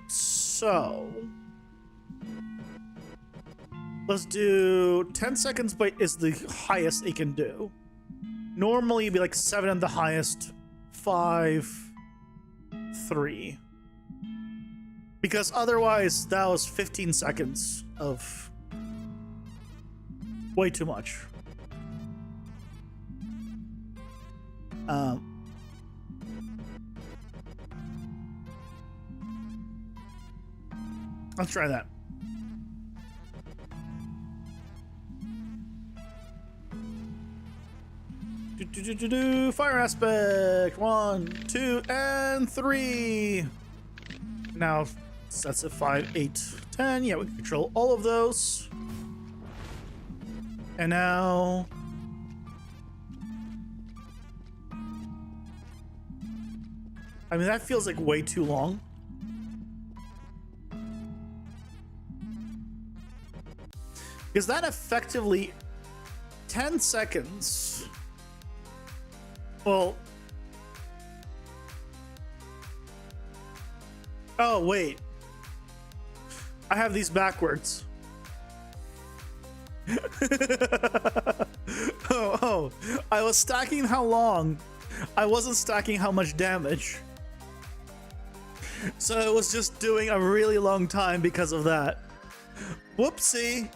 So let's do 10 seconds, but is the highest it can do. Normally it'd be like 7 at the highest, 5, 3. Because otherwise that was 15 seconds of way too much. Let's try that. Fire aspect. 1, 2, and 3. Now that's a 5, 8, 10. Yeah, we can control all of those. And now I mean, that feels like way too long. Because that effectively 10 seconds. Well, oh wait, I have these backwards. oh, I was stacking how long. I wasn't stacking how much damage. So it was just doing a really long time because of that. Whoopsie.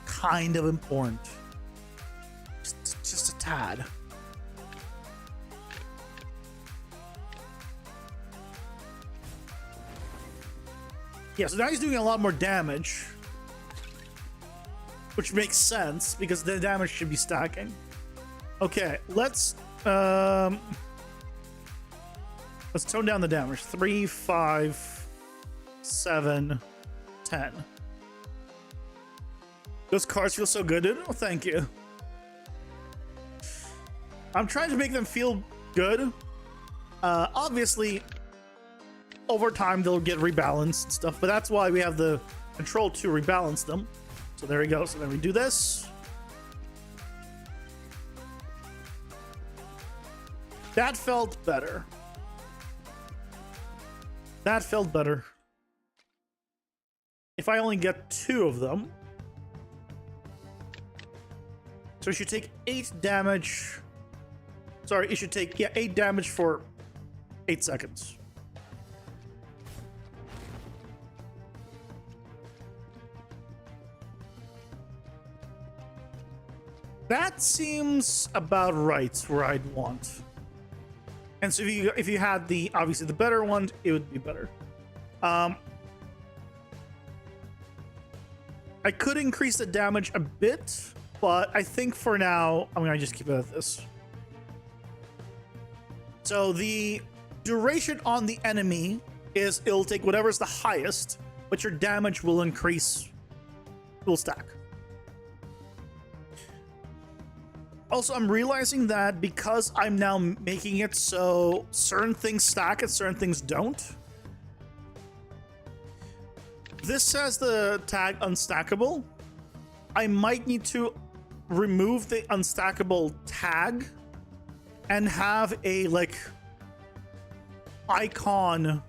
Kind of important. Just a tad. Yeah, so now he's doing a lot more damage. Which makes sense, because the damage should be stacking. Okay, let's tone down the damage. 3, 5, 7, 10. Those cards feel so good, dude. Oh, thank you. I'm trying to make them feel good. Obviously, over time they'll get rebalanced and stuff, but that's why we have the control to rebalance them. So there we go. So then we do this. That felt better. That felt better. If I only get 2 of them. So it should take 8 damage. Sorry, it should take, 8 damage for 8 seconds. That seems about right where I'd want. And so if you had the, obviously the better one, it would be better. I could increase the damage a bit, but I think for now, I'm gonna just keep it at this. So the duration on the enemy is, it'll take whatever's the highest, but your damage will increase, will stack. Also, I'm realizing that because I'm now making it so certain things stack and certain things don't. This has the tag unstackable. I might need to remove the unstackable tag and have a like icon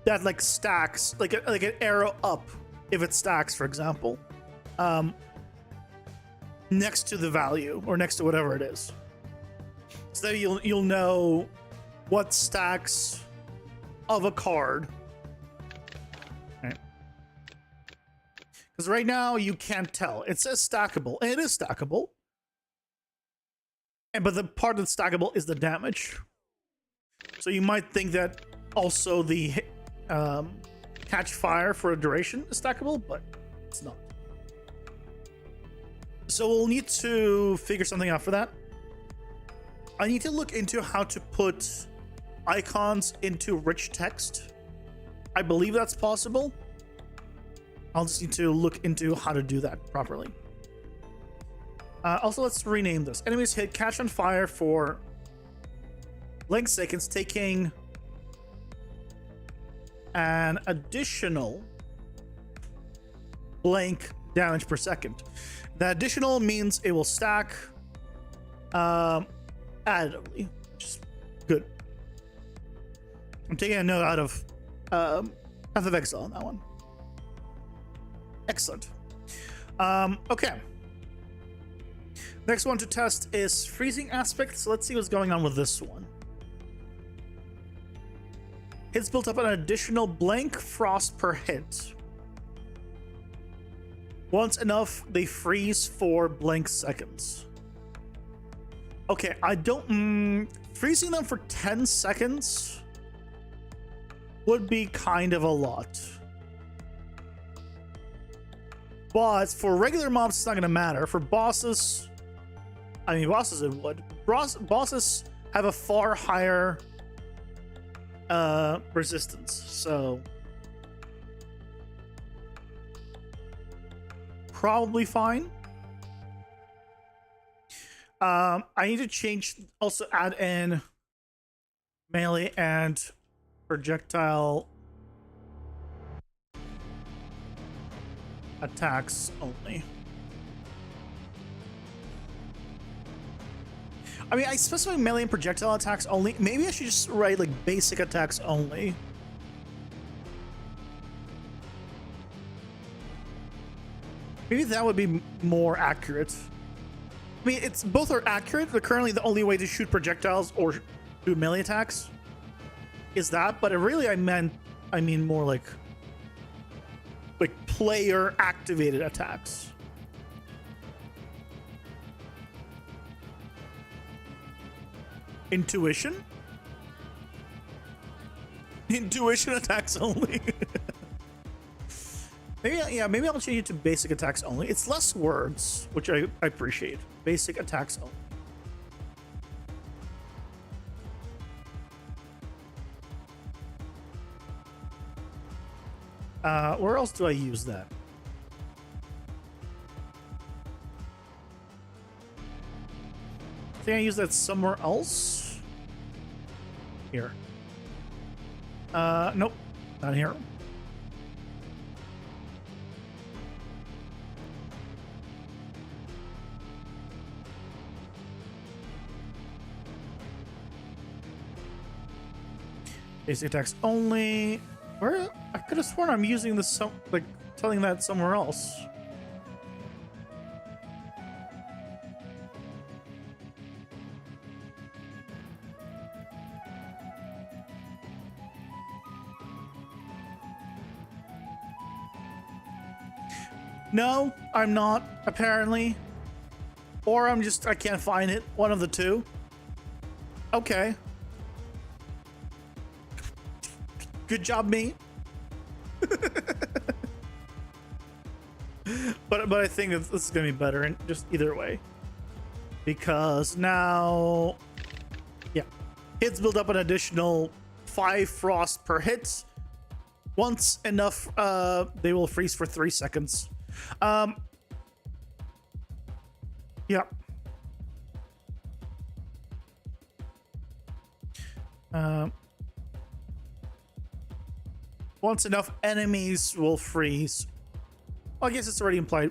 that like stacks, like an arrow up if it stacks, for example. Next to the value or next to whatever it is, so that you'll know what stacks of a card Because right now you can't tell. It says stackable, and it is stackable. But the part that's stackable is the damage. So you might think that also the catch fire for a duration is stackable, but it's not. So we'll need to figure something out for that. I need to look into how to put icons into rich text. I believe that's possible. I'll just need to look into how to do that properly. Also, let's rename this. Enemies hit catch on fire for length seconds, taking an additional blank damage per second. The additional means it will stack additively, which is good. I'm taking a note out of Path of Exile on that one. Excellent. Okay. Next one to test is freezing aspect. So let's see what's going on with this one. Hits built up an additional blank frost per hit. Once enough, they freeze for blank seconds. Okay, I don't... freezing them for 10 seconds would be kind of a lot. But for regular mobs, it's not going to matter. For bosses... I mean, bosses it would. Bosses have a far higher resistance, so probably fine. I need to change, also add in melee and projectile attacks only. I mean, I specify melee and projectile attacks only. Maybe I should just write like basic attacks only. Maybe that would be more accurate. I mean, it's both are accurate, but currently the only way to shoot projectiles or do melee attacks is that. But really, I mean more like player activated attacks. Intuition? Intuition attacks only. Maybe, yeah, maybe I'll change it to basic attacks only. It's less words, which I appreciate. Basic attacks only. Where else do I use that? I think I use that somewhere else. Here. Nope, not here. Basic attacks only. Where? I could have sworn I'm using this telling that somewhere else. No, I'm not, apparently. Or I can't find it. One of the two. Okay. Good job, me. But I think this is gonna be better in just either way. Because now, yeah, hits build up an additional 5 frost per hit. Once enough, they will freeze for 3 seconds. Yeah. Once enough enemies will freeze. Well, I guess it's already implied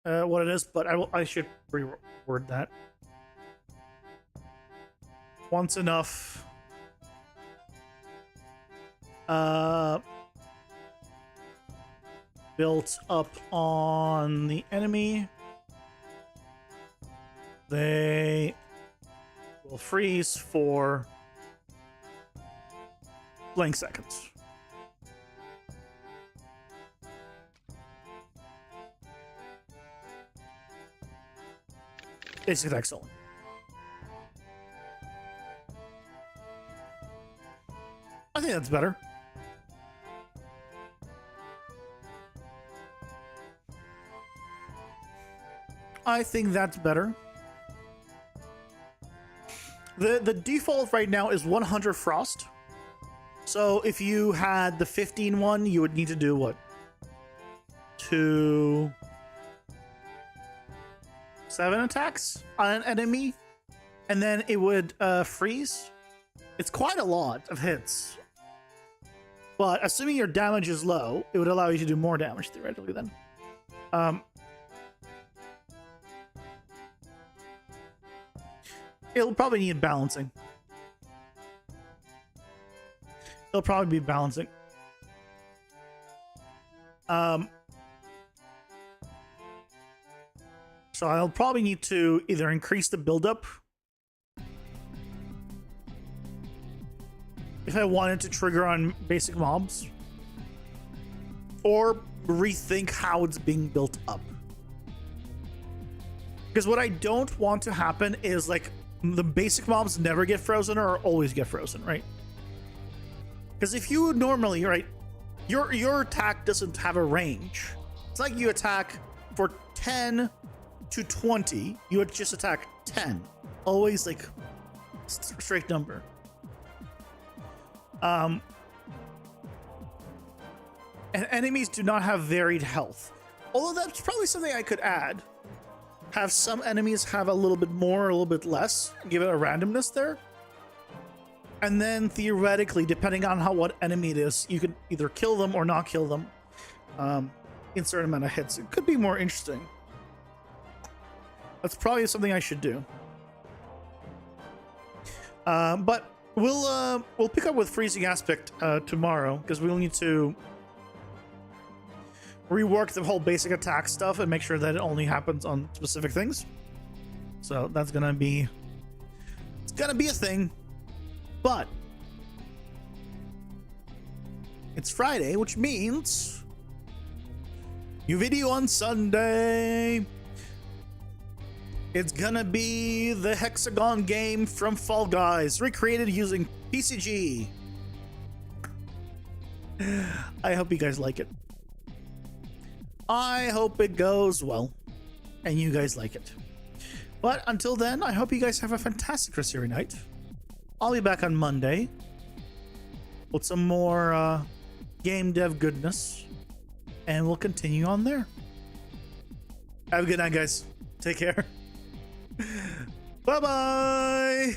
what it is, but I should reword that. Once enough built up on the enemy, they will freeze for blank seconds. basic attacks only. I think that's better. I think that's better. The default right now is 100 frost. So if you had the 15 one, you would need to do what? 7 attacks on an enemy, and then it would freeze. It's quite a lot of hits. But assuming your damage is low, it would allow you to do more damage theoretically then. It'll probably need balancing. It'll probably be balancing. So I'll probably need to either increase the buildup if I wanted to trigger on basic mobs, or rethink how it's being built up. Because what I don't want to happen is like the basic mobs never get frozen or always get frozen, right? Because if you normally, right, your attack doesn't have a range. It's like you attack for 10 to 20, you would just attack 10. Always like straight number. And enemies do not have varied health. Although that's probably something I could add. Have some enemies have a little bit more, a little bit less. Give it a randomness there. And then theoretically, depending on what enemy it is, you can either kill them or not kill them in a certain amount of hits. It could be more interesting. That's probably something I should do. But we'll pick up with freezing aspect tomorrow, because we'll need to rework the whole basic attack stuff and make sure that it only happens on specific things. So that's gonna be a thing. But it's Friday, which means new video on Sunday. It's gonna be the hexagon game from Fall Guys, recreated using PCG. I hope you guys like it. I hope it goes well and you guys like it. But until then, I hope you guys have a fantastic rest of your night. I'll be back on Monday with some more game dev goodness, and we'll continue on there. Have a good night, guys. Take care. Bye-bye.